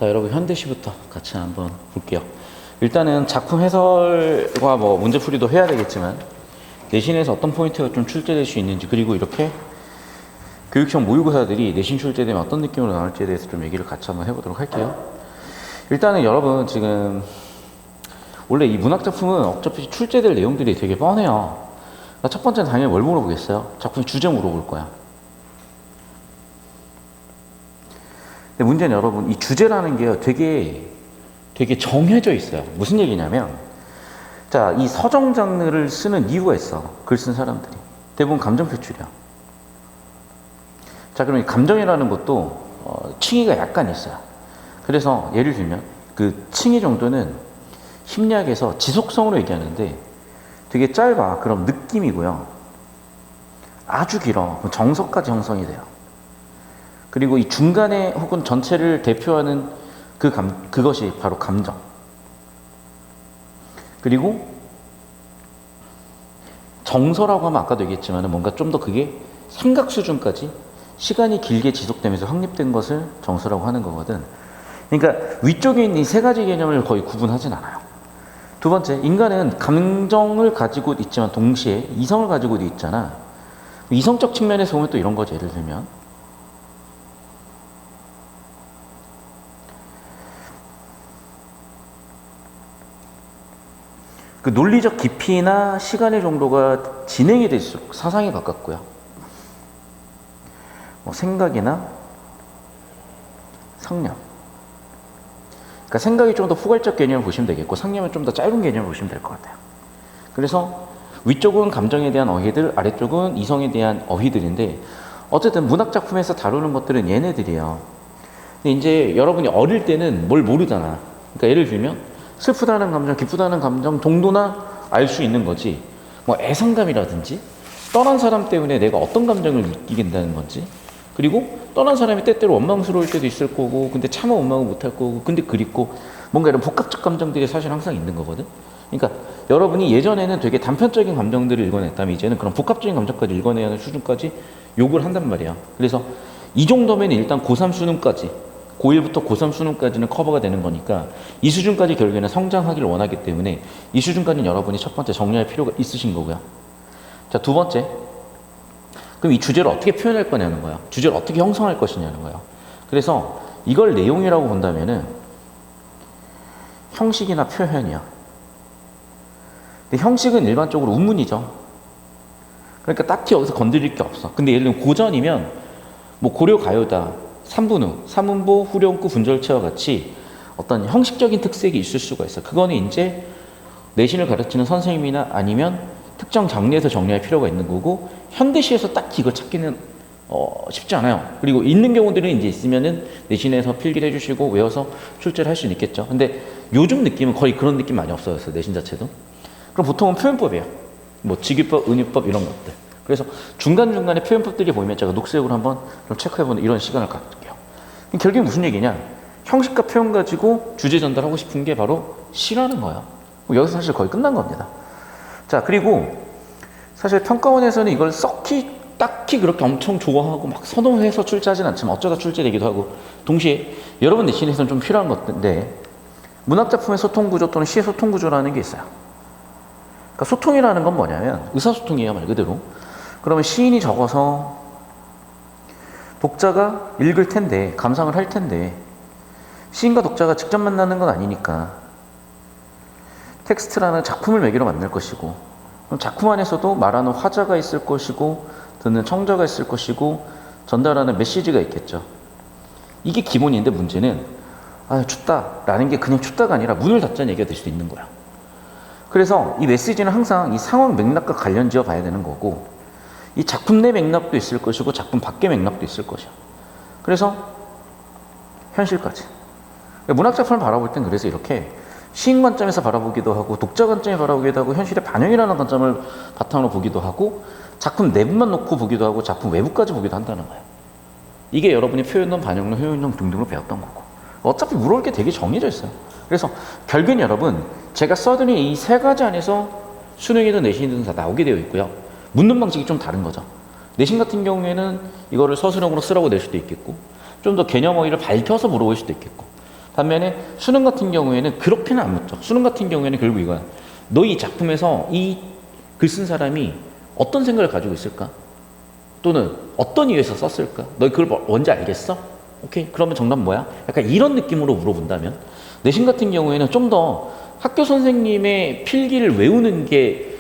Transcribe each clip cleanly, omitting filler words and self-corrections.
자, 여러분 현대시부터 같이 한번 볼게요. 일단은 작품 해설과 뭐 문제풀이도 해야 되겠지만 내신에서 어떤 포인트가 좀 출제될 수 있는지, 그리고 이렇게 교육형 모의고사들이 내신 출제되면 어떤 느낌으로 나올지에 대해서 좀 얘기를 같이 한번 해보도록 할게요. 일단은 여러분 지금 원래 이 문학작품은 어차피 출제될 내용들이 되게 뻔해요. 그러니까 첫 번째는 당연히 뭘 물어보겠어요? 작품 주제 물어볼 거야. 근데 문제는 여러분 이 주제라는 게 되게 정해져 있어요. 무슨 얘기냐면, 자, 이 서정 장르를 쓰는 이유가 있어. 글 쓴 사람들이 대부분 감정 표출이야. 자, 그럼 이 감정이라는 것도 칭의가 약간 있어요. 그래서 예를 들면 그 칭의 정도는 심리학에서 지속성으로 얘기하는데 되게 짧아. 그럼 느낌이고요. 아주 길어. 그럼 정서까지 형성이 돼요. 그리고 이 중간에 혹은 전체를 대표하는 그것이 바로 감정. 그리고 정서라고 하면 아까도 얘기했지만 뭔가 좀 더 그게 생각 수준까지 시간이 길게 지속되면서 확립된 것을 정서라고 하는 거거든. 그러니까 위쪽에 있는 이 세 가지 개념을 거의 구분하진 않아요. 두 번째, 인간은 감정을 가지고 있지만 동시에 이성을 가지고도 있잖아. 이성적 측면에서 보면 또 이런 거지. 예를 들면 그 논리적 깊이나 시간의 정도가 진행이 될수록 사상에 가깝고요. 뭐 생각이나 상념. 그러니까 생각이 좀 더 포괄적 개념을 보시면 되겠고, 상념은 좀 더 짧은 개념을 보시면 될 것 같아요. 그래서 위쪽은 감정에 대한 어휘들, 아래쪽은 이성에 대한 어휘들인데, 어쨌든 문학 작품에서 다루는 것들은 얘네들이에요. 근데 이제 여러분이 어릴 때는 뭘 모르잖아. 그러니까 예를 들면 슬프다는 감정, 기쁘다는 감정 정도나 알 수 있는 거지, 뭐 애상감이라든지 떠난 사람 때문에 내가 어떤 감정을 느끼게 된다는 건지, 그리고 떠난 사람이 때때로 원망스러울 때도 있을 거고, 근데 차마 원망을 못할 거고, 근데 그립고, 뭔가 이런 복합적 감정들이 사실 항상 있는 거거든. 그러니까 여러분이 예전에는 되게 단편적인 감정들을 읽어냈다면 이제는 그런 복합적인 감정까지 읽어내야 하는 수준까지 요구를 한단 말이야. 그래서 이 정도면 일단 고3 수능까지, 고1부터 고3 수능까지는 커버가 되는 거니까 이 수준까지 결국에는 성장하기를 원하기 때문에 이 수준까지는 여러분이 첫 번째 정리할 필요가 있으신 거고요. 자, 두 번째, 그럼 이 주제를 어떻게 표현할 거냐는 거야. 주제를 어떻게 형성할 것이냐는 거야. 그래서 이걸 내용이라고 본다면은 형식이나 표현이야. 근데 형식은 일반적으로 운문이죠. 그러니까 딱히 여기서 건드릴 게 없어. 근데 예를 들면 고전이면 뭐 고려가요다, 삼분후, 삼문보, 후렴구, 분절체와 같이 어떤 형식적인 특색이 있을 수가 있어. 그거는 이제 내신을 가르치는 선생님이나 아니면 특정 장르에서 정리할 필요가 있는 거고, 현대시에서 딱히 이걸 찾기는 쉽지 않아요. 그리고 있는 경우들은 이제 있으면은 내신에서 필기를 해주시고 외워서 출제를 할 수는 있겠죠. 근데 요즘 느낌은 거의 그런 느낌 많이 없어졌어요. 내신 자체도. 그럼 보통은 표현법이에요. 뭐 직유법, 은유법 이런 것들. 그래서 중간중간에 표현법들이 보이면 제가 녹색으로 한번 좀 체크해보는 이런 시간을 갖을게요. 결국에 무슨 얘기냐? 형식과 표현 가지고 주제 전달하고 싶은 게 바로 시라는 거예요. 여기서 사실 거의 끝난 겁니다. 자, 그리고 사실 평가원에서는 이걸 딱히 그렇게 엄청 좋아하고 막 선호해서 출제하진 않지만 어쩌다 출제되기도 하고, 동시에 여러분 내신에서는 좀 필요한 것인데, 문학작품의 소통구조 또는 시의 소통구조라는 게 있어요. 그러니까 소통이라는 건 뭐냐면 의사소통이에요, 말 그대로. 그러면 시인이 적어서 독자가 읽을 텐데, 감상을 할 텐데, 시인과 독자가 직접 만나는 건 아니니까 텍스트라는 작품을 매개로 만들 것이고, 그럼 작품 안에서도 말하는 화자가 있을 것이고, 듣는 청자가 있을 것이고, 전달하는 메시지가 있겠죠. 이게 기본인데 문제는 춥다라는 게 그냥 춥다가 아니라 문을 닫자는 얘기가 될 수도 있는 거야. 그래서 이 메시지는 항상 이 상황 맥락과 관련 지어 봐야 되는 거고, 이 작품 내 맥락도 있을 것이고 작품 밖의 맥락도 있을 것이야. 그래서 현실까지. 문학작품을 바라볼 땐 그래서 이렇게 시인 관점에서 바라보기도 하고, 독자 관점에 바라보기도 하고, 현실의 반영이라는 관점을 바탕으로 보기도 하고, 작품 내부만 놓고 보기도 하고, 작품 외부까지 보기도 한다는 거예요. 이게 여러분이 표현론, 반영론, 효용론 등등으로 배웠던 거고, 어차피 물어볼 게 되게 정해져 있어요. 그래서 결국엔 여러분, 제가 써드린 이 세 가지 안에서 수능이든 내신이든 다 나오게 되어 있고요. 묻는 방식이 좀 다른 거죠. 내신 같은 경우에는 이거를 서술형으로 쓰라고 낼 수도 있겠고, 좀 더 개념 어휘를 밝혀서 물어볼 수도 있겠고, 반면에 수능 같은 경우에는 그렇게는 안 묻죠. 수능 같은 경우에는 결국 이거야. 너 이 작품에서 이 글 쓴 사람이 어떤 생각을 가지고 있을까? 또는 어떤 이유에서 썼을까? 너 그걸 뭔지 알겠어? 오케이, 그러면 정답 뭐야? 약간 이런 느낌으로 물어본다면, 내신 같은 경우에는 좀 더 학교 선생님의 필기를 외우는 게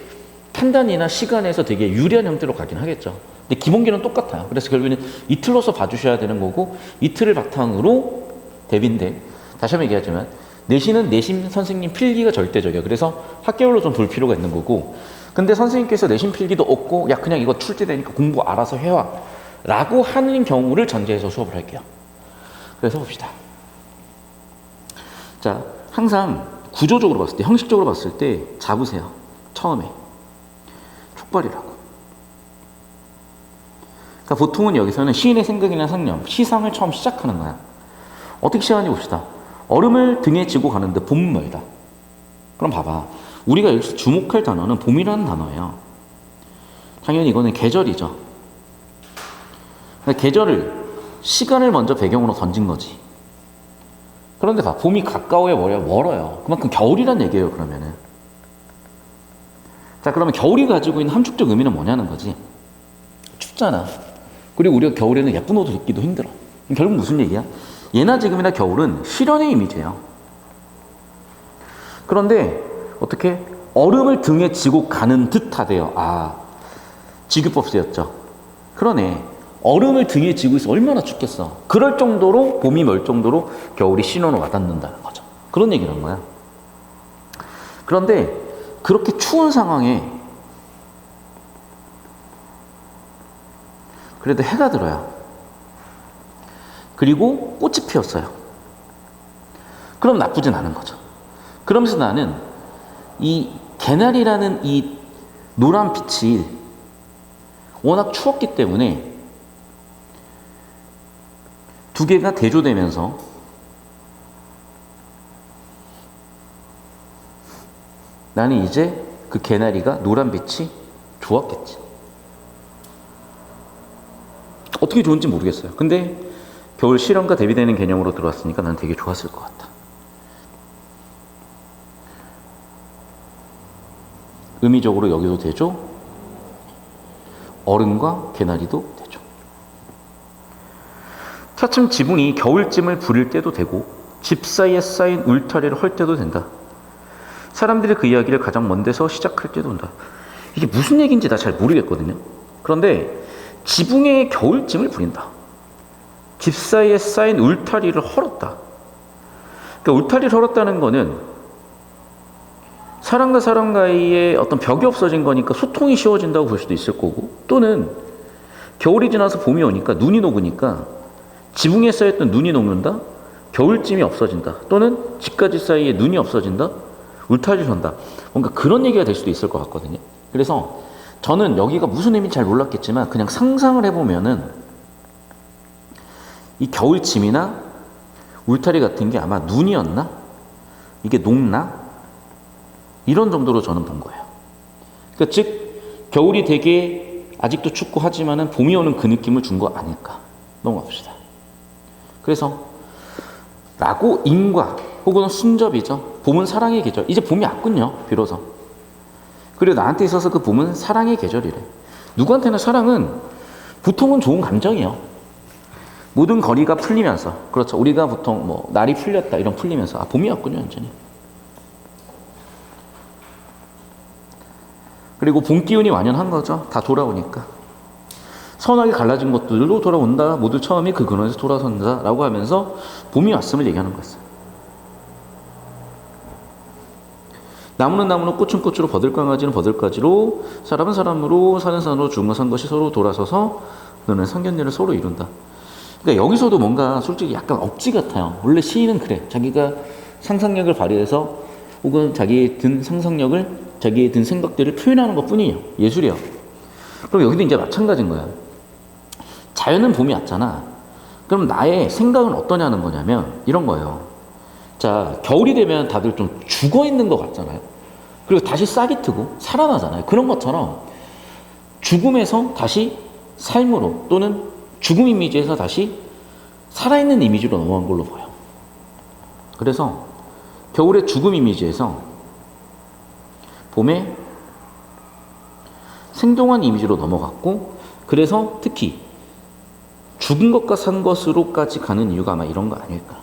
판단이나 시간에서 되게 유리한 형태로 가긴 하겠죠. 근데 기본기는 똑같아요. 그래서 결국에는 이틀로서 봐주셔야 되는 거고, 이틀을 바탕으로 대비인데, 다시 한번 얘기하지만 내신은 내신 선생님 필기가 절대적이에요. 그래서 학교별로 좀 볼 필요가 있는 거고, 근데 선생님께서 내신 필기도 없고 야 그냥 이거 출제되니까 공부 알아서 해와 라고 하는 경우를 전제해서 수업을 할게요. 그래서 봅시다. 자, 항상 구조적으로 봤을 때, 형식적으로 봤을 때 잡으세요. 처음에 촉발이라고. 그러니까 보통은 여기서는 시인의 생각이나 상념, 시상을 처음 시작하는 거야. 어떻게 시작하는지 봅시다. 얼음을 등에 지고 가는데 봄은 멀다. 그럼 봐봐. 우리가 여기서 주목할 단어는 봄이라는 단어예요. 당연히 이거는 계절이죠. 그러니까 계절을, 시간을 먼저 배경으로 던진 거지. 그런데 봐. 봄이 가까워요, 멀어요. 그만큼 겨울이란 얘기예요, 그러면은. 자, 그러면 겨울이 가지고 있는 함축적 의미는 뭐냐는 거지. 춥잖아. 그리고 우리가 겨울에는 예쁜 옷을 입기도 힘들어. 결국 무슨 얘기야? 예나 지금이나 겨울은 실현의 이미지예요. 그런데 어떻게? 얼음을 등에 지고 가는 듯 하대요. 아, 지규법 쓰였죠. 그러네. 얼음을 등에 지고 있어 얼마나 춥겠어. 그럴 정도로, 봄이 멀 정도로 겨울이 신호로 와닿는다는 거죠. 그런 얘기를 한 거야. 그런데 그렇게 추운 상황에 그래도 해가 들어요. 그리고 꽃이 피었어요. 그럼 나쁘진 않은 거죠. 그러면서 나는 이 개나리라는 이 노란 빛이 워낙 추웠기 때문에 두 개가 대조되면서 나는 이제 그 개나리가 노란 빛이 좋았겠지. 어떻게 좋은지 모르겠어요. 근데 겨울 실험과 대비되는 개념으로 들어왔으니까 난 되게 좋았을 것 같다. 의미적으로 여기도 되죠. 얼음과 개나리도 되죠. 차츰 지붕이 겨울쯤을 부릴 때도 되고 집 사이에 쌓인 울타리를 헐 때도 된다. 사람들이 그 이야기를 가장 먼 데서 시작할 때도 온다. 이게 무슨 얘기인지 나 잘 모르겠거든요. 그런데 지붕에 겨울쯤을 부린다. 집 사이에 쌓인 울타리를 헐었다. 그러니까 울타리를 헐었다는 거는 사람과 사람과의 어떤 벽이 없어진 거니까 소통이 쉬워진다고 볼 수도 있을 거고, 또는 겨울이 지나서 봄이 오니까 눈이 녹으니까 지붕에 쌓였던 눈이 녹는다? 겨울쯤이 없어진다. 또는 집과 집 사이에 눈이 없어진다? 울타리를 선다. 뭔가 그런 얘기가 될 수도 있을 것 같거든요. 그래서 저는 여기가 무슨 의미인지 잘 몰랐겠지만 그냥 상상을 해보면은 이 겨울짐이나 울타리 같은 게 아마 눈이었나? 이게 녹나? 이런 정도로 저는 본 거예요. 그러니까 즉 겨울이 되게 아직도 춥고 하지만은 봄이 오는 그 느낌을 준 거 아닐까. 넘어갑시다. 그래서 라고 인과 혹은 순접이죠. 봄은 사랑의 계절. 이제 봄이 왔군요. 비로소. 그리고 나한테 있어서 그 봄은 사랑의 계절이래. 누구한테나 사랑은 보통은 좋은 감정이에요. 모든 거리가 풀리면서, 그렇죠. 우리가 보통 뭐 날이 풀렸다 이런 풀리면서 아 봄이 왔군요 완전히. 그리고 봄 기운이 완연한 거죠. 다 돌아오니까. 선하게 갈라진 것들도 돌아온다. 모두 처음에 그 근원에서 돌아선다. 라고 하면서 봄이 왔음을 얘기하는 거였어요. 나무는 나무로, 꽃은 꽃으로, 버들강아지는 버들가지로, 사람은 사람으로, 산은 산으로, 죽은 산 것이 서로 돌아서서 너는 상견례를 서로 이룬다. 그러니까 여기서도 뭔가 솔직히 약간 억지 같아요. 원래 시인은 그래. 자기가 상상력을 발휘해서 혹은 자기의 든 상상력을, 자기의 든 생각들을 표현하는 것 뿐이에요. 예술이에요. 그럼 여기도 이제 마찬가지인 거야. 자연은 봄이 왔잖아. 그럼 나의 생각은 어떠냐는 거냐면 이런 거예요. 자, 겨울이 되면 다들 좀 죽어 있는 것 같잖아요. 그리고 다시 싹이 트고 살아나잖아요. 그런 것처럼 죽음에서 다시 삶으로, 또는 죽음 이미지에서 다시 살아있는 이미지로 넘어간 걸로 보여. 그래서 겨울의 죽음 이미지에서 봄에 생동한 이미지로 넘어갔고, 그래서 특히 죽은 것과 산 것으로까지 가는 이유가 아마 이런 거 아닐까.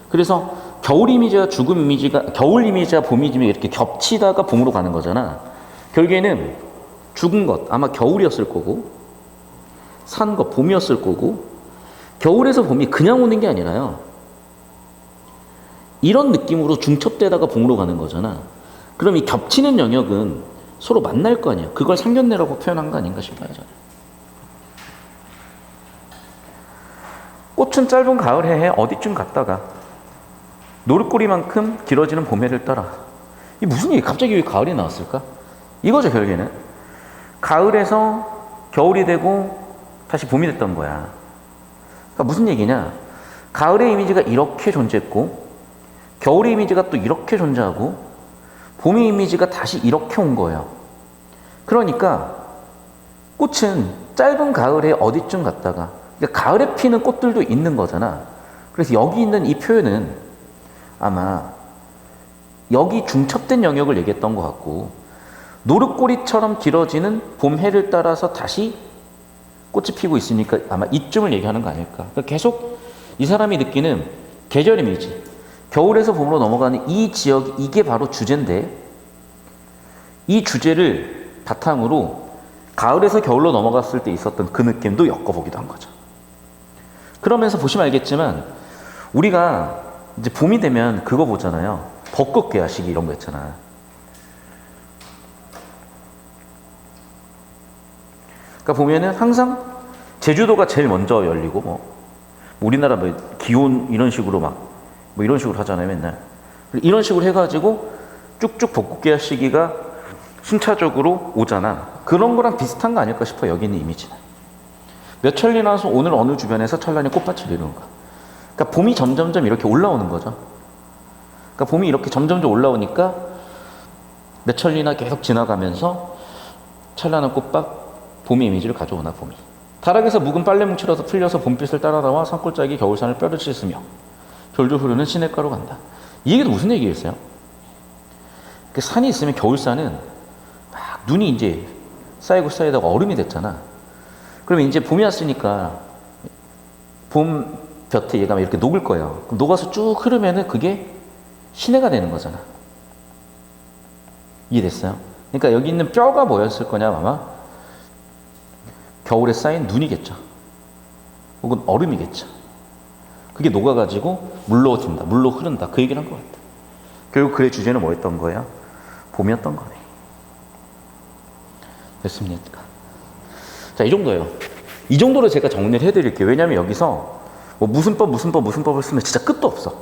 그래서 겨울 이미지와 죽음 이미지가, 겨울 이미지와 봄 이미지가 이렇게 겹치다가 봄으로 가는 거잖아. 결국에는 죽은 것 아마 겨울이었을 거고, 산 것 봄이었을 거고, 겨울에서 봄이 그냥 오는 게 아니라요, 이런 느낌으로 중첩되다가 봄으로 가는 거잖아. 그럼 이 겹치는 영역은 서로 만날 거 아니야. 그걸 상견례라고 표현한 거 아닌가 싶어요, 저는. 꽃은 짧은 가을 해에 어디쯤 갔다가 노릇꼬리만큼 길어지는 봄해를 따라. 이 무슨 얘기? 갑자기 왜 가을이 나왔을까? 이거죠, 결국에는. 가을에서 겨울이 되고 다시 봄이 됐던 거야. 그러니까 무슨 얘기냐? 가을의 이미지가 이렇게 존재했고, 겨울의 이미지가 또 이렇게 존재하고, 봄의 이미지가 다시 이렇게 온 거예요. 그러니까 꽃은 짧은 가을에 어디쯤 갔다가, 그러니까 가을에 피는 꽃들도 있는 거잖아. 그래서 여기 있는 이 표현은 아마 여기 중첩된 영역을 얘기했던 것 같고, 노릇꼬리처럼 길어지는 봄해를 따라서 다시 꽃이 피고 있으니까 아마 이쯤을 얘기하는 거 아닐까. 그러니까 계속 이 사람이 느끼는 계절 이미지, 겨울에서 봄으로 넘어가는 이 지역이, 이게 바로 주제인데, 이 주제를 바탕으로 가을에서 겨울로 넘어갔을 때 있었던 그 느낌도 엮어보기도 한 거죠. 그러면서 보시면 알겠지만, 우리가 이제 봄이 되면 그거 보잖아요. 벚꽃 개화식 이런 거 있잖아. 그러니까 보면은 항상 제주도가 제일 먼저 열리고, 우리나라 기온 이런 식으로 이런 식으로 하잖아요, 맨날. 이런 식으로 해가지고 쭉쭉 벚꽃 개화 시기가 순차적으로 오잖아. 그런 거랑 비슷한 거 아닐까 싶어, 여기 있는 이미지는. 몇 천리 나서 오늘 어느 주변에서 찬란히 꽃밭을 이루는가. 그러니까 봄이 점점점 이렇게 올라오는 거죠. 그러니까 봄이 이렇게 점점점 올라오니까 몇 천리나 계속 지나가면서 찬란한 꽃밭, 봄의 이미지를 가져오나, 봄이. 다락에서 묵은 빨래 뭉치라서 풀려서 봄빛을 따라 나와 산골짜기 겨울산을 뼈를 씻으며 졸졸 흐르는 시냇가로 간다. 이 얘기도 무슨 얘기겠어요? 그 산이 있으면 겨울산은 막 눈이 이제 쌓이고 쌓이다가 얼음이 됐잖아. 그러면 이제 봄이 왔으니까 봄 볕에 얘가 이렇게 녹을 거예요. 그럼 녹아서 쭉 흐르면은 그게 시내가 되는 거잖아. 이해됐어요? 그러니까 여기 있는 뼈가 뭐였을 거냐, 아마 겨울에 쌓인 눈이겠죠. 혹은 얼음이겠죠. 그게 녹아가지고 물로 든다, 물로 흐른다, 그 얘기를 한 것 같아. 결국 글의 주제는 뭐였던 거예요? 봄이었던 거네. 됐습니까? 자, 이 정도예요. 이 정도로 제가 정리를 해드릴게요. 왜냐하면 여기서 무슨 법을 쓰면 진짜 끝도 없어.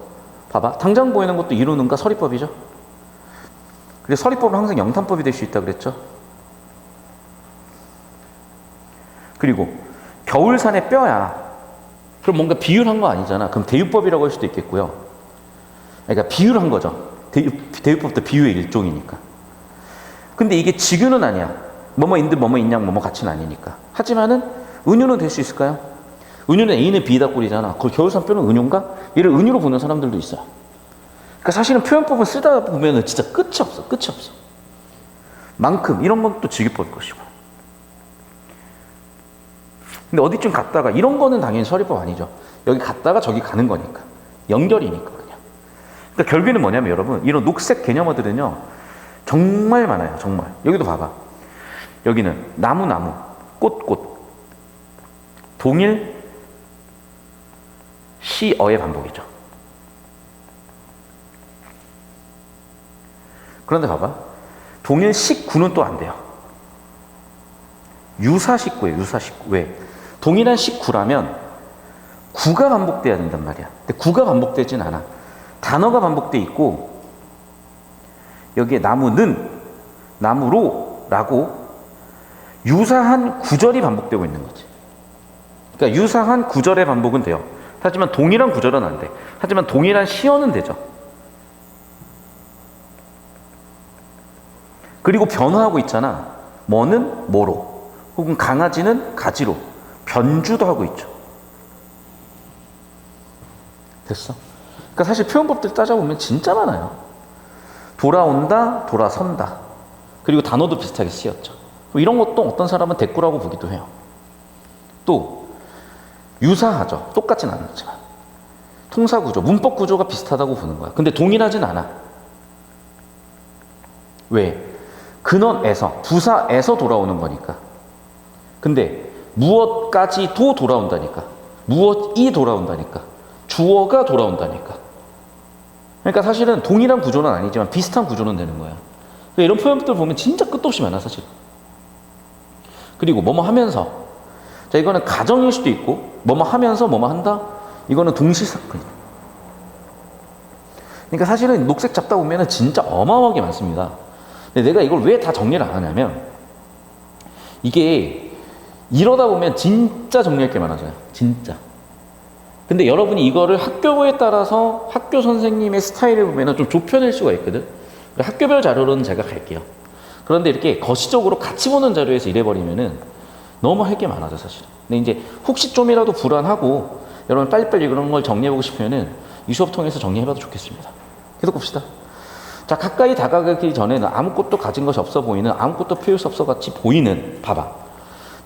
봐봐, 당장 보이는 것도 이루는가 서리법이죠. 근데 서리법은 항상 영탄법이 될 수 있다 그랬죠. 그리고 겨울산의 뼈야. 그럼 뭔가 비율한 거 아니잖아. 그럼 대유법이라고 할 수도 있겠고요. 그러니까 비율한 거죠. 대유법도 비유의 일종이니까. 근데 이게 직유는 아니야. 뭐뭐인들 뭐뭐인 뭐뭐 가치는 아니니까. 하지만은 은유는 될 수 있을까요? 은유는 A는 B다 꼴이잖아. 그 겨울산 뼈는 은유인가? 얘를 은유로 보는 사람들도 있어요. 그러니까 사실은 표현법을 쓰다 보면은 진짜 끝이 없어. 끝이 없어. 만큼 이런 건 또 직유법일 것이고. 근데 어디쯤 갔다가 이런 거는 당연히 서리법 아니죠. 여기 갔다가 저기 가는 거니까. 연결이니까 그냥. 그러니까 결국에는 뭐냐면 여러분, 이런 녹색 개념어들은요 정말 많아요. 정말. 여기도 봐봐. 여기는 나무, 꽃. 동일 시어의 반복이죠. 그런데 봐봐. 동일 식구는 또 안 돼요. 유사식구예요. 유사식구. 왜? 동일한 식구라면 구가 반복돼야 된단 말이야. 근데 구가 반복되진 않아. 단어가 반복돼 있고, 여기에 나무는, 나무로 라고 유사한 구절이 반복되고 있는 거지. 그러니까 유사한 구절의 반복은 돼요. 하지만 동일한 구절은 안 돼. 하지만 동일한 시어는 되죠. 그리고 변화하고 있잖아. 뭐는 뭐로, 혹은 강아지는 가지로 변주도 하고 있죠. 됐어? 그러니까 사실 표현법들 따져보면 진짜 많아요. 돌아온다, 돌아선다. 그리고 단어도 비슷하게 쓰였죠. 이런 것도 어떤 사람은 대꾸라고 보기도 해요. 또 유사하죠. 똑같진 않지만. 통사구조, 문법구조가 비슷하다고 보는 거야. 근데 동일하진 않아. 왜? 근원에서, 부사에서 돌아오는 거니까. 근데 무엇까지도 돌아온다니까. 무엇이 돌아온다니까. 주어가 돌아온다니까. 그러니까 사실은 동일한 구조는 아니지만 비슷한 구조는 되는 거야. 그러니까 이런 표현들 보면 진짜 끝도 없이 많아, 사실. 그리고 뭐뭐 하면서. 자, 이거는 가정일 수도 있고, 뭐뭐 하면서 뭐뭐 한다? 이거는 동시사건이에요. 그러니까 사실은 녹색 잡다 보면 진짜 어마어마하게 많습니다. 근데 내가 이걸 왜 다 정리를 안 하냐면, 이게 이러다 보면 진짜 정리할 게 많아져요. 진짜. 근데 여러분이 이거를 학교에 따라서 학교 선생님의 스타일을 보면 좀 좁혀낼 수가 있거든. 학교별 자료로는 제가 갈게요. 그런데 이렇게 거시적으로 같이 보는 자료에서 이래버리면은 너무 할 게 많아져, 사실. 근데 이제 혹시 좀이라도 불안하고 여러분 빨리빨리 그런 걸 정리해보고 싶으면은 이 수업 통해서 정리해봐도 좋겠습니다. 계속 봅시다. 자, 가까이 다가가기 전에는 아무것도 가진 것이 없어 보이는, 아무것도 피울 수 없어 같이 보이는, 봐봐.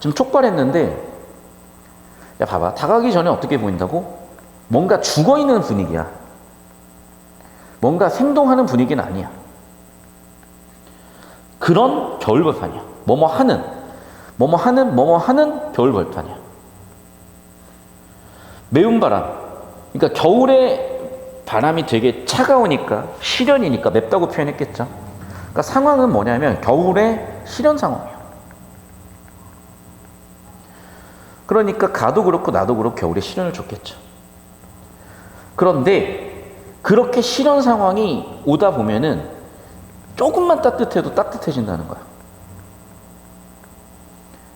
지금 촉발했는데, 야, 봐봐. 다가가기 전에 어떻게 보인다고? 뭔가 죽어있는 분위기야. 뭔가 생동하는 분위기는 아니야. 그런 겨울 벌판이야. 뭐뭐 하는 겨울 벌판이야. 매운 바람. 그러니까 겨울에 바람이 되게 차가우니까, 실연이니까 맵다고 표현했겠죠. 그러니까 상황은 뭐냐면 겨울에 실연 상황이에요. 그러니까 가도 그렇고 나도 그렇고 겨울에 실연을 줬겠죠. 그런데 그렇게 실연 상황이 오다 보면은 조금만 따뜻해도 따뜻해진다는 거야.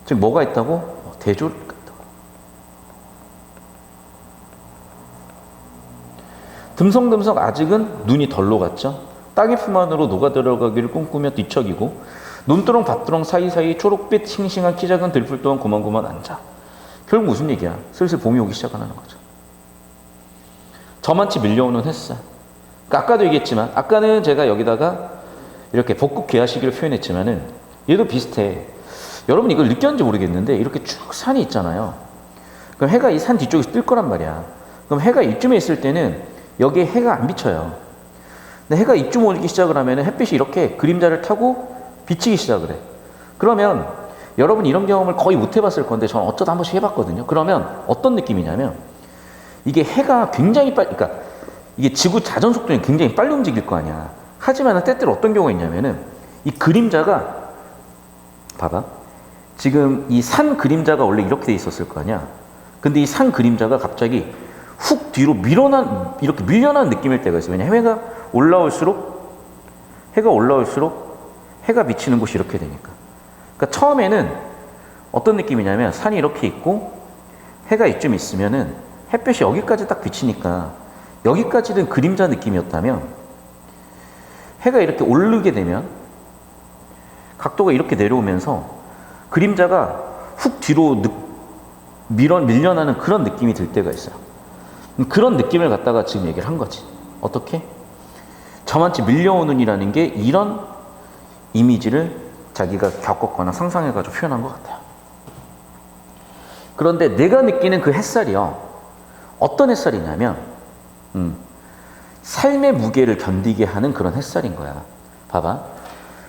즉 뭐가 있다고? 대조가 있다고. 듬성듬성 아직은 눈이 덜 녹았죠. 땅의 품 안으로 녹아 들어가기를 꿈꾸며 뒤척이고 눈두렁 밭두렁 사이사이 초록빛 싱싱한 키 작은 들풀 동안 고만고만 앉아. 결국 무슨 얘기야? 슬슬 봄이 오기 시작하는 거죠. 저만치 밀려오는 햇살. 그러니까 아까도 얘기했지만, 아까는 제가 여기다가 이렇게 벚꽃 개화 시기를 표현했지만은 얘도 비슷해. 여러분 이걸 느꼈는지 모르겠는데 이렇게 쭉 산이 있잖아요. 그럼 해가 이 산 뒤쪽에서 뜰 거란 말이야. 그럼 해가 이쯤에 있을 때는 여기에 해가 안 비쳐요. 근데 해가 이쯤 오기 시작을 하면 햇빛이 이렇게 그림자를 타고 비치기 시작을 해. 그러면 여러분 이런 경험을 거의 못 해봤을 건데 저는 어쩌다 한 번씩 해봤거든요. 그러면 어떤 느낌이냐면 이게 해가 굉장히 빨리, 그러니까 이게 지구 자전 속도는 굉장히 빨리 움직일 거 아니야. 하지만 때때로 어떤 경우가 있냐면은 이 그림자가, 봐봐. 지금 이 산 그림자가 원래 이렇게 돼 있었을 거 아니야. 근데 이 산 그림자가 갑자기 훅 뒤로 이렇게 밀려나는 느낌일 때가 있어요. 왜냐면 해가 올라올수록 해가 비치는 곳이 이렇게 되니까. 그러니까 처음에는 어떤 느낌이냐면 산이 이렇게 있고 해가 이쯤 있으면은 햇볕이 여기까지 딱 비치니까 여기까지는 그림자 느낌이었다면 해가 이렇게 오르게 되면 각도가 이렇게 내려오면서 그림자가 훅 뒤로 밀려나는 그런 느낌이 들 때가 있어요. 그런 느낌을 갖다가 지금 얘기를 한 거지. 어떻게? 저만치 밀려오는이라는 게 이런 이미지를 자기가 겪었거나 상상해가지고 표현한 것 같아요. 그런데 내가 느끼는 그 햇살이요. 어떤 햇살이냐면 삶의 무게를 견디게 하는 그런 햇살인 거야. 봐봐.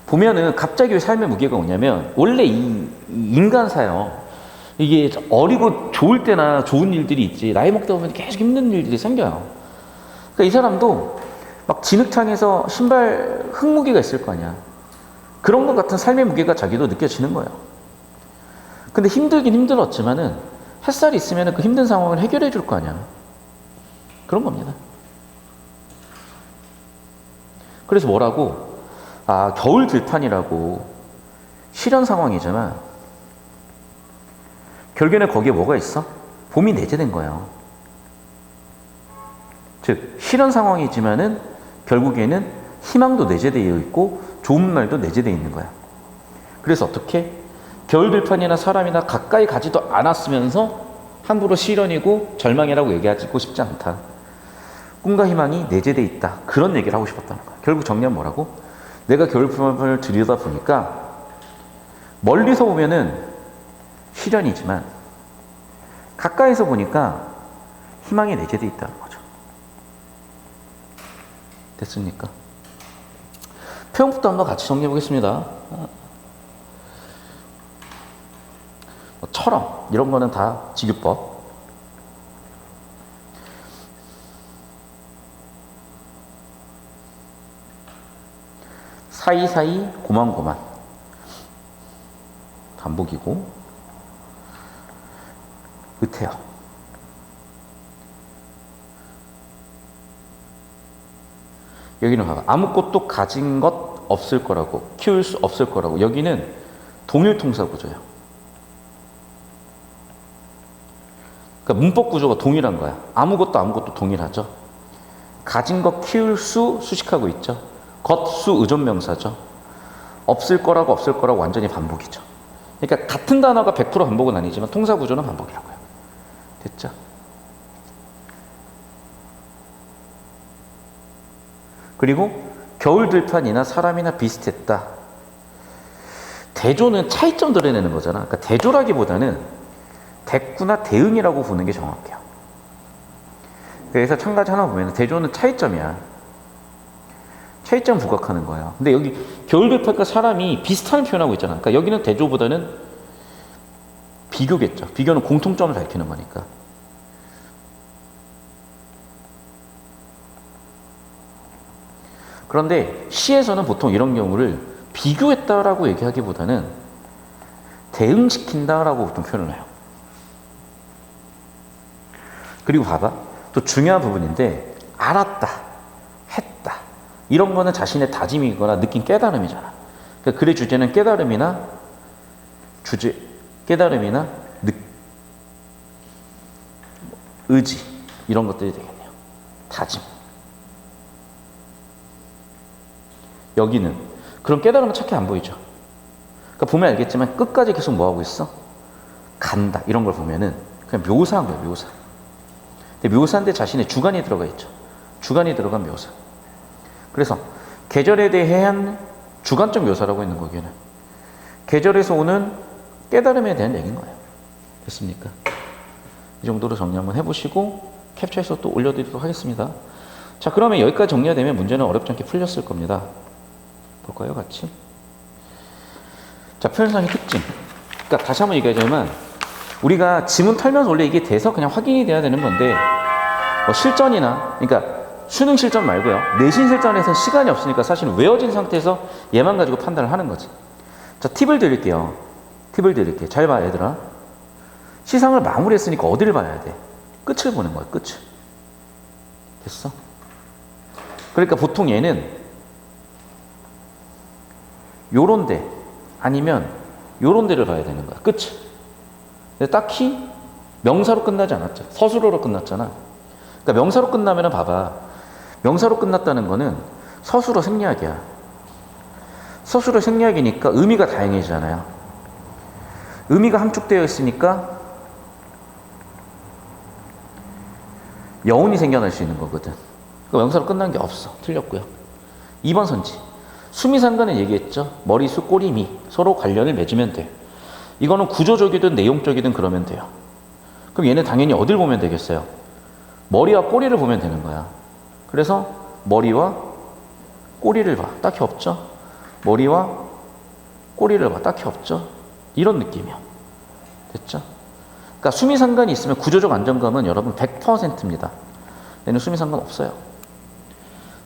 보면은 갑자기 왜 삶의 무게가 오냐면 원래 이 인간사요. 이게 어리고 좋을 때나 좋은 일들이 있지 나이 먹다 보면 계속 힘든 일들이 생겨요. 그러니까 이 사람도 막 진흙탕에서 신발 흙무게가 있을 거 아니야. 그런 것 같은 삶의 무게가 자기도 느껴지는 거예요. 근데 힘들긴 힘들었지만은 햇살이 있으면 그 힘든 상황을 해결해 줄 거 아니야. 그런 겁니다. 그래서 뭐라고? 아, 겨울 들판이라고 실현 상황이잖아. 결국에는 거기에 뭐가 있어? 봄이 내재된 거예요. 즉 실현 상황이지만은 결국에는 희망도 내재되어 있고 좋은 말도 내재되어 있는 거야. 그래서 어떻게? 겨울 들판이나 사람이나 가까이 가지도 않았으면서 함부로 실현이고 절망이라고 얘기하고 싶지 않다. 꿈과 희망이 내재돼 있다. 그런 얘기를 하고 싶었다는 거야. 결국 정리하면 뭐라고? 내가 겨울밤을 들여다보니까 멀리서 보면은 시련이지만 가까이서 보니까 희망이 내재돼 있다는 거죠. 됐습니까? 표현부터 한번 같이 정리해 보겠습니다. 처럼 이런 거는 다 직유법. 사이사이 고만고만 반복이고 의태어 여기는 봐봐. 아무것도 가진 것 없을 거라고 키울 수 없을 거라고 여기는 동일 통사 구조예요. 그러니까 문법 구조가 동일한 거야. 아무것도 동일하죠. 가진 것 키울 수 수식하고 있죠. 것,수 의존명사죠. 없을 거라고 완전히 반복이죠. 그러니까 같은 단어가 100% 반복은 아니지만 통사 구조는 반복이라고요. 됐죠? 그리고 겨울 들판이나 사람이나 비슷했다. 대조는 차이점 드러내는 거잖아. 그러니까 대조라기보다는 대꾸나 대응이라고 보는 게 정확해요. 그래서 한 가지 하나 보면 대조는 차이점이야. 차이점 부각하는 거예요. 근데 여기 겨울 들판과 사람이 비슷한 표현하고 있잖아. 그러니까 여기는 대조보다는 비교겠죠. 비교는 공통점을 밝히는 거니까. 그런데 시에서는 보통 이런 경우를 비교했다라고 얘기하기보다는 대응시킨다라고 보통 표현을 해요. 그리고 봐봐. 또 중요한 부분인데 알았다, 했다. 이런 거는 자신의 다짐이거나 느낀 깨달음이잖아. 그러니까 글의 주제는 깨달음이나 의지 이런 것들이 되겠네요. 다짐. 여기는 그런 깨달음은 착해 안 보이죠. 그러니까 보면 알겠지만 끝까지 계속 뭐 하고 있어? 간다. 이런 걸 보면은 그냥 묘사한 거예요. 묘사. 근데 묘사인데 자신의 주관이 들어가 있죠. 주관이 들어간 묘사. 그래서 계절에 대한 주관적 묘사라고 있는 거기는 계절에서 오는 깨달음에 대한 얘기인 거예요. 됐습니까? 이 정도로 정리 한번 해보시고 캡처해서 또 올려드리도록 하겠습니다. 자, 그러면 여기까지 정리가 되면 문제는 어렵지 않게 풀렸을 겁니다. 볼까요, 같이? 자, 표현상의 특징. 그러니까 다시 한번 얘기하자면 우리가 지문 털면서 원래 이게 돼서 그냥 확인이 돼야 되는 건데 뭐 실전이나 그러니까 수능 실전 말고요. 내신 실전에서는 시간이 없으니까 사실은 외워진 상태에서 얘만 가지고 판단을 하는 거지. 자, 팁을 드릴게요. 잘 봐, 얘들아. 시상을 마무리했으니까 어디를 봐야 돼? 끝을 보는 거야, 끝을. 됐어? 그러니까 보통 얘는 요런 데 아니면 요런 데를 봐야 되는 거야, 끝을. 근데 딱히 명사로 끝나지 않았죠. 서술어로 끝났잖아. 그러니까 명사로 끝나면은 봐봐. 명사로 끝났다는 거는 서술어 생략이야. 서술어 생략이니까 의미가 다양해지잖아요. 의미가 함축되어 있으니까 여운이 생겨날 수 있는 거거든. 그러니까 명사로 끝난 게 없어. 틀렸고요. 2번 선지. 수미상관은 얘기했죠. 머리수, 꼬리미 서로 관련을 맺으면 돼. 이거는 구조적이든 내용적이든 그러면 돼요. 그럼 얘는 당연히 어딜 보면 되겠어요? 머리와 꼬리를 보면 되는 거야. 그래서 머리와 꼬리를 봐. 딱히 없죠? 머리와 꼬리를 봐. 딱히 없죠? 이런 느낌이야. 됐죠? 그러니까 수미상관이 있으면 구조적 안정감은 여러분 100%입니다. 얘는 수미상관 없어요.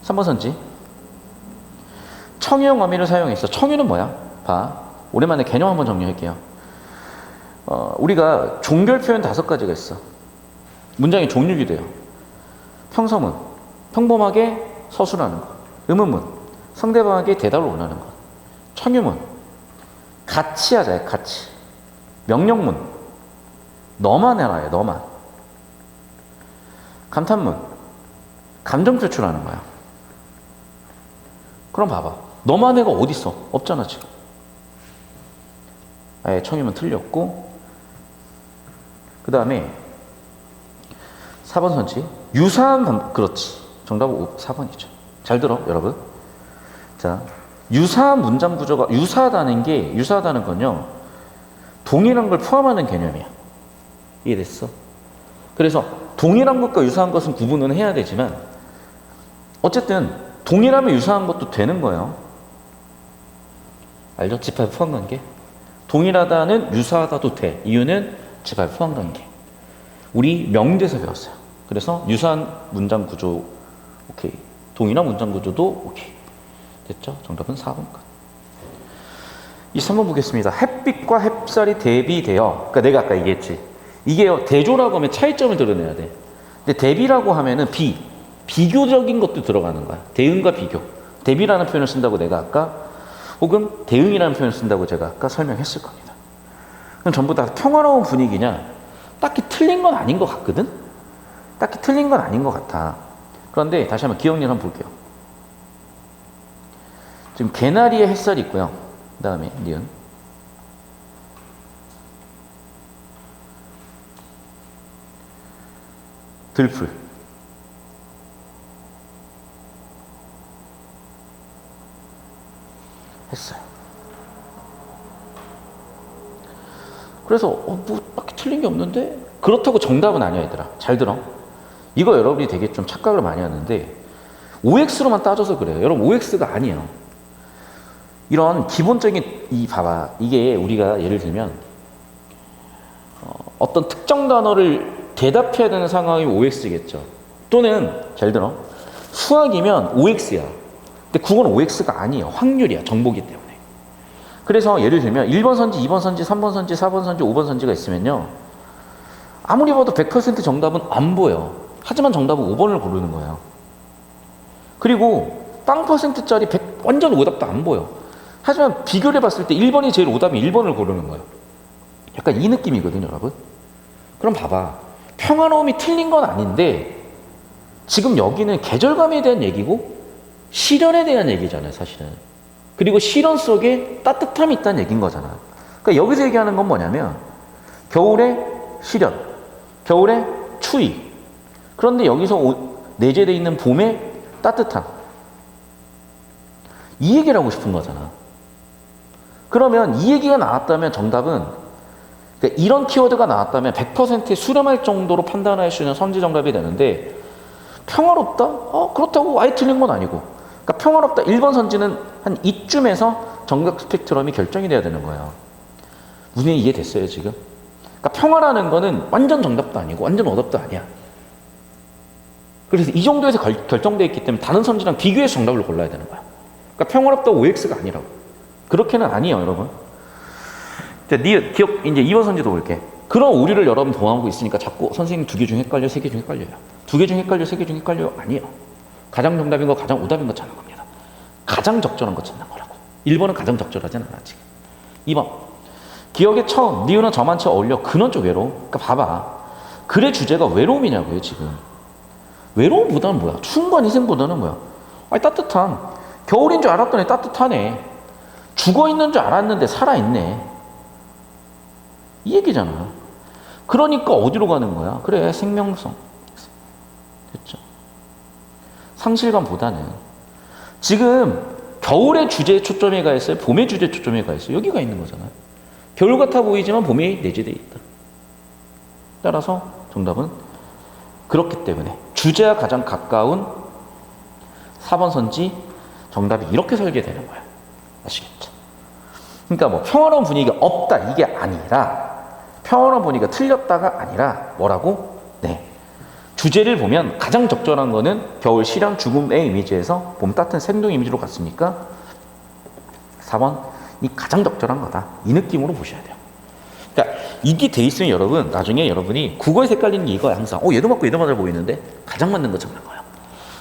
3번 선지. 청유형 어미를 사용했어. 청유는 뭐야? 봐. 오랜만에 개념 한번 정리할게요. 우리가 종결 표현 5가지가 있어. 문장이 종류이 돼요. 평서문. 평범하게 서술하는 것. 의문문. 상대방에게 대답을 원하는 것. 청유문. 같이 하자, 같이. 명령문. 너만 해라, 너만. 감탄문. 감정 표출하는 거야. 그럼 봐봐. 너만 해가 어딨어? 없잖아, 지금. 아예 청유문 틀렸고. 그 다음에 4번 선지. 유사한 반복, 그렇지. 정답은 4번이죠. 잘 들어, 여러분. 자, 유사한 문장 구조가, 유사하다는 건요, 동일한 걸 포함하는 개념이야. 이해됐어? 그래서 동일한 것과 유사한 것은 구분은 해야 되지만, 어쨌든 동일하면 유사한 것도 되는 거예요. 알죠? 집합 포함관계. 동일하다는 유사하다도 돼. 이유는 집합 포함관계. 우리 명대에서 배웠어요. 그래서 유사한 문장 구조 오케이. 동일한 문장 구조도 오케이. 됐죠? 정답은 4번 것. 23번 보겠습니다. 햇빛과 햇살이 대비되어, 그러니까 내가 아까 얘기했지. 이게 대조라고 하면 차이점을 드러내야 돼. 근데 대비라고 하면은 비교적인 것도 들어가는 거야. 대응과 비교. 대비라는 표현을 쓴다고 내가 아까, 혹은 대응이라는 표현을 쓴다고 제가 아까 설명했을 겁니다. 그럼 전부 다 평화로운 분위기냐? 딱히 틀린 건 아닌 것 같거든? 딱히 틀린 건 아닌 것 같아. 그런데 다시 한번 기억력 한번 볼게요. 지금 개나리에 햇살이 있고요. 그 다음에 니은. 들풀. 햇살. 그래서 뭐 딱히 틀린 게 없는데? 그렇다고 정답은 아니야, 얘들아. 잘 들어. 이거 여러분이 되게 좀 착각을 많이 하는데 OX로만 따져서 그래요. 여러분 OX가 아니에요. 이런 기본적인 봐봐. 이게 우리가 예를 들면 어떤 특정 단어를 대답해야 되는 상황이 OX겠죠. 또는 잘 들어. 수학이면 OX야. 근데 국어는 OX가 아니에요. 확률이야. 정보기 때문에. 그래서 예를 들면 1번 선지, 2번 선지, 3번 선지, 4번 선지, 5번 선지가 있으면요. 아무리 봐도 100% 정답은 안 보여. 하지만 정답은 5번을 고르는 거예요. 그리고 빵 퍼센트짜리 완전 오답도 안 보여. 하지만 비교를 해봤을 때 1번이 제일 오답이 1번을 고르는 거예요. 약간 이 느낌이거든요, 여러분. 그럼 봐봐. 평화로움이 틀린 건 아닌데 지금 여기는 계절감에 대한 얘기고 실현에 대한 얘기잖아요, 사실은. 그리고 실현 속에 따뜻함이 있다는 얘기인 거잖아. 그러니까 여기서 얘기하는 건 뭐냐면 겨울에 실현, 겨울에 추위. 그런데 여기서 내재되어 있는 봄의 따뜻함. 이 얘기를 하고 싶은 거잖아. 그러면 이 얘기가 나왔다면 정답은, 그러니까 이런 키워드가 나왔다면 100%에 수렴할 정도로 판단할 수 있는 선지 정답이 되는데, 평화롭다? 그렇다고 아예 틀린 건 아니고. 그러니까 평화롭다 1번 선지는 한 이쯤에서 정답 스펙트럼이 결정이 돼야 되는 거예요. 무슨 얘기 이해됐어요, 지금? 그러니까 평화라는 거는 완전 정답도 아니고 완전 오답도 아니야. 그래서 이 정도에서 결정되어 있기 때문에 다른 선지랑 비교해서 정답을 골라야 되는 거야. 그러니까 평화롭다고 OX가 아니라고. 그렇게는 아니에요, 여러분. 자, 기억, 이제 2번 선지도 볼게. 그런 오류를 여러분 범하고 있으니까 자꾸 선생님 2개 중에 헷갈려, 3개 중에 헷갈려요. 2개 중에 헷갈려, 3개 중에 헷갈려. 아니에요. 가장 정답인 거, 가장 오답인 거 찾는 겁니다. 가장 적절한 거 찾는 거라고. 1번은 가장 적절하진 않아, 지금. 2번. 기억의 처음, 니은은 저만치 어울려. 근원 쪽 외로움. 그러니까 봐봐. 글의 주제가 외로움이냐고요, 지금. 외로움보다는 뭐야? 충관 희생보다는 뭐야? 아니, 따뜻함. 겨울인 줄 알았더니 따뜻하네. 죽어 있는 줄 알았는데 살아있네. 이 얘기잖아. 그러니까 어디로 가는 거야? 그래, 생명성. 됐죠? 상실감보다는 지금 겨울의 주제에 초점이 가 있어요? 봄의 주제에 초점이 가 있어요? 여기가 있는 거잖아요. 겨울 같아 보이지만 봄이 내재되어 있다. 따라서 정답은 그렇기 때문에 주제와 가장 가까운 4번 선지 정답이 이렇게 설계되는 거야. 아시겠죠? 그러니까 뭐 평화로운 분위기가 없다 이게 아니라 평화로운 분위기가 틀렸다가 아니라 뭐라고? 네. 주제를 보면 가장 적절한 거는 겨울 실현 죽음의 이미지에서 봄 따뜻한 생동 이미지로 갔으니까 4번이 가장 적절한 거다. 이 느낌으로 보셔야 돼요. 그러니까 이게 돼 있으면 여러분 나중에 여러분이 국어에서 헷갈리는 게 이거야. 항상 얘도 맞고 얘도 맞아 보이는데 가장 맞는 거 찾는 거야.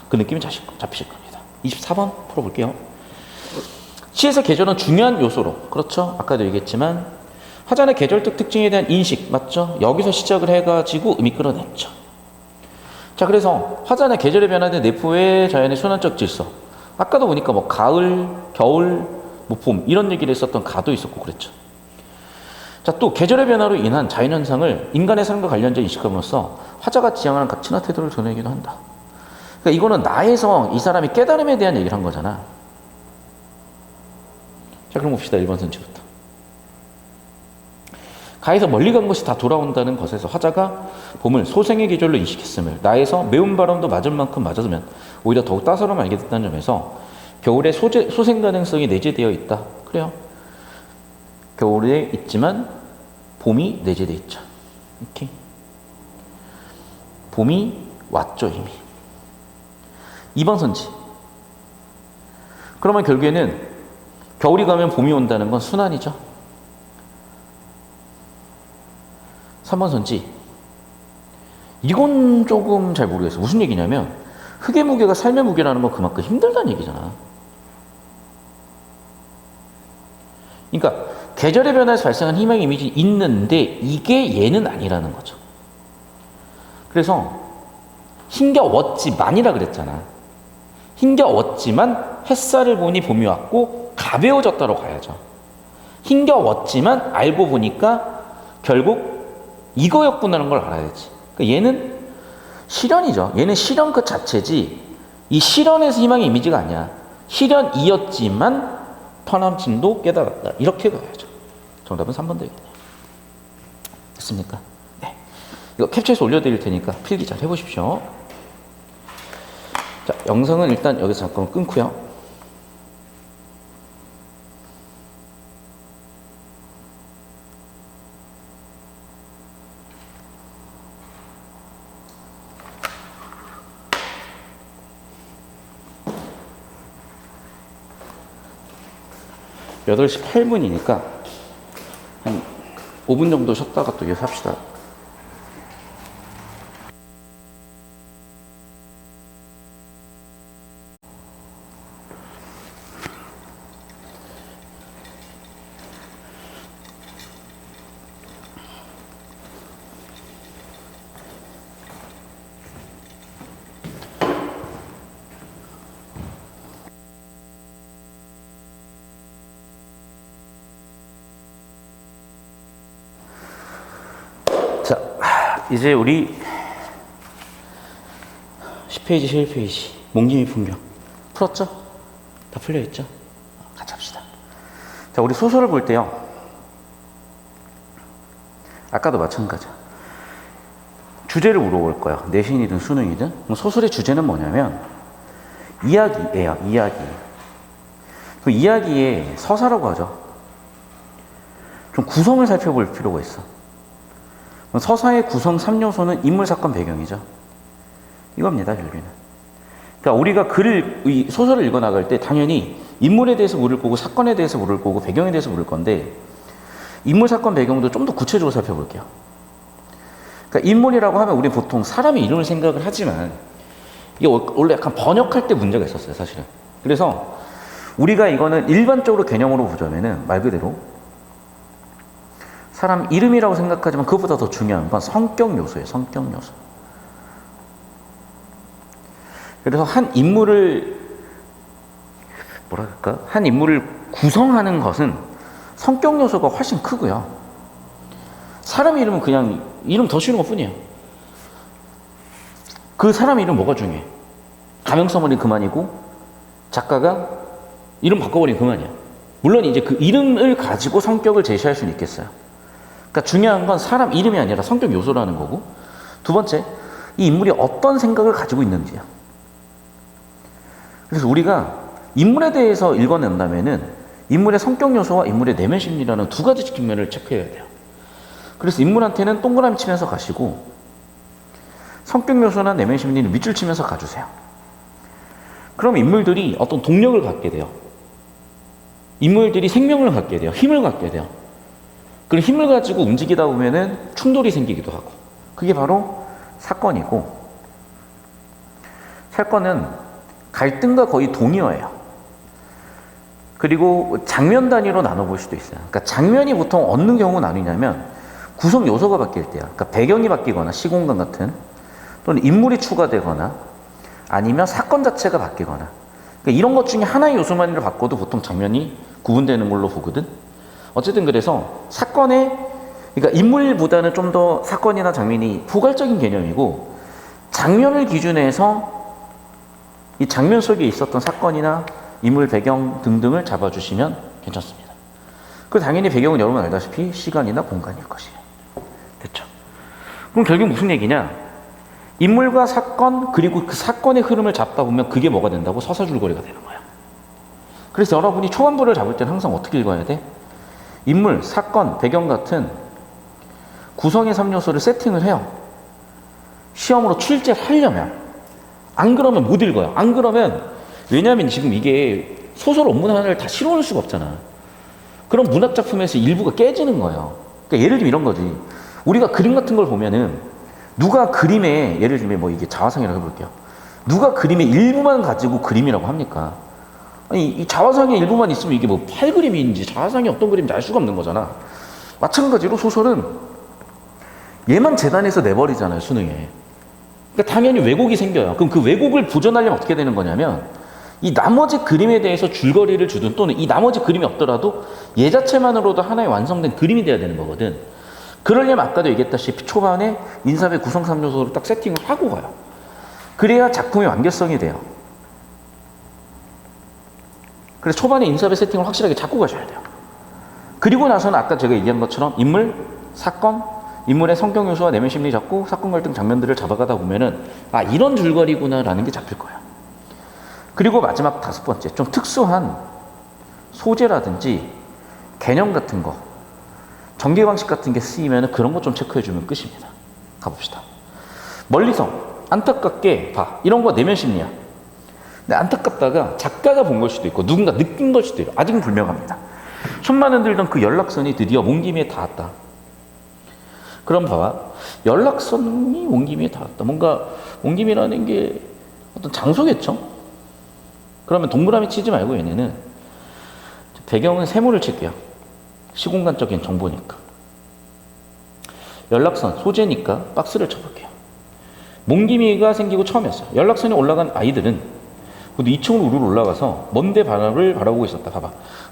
그 느낌이 잡히실 겁니다. 24번 풀어볼게요. 시에서 계절은 중요한 요소로, 그렇죠? 아까도 얘기했지만 화자의 계절적 특징에 대한 인식, 맞죠? 여기서 시작을 해가지고 의미 끌어냈죠. 자, 그래서 화자의 계절에 변화된 내포의 자연의 순환적 질서. 아까도 보니까 뭐 가을, 겨울, 뭐 봄 이런 얘기를 했었던 가도 있었고 그랬죠. 자, 또 계절의 변화로 인한 자연현상을 인간의 삶과 관련된 인식함으로써 화자가 지향하는 가치나 태도를 드러내기도 한다. 그러니까 이거는 나에서 이 사람이 깨달음에 대한 얘기를 한 거잖아. 자, 그럼 봅시다. 1번 선지부터. 가에서 멀리 간 것이 다 돌아온다는 것에서 화자가 봄을 소생의 계절로 인식했음을, 나에서 매운 바람도 맞을 만큼 맞았으면 오히려 더욱 따스러움 알게 됐다는 점에서 겨울에 소생 가능성이 내재되어 있다. 그래요. 겨울에 있지만 봄이 내재되어 있죠. 이렇게. 봄이 왔죠, 이미. 2번 선지. 그러면 결국에는 겨울이 가면 봄이 온다는 건 순환이죠. 3번 선지. 이건 조금 잘 모르겠어요. 무슨 얘기냐면 흙의 무게가 삶의 무게라는 건 그만큼 힘들다는 얘기잖아. 그러니까 계절의 변화에서 발생한 희망의 이미지 있는데 이게 얘는 아니라는 거죠. 그래서 힘겨웠지만이라 그랬잖아. 힘겨웠지만 햇살을 보니 봄이 왔고 가벼워졌다로 가야죠. 힘겨웠지만 알고 보니까 결국 이거였구나라는 걸 알아야지. 그러니까 얘는 실현이죠. 얘는 실현 그 자체지 이 실현에서 희망의 이미지가 아니야. 실현이었지만 터남친도 깨달았다. 이렇게 가야죠. 정답은 3번 되겠네요. 됐습니까? 네. 이거 캡처해서 올려드릴 테니까 필기 잘 해보십시오. 자, 영상은 일단 여기서 잠깐 끊고요. (8시 8분이니까) 한 5분 정도 쉬었다가 또 이어서 합시다. 자, 이제 우리 10페이지, 11페이지 몽기미 풍경 풀었죠? 다 풀려있죠? 같이 합시다. 자, 우리 소설을 볼 때요, 아까도 마찬가지야. 주제를 물어볼 거야. 내신이든 수능이든. 그럼 소설의 주제는 뭐냐면 이야기예요. 이야기. 그 이야기의 서사라고 하죠. 좀 구성을 살펴볼 필요가 있어. 서사의 구성 3요소는 인물, 사건, 배경이죠. 이겁니다, 결국에는. 그러니까 우리가 이 소설을 읽어나갈 때 당연히 인물에 대해서 물을 거고, 사건에 대해서 물을 거고, 배경에 대해서 물을 건데, 인물, 사건, 배경도 좀 더 구체적으로 살펴볼게요. 그러니까 인물이라고 하면 우리 보통 사람의 이름을 생각을 하지만, 이게 원래 약간 번역할 때 문제가 있었어요, 사실은. 그래서 우리가 이거는 일반적으로 개념으로 보자면은 말 그대로 사람 이름이라고 생각하지만 그것보다 더 중요한 건 성격 요소예요. 성격 요소. 그래서 한 인물을 한 인물을 구성하는 것은 성격 요소가 훨씬 크고요. 사람 이름은 그냥 이름 더 쉬운 것뿐이에요. 그 사람 이름 뭐가 중요해? 가명 써버리면 그만이고 작가가 이름 바꿔버리면 그만이야. 물론 이제 그 이름을 가지고 성격을 제시할 수는 있겠어요. 그러니까 중요한 건 사람 이름이 아니라 성격 요소라는 거고, 두 번째, 이 인물이 어떤 생각을 가지고 있는지야. 그래서 우리가 인물에 대해서 읽어낸다면은 인물의 성격 요소와 인물의 내면 심리라는 두 가지 측면을 체크해야 돼요. 그래서 인물한테는 동그라미 치면서 가시고 성격 요소나 내면 심리는 밑줄 치면서 가주세요. 그럼 인물들이 어떤 동력을 갖게 돼요. 인물들이 생명을 갖게 돼요. 힘을 갖게 돼요. 그런 힘을 가지고 움직이다 보면은 충돌이 생기기도 하고, 그게 바로 사건이고, 사건은 갈등과 거의 동의어예요. 그리고 장면 단위로 나눠볼 수도 있어요. 그러니까 장면이 보통 어느 경우 나뉘냐면 구성 요소가 바뀔 때야. 그러니까 배경이 바뀌거나 시공간 같은, 또는 인물이 추가되거나 아니면 사건 자체가 바뀌거나, 그러니까 이런 것 중에 하나의 요소만을 바꿔도 보통 장면이 구분되는 걸로 보거든. 어쨌든 그래서 그러니까 인물보다는 좀 더 사건이나 장면이 포괄적인 개념이고, 장면을 기준으로 해서 이 장면 속에 있었던 사건이나 인물 배경 등등을 잡아주시면 괜찮습니다. 그 당연히 배경은 여러분 알다시피 시간이나 공간일 것이에요. 됐죠? 그럼 결국 무슨 얘기냐? 인물과 사건 그리고 그 사건의 흐름을 잡다 보면 그게 뭐가 된다고? 서사줄거리가 되는 거야. 그래서 여러분이 초반부를 잡을 때는 항상 어떻게 읽어야 돼? 인물, 사건, 배경 같은 구성의 3요소를 세팅을 해요. 시험으로 출제를 하려면. 안 그러면 못 읽어요. 안 그러면, 왜냐하면 지금 이게 소설 원문 하나를 다 실어놓을 수가 없잖아. 그럼 문학작품에서 일부가 깨지는 거예요. 그러니까 예를 들면 이런 거지. 우리가 그림 같은 걸 보면은 누가 그림에, 예를 들면 뭐 이게 자화상이라고 해볼게요. 누가 그림의 일부만 가지고 그림이라고 합니까? 아니, 이 자화상의 일부만 있으면 이게 뭐 팔그림인지 자화상이 어떤 그림인지 알 수가 없는 거잖아. 마찬가지로 소설은 얘만 재단해서 내버리잖아요, 수능에. 그러니까 당연히 왜곡이 생겨요. 그럼 그 왜곡을 보존하려면 어떻게 되는 거냐면 이 나머지 그림에 대해서 줄거리를 주든 또는 이 나머지 그림이 없더라도 얘 자체만으로도 하나의 완성된 그림이 돼야 되는 거거든. 그러려면 아까도 얘기했다시피 초반에 인사배 구성 3요소를 딱 세팅을 하고 가요. 그래야 작품의 완결성이 돼요. 그래서 초반에 인사배 세팅을 확실하게 잡고 가셔야 돼요. 그리고 나서는 아까 제가 얘기한 것처럼 인물, 사건, 인물의 성격 요소와 내면 심리 잡고 사건 갈등 장면들을 잡아가다 보면은 아 이런 줄거리구나 라는 게 잡힐 거예요. 그리고 마지막 5번째, 좀 특수한 소재라든지 개념 같은 거, 전개 방식 같은 게 쓰이면 그런 거 좀 체크해주면 끝입니다. 가봅시다. 멀리서 안타깝게 봐. 이런 거 내면 심리야. 근데 안타깝다가 작가가 본 걸 수도 있고 누군가 느낀 걸 수도 있고 아직은 불명합니다. 손만 흔들던 그 연락선이 드디어 몽기미에 닿았다. 그럼 봐봐. 연락선이 몽기미에 닿았다. 뭔가 몽기미라는 게 어떤 장소겠죠? 그러면 동그라미 치지 말고 얘네는 배경은 세모를 칠게요. 시공간적인 정보니까. 연락선, 소재니까 박스를 쳐볼게요. 몽기미가 생기고 처음이었어요. 연락선에 올라간 아이들은 모두 2층으로 우르르 올라가서 먼데 바다를 바라보고 있었다. 봐봐.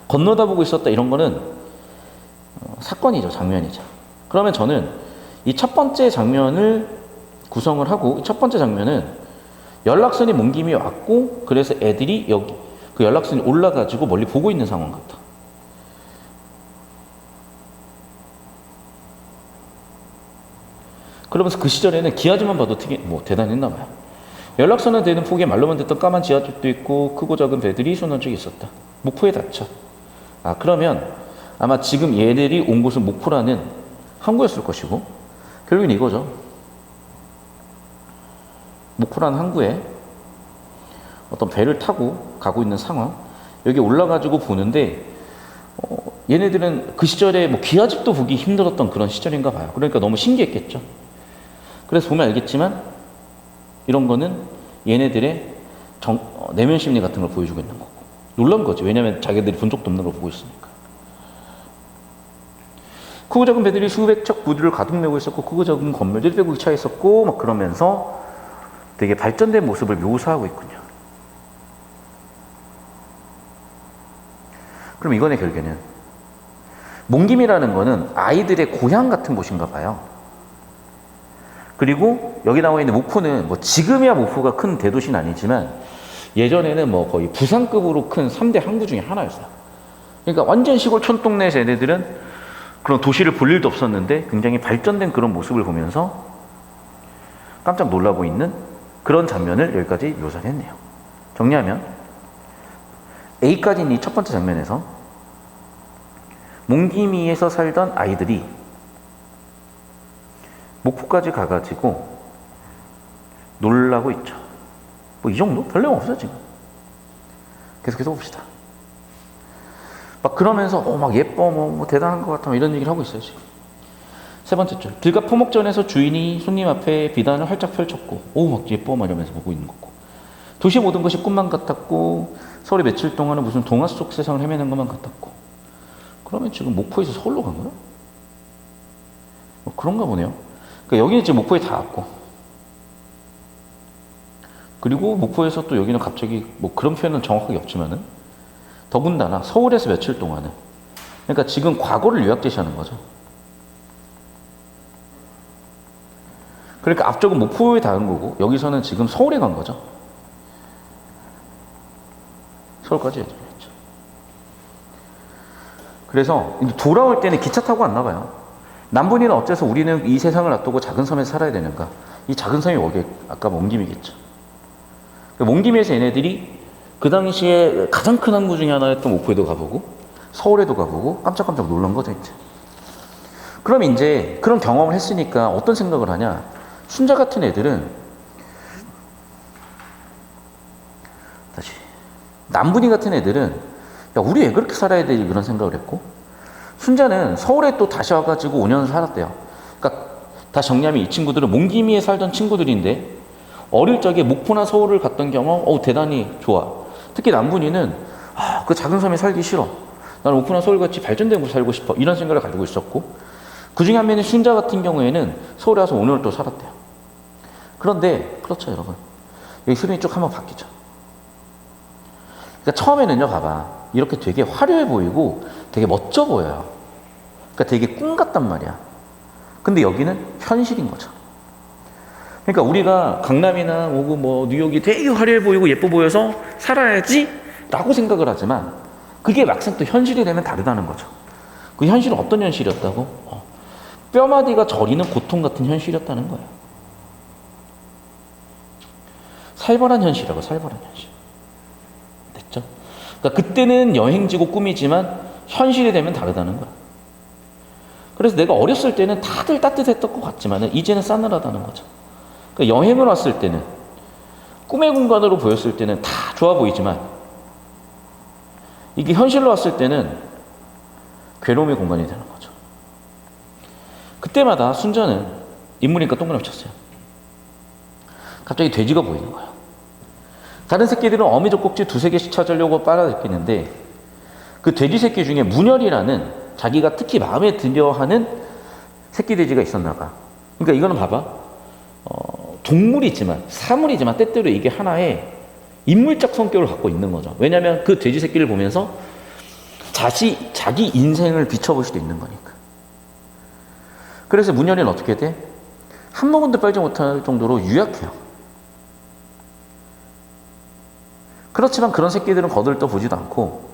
건너다 보고 있었다. 이런 거는 사건이죠. 장면이죠. 그러면 저는 이 첫 번째 장면을 구성을 하고 이 첫 번째 장면은 연락선이 몽기미에 왔고 그래서 애들이 여기 그 연락선이 올라가지고 멀리 보고 있는 상황 같아. 그러면서 그 시절에는 기아집만 봐도 되게 뭐 대단했나 봐요. 연락선은 되는 폭에 말로만 듣던 까만 지하철도 있고 크고 작은 배들이 수놓은 있었다. 목포에 닿죠. 아 그러면 아마 지금 얘들이 온 곳은 목포라는 항구였을 것이고 결국은 이거죠. 목포라는 항구에 어떤 배를 타고 가고 있는 상황. 여기 올라가지고 보는데 얘네들은 그 시절에 뭐 기아집도 보기 힘들었던 그런 시절인가 봐요. 그러니까 너무 신기했겠죠. 그래서 보면 알겠지만 이런 거는 얘네들의 내면 심리 같은 걸 보여주고 있는 거고 놀란 거죠. 왜냐하면 자기들이 본 적도 없는 걸 보고 있으니까. 크고 작은 배들이 수백 척 부두를 가득 메고 있었고 크고 작은 건물들이 빼곡히 차 있었고 막 그러면서 되게 발전된 모습을 묘사하고 있군요. 그럼 이건의 결계는 몽김이라는 거는 아이들의 고향 같은 곳인가 봐요. 그리고 여기 나와 있는 목포는 뭐 지금이야 목포가 큰 대도시는 아니지만 예전에는 뭐 거의 부산급으로 큰 3대 항구 중에 하나였어요. 그러니까 완전 시골 촌동네에서 얘네들은 그런 도시를 볼 일도 없었는데 굉장히 발전된 그런 모습을 보면서 깜짝 놀라고 있는 그런 장면을 여기까지 묘사를 했네요. 정리하면 A까지는 이 첫 번째 장면에서 몽기미에서 살던 아이들이 목포까지 가가지고 놀라고 있죠. 뭐 이 정도? 별 내용 없어요 지금. 계속해서 봅시다. 막 그러면서 막 예뻐 뭐 대단한 것 같아 이런 얘기를 하고 있어요 지금. 세 번째 줄. 길가 포목전에서 주인이 손님 앞에 비단을 활짝 펼쳤고 막 예뻐 막 이러면서 보고 있는 거고. 도시의 모든 것이 꿈만 같았고 서울이 며칠 동안은 무슨 동화 속 세상을 헤매는 것만 같았고. 그러면 지금 목포에서 서울로 간 거야? 뭐 그런가 보네요. 그러니까 여기는 지금 목포에 다 왔고 그리고 목포에서 또 여기는 갑자기 뭐 그런 표현은 정확하게 없지만은 더군다나 서울에서 며칠 동안은 그러니까 지금 과거를 요약 제시하는 거죠. 그러니까 앞쪽은 목포에 닿은 거고 여기서는 지금 서울에 간 거죠. 서울까지 여행했죠. 그래서 돌아올 때는 기차 타고 안 나가요. 남분이는 어째서 우리는 이 세상을 놔두고 작은 섬에서 살아야 되는가? 이 작은 섬이 어디? 아까 몽김이겠죠. 몽김에서 얘네들이 그 당시에 가장 큰 항구 중에 하나였던 목포에도 가보고 서울에도 가보고 깜짝깜짝 놀란 거죠, 이제. 그럼 이제 그런 경험을 했으니까 어떤 생각을 하냐? 순자 같은 애들은 다시 남분이 같은 애들은 야, 우리 왜 그렇게 살아야 되지? 그런 생각을 했고, 순자는 서울에 또 다시 와가지고 5년 살았대요. 그러니까 다 정리하면 이 친구들은 몽기미에 살던 친구들인데 어릴 적에 목포나 서울을 갔던 경험, 대단히 좋아. 특히 남분이는 그 작은 섬에 살기 싫어. 나는 목포나 서울같이 발전된 곳에 살고 싶어. 이런 생각을 가지고 있었고, 그 중에 한 명인 순자 같은 경우에는 서울에 와서 5년을 또 살았대요. 그런데 그렇죠, 여러분. 여기 흐름이 쭉 한번 바뀌죠. 그러니까 처음에는요, 봐봐. 이렇게 되게 화려해 보이고 되게 멋져 보여요. 그러니까 되게 꿈 같단 말이야. 근데 여기는 현실인 거죠. 그러니까 우리가 강남이나 뭐 뉴욕이 되게 화려해 보이고 예뻐 보여서 살아야지 라고 생각을 하지만 그게 막상 또 현실이 되면 다르다는 거죠. 그 현실은 어떤 현실이었다고? 뼈마디가 저리는 고통 같은 현실이었다는 거예요. 살벌한 현실이라고, 살벌한 현실. 됐죠? 그러니까 그때는 여행지고 꿈이지만 현실이 되면 다르다는 거야. 그래서 내가 어렸을 때는 다들 따뜻했던 것 같지만 이제는 싸늘하다는 거죠. 그러니까 여행을 왔을 때는 꿈의 공간으로 보였을 때는 다 좋아 보이지만 이게 현실로 왔을 때는 괴로움의 공간이 되는 거죠. 그때마다 순자는 인물이니까 동그라미 쳤어요. 갑자기 돼지가 보이는 거예요. 다른 새끼들은 어미젖꼭지 2-3개씩 찾으려고 빨아들이는데 그 돼지 새끼 중에 문열이라는 자기가 특히 마음에 들어하는 새끼 돼지가 있었나 봐. 그러니까 이거는 봐봐. 동물이지만 사물이지만 때때로 이게 하나의 인물적 성격을 갖고 있는 거죠. 왜냐하면 그 돼지 새끼를 보면서 자기 인생을 비춰볼 수도 있는 거니까. 그래서 문열이는 어떻게 돼? 한 모금도 빨지 못할 정도로 유약해요. 그렇지만 그런 새끼들은 거들떠 보지도 않고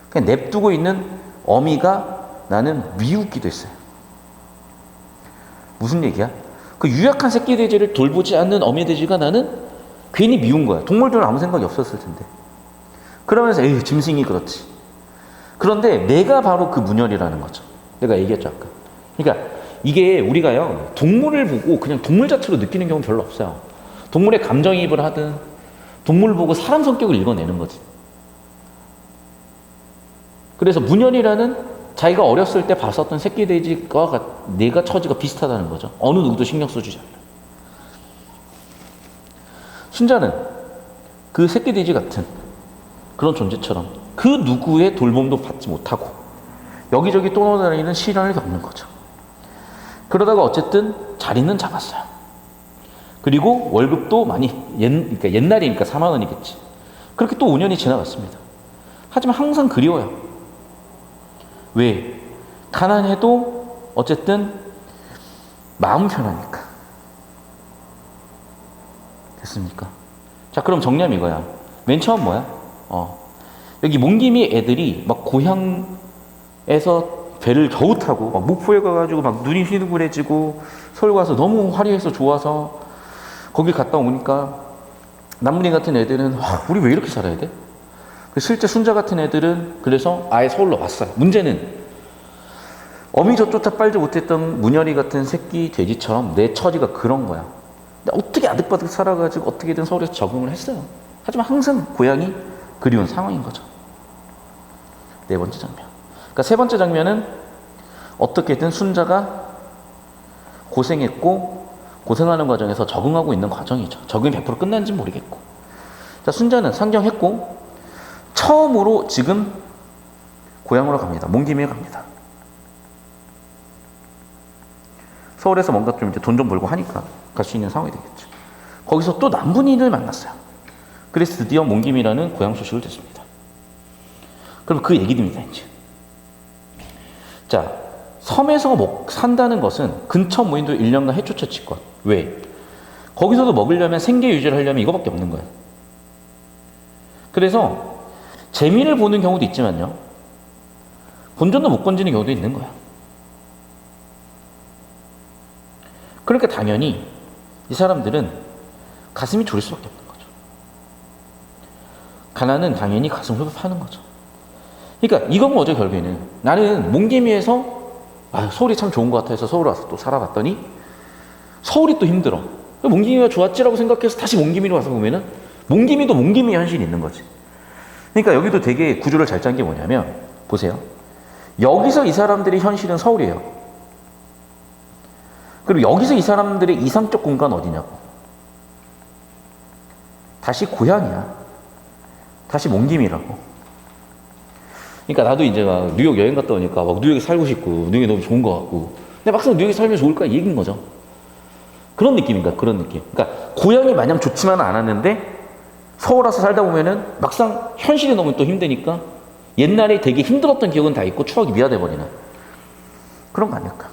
그냥 냅두고 있는 어미가 나는 미웃기도 했어요. 무슨 얘기야? 그 유약한 새끼 돼지를 돌보지 않는 어미 돼지가 나는 괜히 미운 거야. 동물들은 아무 생각이 없었을 텐데. 그러면서 에이, 짐승이 그렇지. 그런데 내가 바로 그 문열이라는 거죠. 내가 얘기했죠, 아까. 그러니까 이게 우리가요, 동물을 보고 그냥 동물 자체로 느끼는 경우는 별로 없어요. 동물의 감정이입을 하든 동물 보고 사람 성격을 읽어내는 거지. 그래서 문열이라는 자기가 어렸을 때 봤었던 새끼 돼지과 내가 처지가 비슷하다는 거죠. 어느 누구도 신경 써주지 않아요. 순자는 그 새끼 돼지 같은 그런 존재처럼 그 누구의 돌봄도 받지 못하고 여기저기 떠나다니는 시련을 겪는 거죠. 그러다가 어쨌든 자리는 잡았어요. 그리고 월급도 많이 그러니까 옛날이니까 4만 원이겠지. 그렇게 또 5년이 지나갔습니다. 하지만 항상 그리워요. 왜? 가난해도 어쨌든 마음 편하니까. 됐습니까? 자, 그럼 정리하면 이거야. 맨 처음 뭐야? 여기 몽기미 애들이 막 고향에서 배를 겨우 타고 막 목포에 가가지고 막 눈이 휘둥그레지고 서울 가서 너무 화려해서 좋아서 거기 갔다 오니까 남문이 같은 애들은 우리 왜 이렇게 살아야 돼? 실제 순자 같은 애들은 그래서 아예 서울로 왔어요. 문제는 어미젖조차 빨지 못했던 문열이 같은 새끼 돼지처럼 내 처지가 그런 거야. 어떻게 아득바득 살아가지고 어떻게든 서울에서 적응을 했어요. 하지만 항상 고향이 그리운 상황인 거죠. 네 번째 장면. 그러니까 세 번째 장면은 어떻게든 순자가 고생했고 고생하는 과정에서 적응하고 있는 과정이죠. 적응이 100% 끝난지는 모르겠고. 자, 순자는 상경했고 처음으로 지금 고향으로 갑니다. 몽기미에 갑니다. 서울에서 뭔가 좀 이제 돈 좀 벌고 하니까 갈 수 있는 상황이 되겠죠. 거기서 또 남분이를 만났어요. 그래서 드디어 몽기미라는 고향 소식을 듣습니다. 그럼 그 얘기입니다, 이제. 자, 섬에서 산다는 것은 근처 무인도 1년간 해쫓아 칠 것. 왜? 거기서도 먹으려면 생계 유지를 하려면 이거밖에 없는 거예요. 그래서 재미를 보는 경우도 있지만요. 본전도 못 건지는 경우도 있는 거야. 그러니까 당연히 이 사람들은 가슴이 졸일 수밖에 없는 거죠. 가난은 당연히 가슴 흡입하는 거죠. 그러니까 이건 뭐죠, 결국에는. 나는 몽개미에서 서울이 참 좋은 것 같아서 서울 와서 또 살아봤더니 서울이 또 힘들어. 몽개미가 좋았지라고 생각해서 다시 몽개미로 와서 보면은 몽개미도 몽개미의 현실이 있는 거지. 그러니까 여기도 되게 구조를 잘 짠 게 뭐냐면, 보세요. 여기서 이 사람들의 현실은 서울이에요. 그리고 여기서 이 사람들의 이상적 공간 어디냐고. 다시 고향이야. 다시 몽개미라고. 그러니까 나도 이제 막 뉴욕 여행 갔다 오니까 막 뉴욕에 살고 싶고 뉴욕이 너무 좋은 것 같고, 근데 막상 뉴욕에 살면 좋을까 이 얘기인 거죠. 그런 느낌인가, 그런 느낌. 그러니까 고향이 마냥 좋지만은 않았는데 서울 와서 살다 보면은 막상 현실이 너무 또 힘드니까 옛날에 되게 힘들었던 기억은 다 있고 추억이 미화돼 버리는 그런 거 아닐까.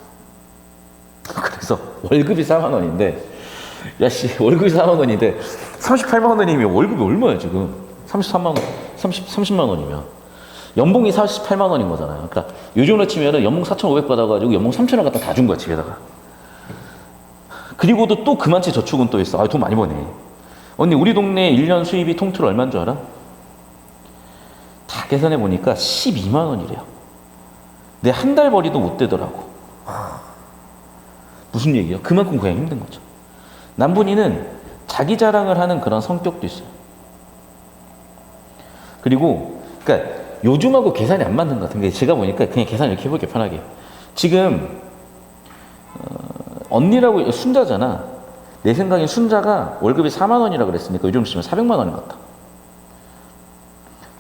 그래서 월급이 4만 원인데, 야씨 월급이 4만 원인데 38만 원이면 월급이 얼마야 지금? 33만 원, 30만 원이면 연봉이 48만 원인 거잖아요. 그러니까 요즘으로 치면은 연봉 4,500 받아가지고 연봉 3,000원 갖다 다 준 거야 집에다가. 그리고도 또 그만 채 저축은 또 있어. 돈 많이 버네. 언니 우리 동네 1년 수입이 통틀어 얼마인 줄 알아? 다 계산해 보니까 12만 원이래요. 내 한 달 벌이도 못 되더라고. 무슨 얘기야? 그만큼 그냥 힘든 거죠. 남분이는 자기 자랑을 하는 그런 성격도 있어요. 그리고 그러니까 요즘하고 계산이 안 맞는 것 같은 게, 제가 보니까 그냥 계산 이렇게 해볼게요, 편하게. 지금 언니라고 순자잖아. 내 생각엔 순자가 월급이 4만 원이라 그랬으니까 요즘 치면 400만 원인 것 같다.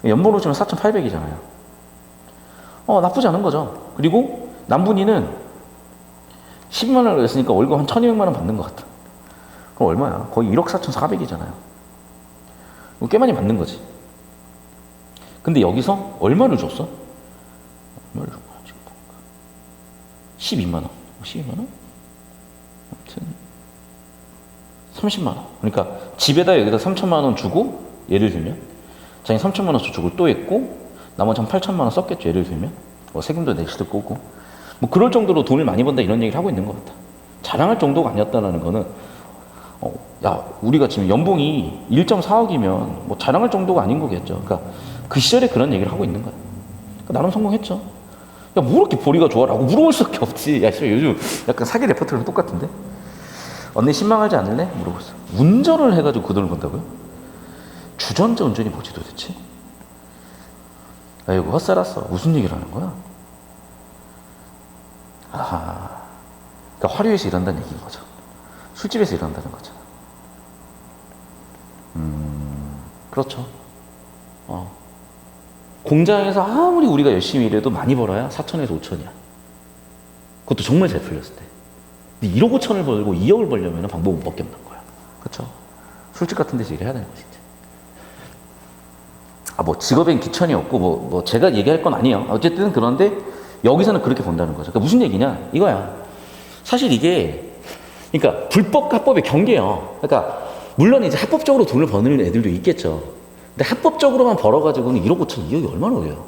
연봉으로 치면 4,800이잖아요. 나쁘지 않은 거죠. 그리고 남분이는 12만 원을 그랬으니까 월급 한 1,200만 원 받는 것 같다. 그럼 얼마야? 거의 1억 4,400이잖아요. 꽤 많이 받는 거지. 근데 여기서 얼마를 줬어? 얼마를 준 거야, 지금? 12만 원. 12만 원? 아무튼 30만 원. 그러니까 집에다 여기다 3천만 원 주고, 예를 들면 자기 3천만 원 저축을 또 했고 나머지 한 8천만 원 썼겠죠, 예를 들면. 세금도 낼 수도 있고 뭐 그럴 정도로 돈을 많이 번다 이런 얘기를 하고 있는 것 같아. 자랑할 정도가 아니었다는 거는 야 우리가 지금 연봉이 1.4억이면 뭐 자랑할 정도가 아닌 거겠죠. 그러니까 그 시절에 그런 얘기를 하고 있는 거야. 그러니까 나름 성공했죠. 야 뭐 이렇게 보리가 좋아라고 물어볼 수밖에 없지. 야 요즘 약간 사기 레포트랑 똑같은데. 언니 신망하지 않을래? 물어봤어. 운전을 해가지고 그 돈을 번다고요? 주전자 운전이 뭐지 도대체? 야 이거 헛살았어. 무슨 얘기를 하는 거야? 아하, 그러니까 화류에서 일한다는 얘기인 거죠. 술집에서 일한다는 거죠. 그렇죠. 공장에서 아무리 우리가 열심히 일해도 많이 벌어야 4천에서 5천이야. 그것도 정말 잘 풀렸을 때. 근데 1억 5천을 벌고 2억을 벌려면 방법은 밖에 없는 거야. 그렇죠? 술집 같은 데서 일해야 되는 거지. 뭐 직업엔 기천이 없고 뭐 제가 얘기할 건 아니에요. 어쨌든 그런데 여기서는 그렇게 본다는 거죠. 그러니까 무슨 얘기냐 이거야. 사실 이게 그러니까 불법과 합법의 경계예요. 그러니까 물론 이제 합법적으로 돈을 버는 애들도 있겠죠. 근데 합법적으로만 벌어가지고는 1억 5천 2억이 얼마나 올려요.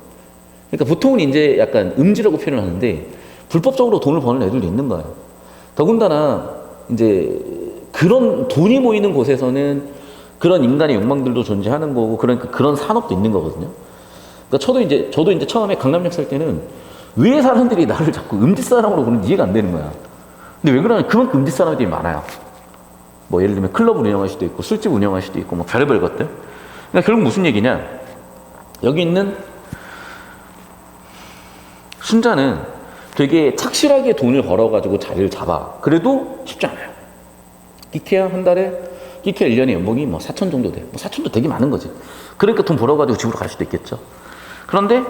그러니까 보통은 이제 약간 음지라고 표현을 하는데 불법적으로 돈을 버는 애들도 있는 거예요. 더군다나 이제 그런 돈이 모이는 곳에서는 그런 인간의 욕망들도 존재하는 거고 그런 산업도 있는 거거든요. 그러니까 저도 이제 처음에 강남역 살 때는 왜 사람들이 나를 자꾸 음지 사람으로 보는지 이해가 안 되는 거야. 근데 왜 그러냐면 그만큼 음지 사람들이 많아요. 뭐 예를 들면 클럽을 운영할 수도 있고 술집 운영할 수도 있고 뭐 별의별 것들. 그러니까 결국 무슨 얘기냐? 여기 있는 순자는 되게 착실하게 돈을 벌어가지고 자리를 잡아. 그래도 쉽지 않아요. 끼케야 한 달에 끼케야 1년에 연봉이 뭐 4천 정도 돼. 뭐 4천도 되게 많은 거지. 그러니까 돈 벌어가지고 집으로 갈 수도 있겠죠. 그런데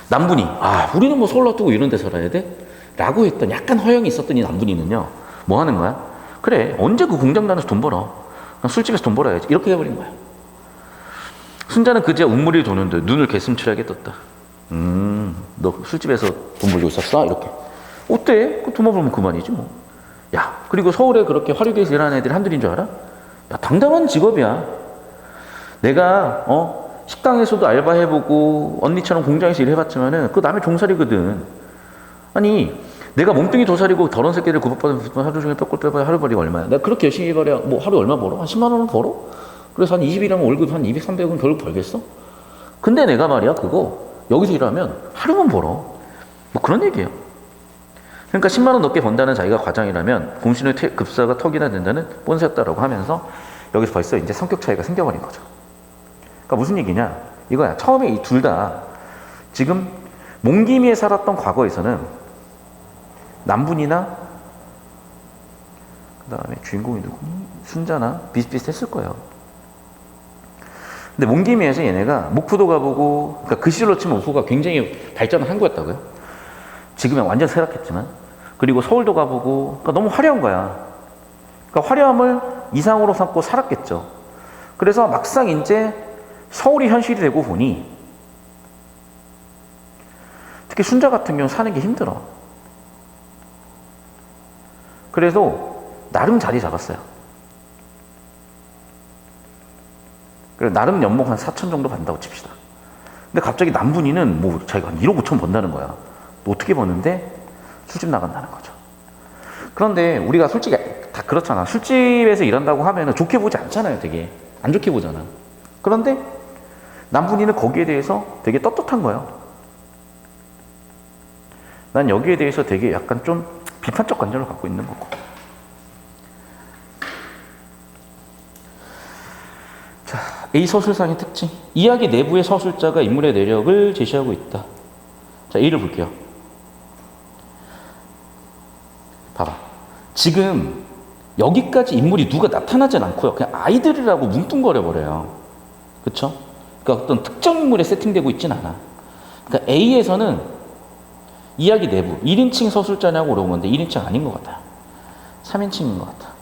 남분이 우리는 뭐 서울 놔두고 이런 데 살아야 돼? 라고 했던 약간 허영이 있었던 이 남분이는요. 뭐 하는 거야? 그래 언제 그 공장 다녀서 돈 벌어. 그냥 술집에서 돈 벌어야지. 이렇게 해버린 거야. 순자는 그제야 운물이 도는데 눈을 개슴츠레하게 떴다. 너 술집에서 돈 벌고 있었어? 이렇게. 어때? 그 돈만 벌면 그만이지 뭐. 야, 그리고 서울에 그렇게 화류계에서 일하는 애들이 한둘인 줄 알아? 야, 당당한 직업이야. 내가 식당에서도 알바해보고 언니처럼 공장에서 일해봤지만은 그거 남의 종살이거든. 아니 내가 몸뚱이 도살이고 더러운 새끼들 구박받으면 하루 종일 뼈골 빼봐야 하루 벌이가 얼마야. 내가 그렇게 열심히 벌어야 뭐 하루 얼마 벌어? 한 10만 원은 벌어? 그래서 한 20일이라면 월급 한 200, 300은 결국 벌겠어? 근데 내가 말이야 그거 여기서 일하면 하루만 벌어. 뭐 그런 얘기예요. 그러니까 10만 원 넘게 번다는 자기가 과장이라면 공신의 급사가 턱이나 된다는 뻔세였다라고 하면서 여기서 벌써 이제 성격 차이가 생겨버린 거죠. 그러니까 무슨 얘기냐 이거야. 처음에 이 둘 다 지금 몽기미에 살았던 과거에서는 남분이나 그 다음에 주인공이 누구니? 순자나 비슷비슷했을 거예요. 근데 몽기미에서 얘네가 목포도 가보고, 그러니까 그 시절로 치면 목포가 굉장히 발전한 항구였다고요. 지금은 완전 쇠락했지만. 그리고 서울도 가보고, 그러니까 너무 화려한 거야. 그러니까 화려함을 이상으로 삼고 살았겠죠. 그래서 막상 이제 서울이 현실이 되고 보니 특히 순자 같은 경우는 사는 게 힘들어. 그래서 나름 자리 잡았어요. 그래서 나름 연봉 한 4천 정도 받는다고 칩시다. 근데 갑자기 남분이는 뭐 자기가 한 1억 5천 번다는 거야. 너 어떻게 버는데? 술집 나간다는 거죠. 그런데 우리가 솔직히 다 그렇잖아. 술집에서 일한다고 하면 좋게 보지 않잖아요. 되게 안 좋게 보잖아. 그런데 남분이는 거기에 대해서 되게 떳떳한 거예요. 난 여기에 대해서 되게 약간 좀 비판적 관점을 갖고 있는 거고. 자, A 서술상의 특징. 이야기 내부의 서술자가 인물의 내력을 제시하고 있다. 자, A를 볼게요. 봐봐. 지금 여기까지 인물이 누가 나타나진 않고요. 그냥 아이들이라고 뭉뚱거려 버려요. 그쵸? 그러니까 어떤 특정 인물에 세팅되고 있진 않아. 그러니까 A에서는 이야기 내부, 1인칭 서술자냐고 물어보는데 1인칭 아닌 것 같아요. 3인칭인 것 같아.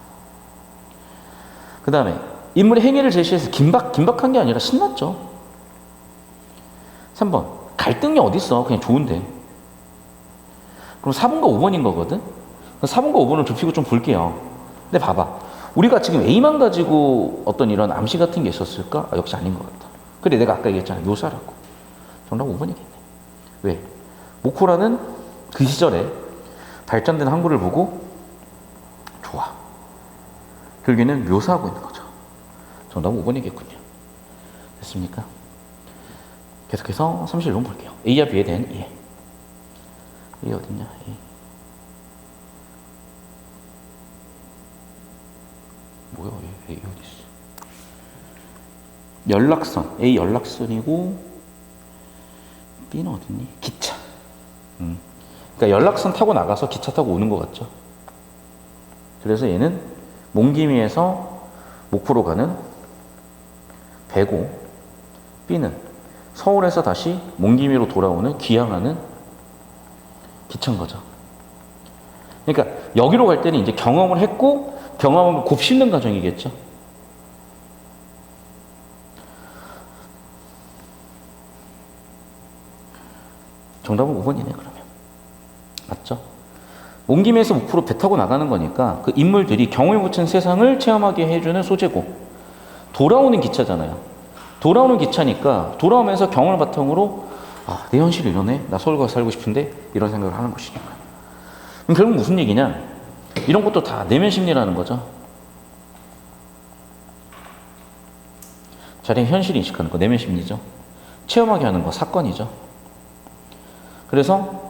그 다음에 인물의 행위를 제시해서 긴박한 게 아니라 신났죠. 3번, 갈등이 어딨어. 그냥 좋은데. 그럼 4번과 5번인 거거든? 4번과 5번을 좁히고 좀 볼게요. 근데 봐봐. 우리가 지금 A만 가지고 어떤 이런 암시 같은 게 있었을까? 아, 역시 아닌 것 같다. 그래, 내가 아까 얘기했잖아. 묘사라고. 정답 5번이겠네. 왜? 목호라는 그 시절에 발전된 항구를 보고 좋아. 결국에는 묘사하고 있는 거죠. 정답 5번이겠군요. 됐습니까? 계속해서 31번 볼게요. A와 B에 대한 이해. A 어딨냐? A. 뭐야? A 어디 있어? 연락선. A 연락선이고 B는 어딨니? 기차. 그러니까 연락선 타고 나가서 기차 타고 오는 것 같죠. 그래서 얘는 몽기미에서 목포로 가는 배고, B는 서울에서 다시 몽기미로 돌아오는 귀향하는 기차인 거죠. 그러니까 여기로 갈 때는 이제 경험을 했고 경험을 곱씹는 과정이겠죠. 정답은 5번이네 그러면. 맞죠? 몽기미에서 목포로 배 타고 나가는 거니까 그 인물들이 경험에 붙은 세상을 체험하게 해주는 소재고, 돌아오는 기차잖아요. 돌아오는 기차니까 돌아오면서 경험을 바탕으로 아, 내 현실이 이러네. 나 서울 가서 살고 싶은데 이런 생각을 하는 것이니까. 그럼 결국 무슨 얘기냐? 이런 것도 다 내면 심리라는 거죠. 자기의 현실을 인식하는 거 내면 심리죠. 체험하게 하는 거 사건이죠. 그래서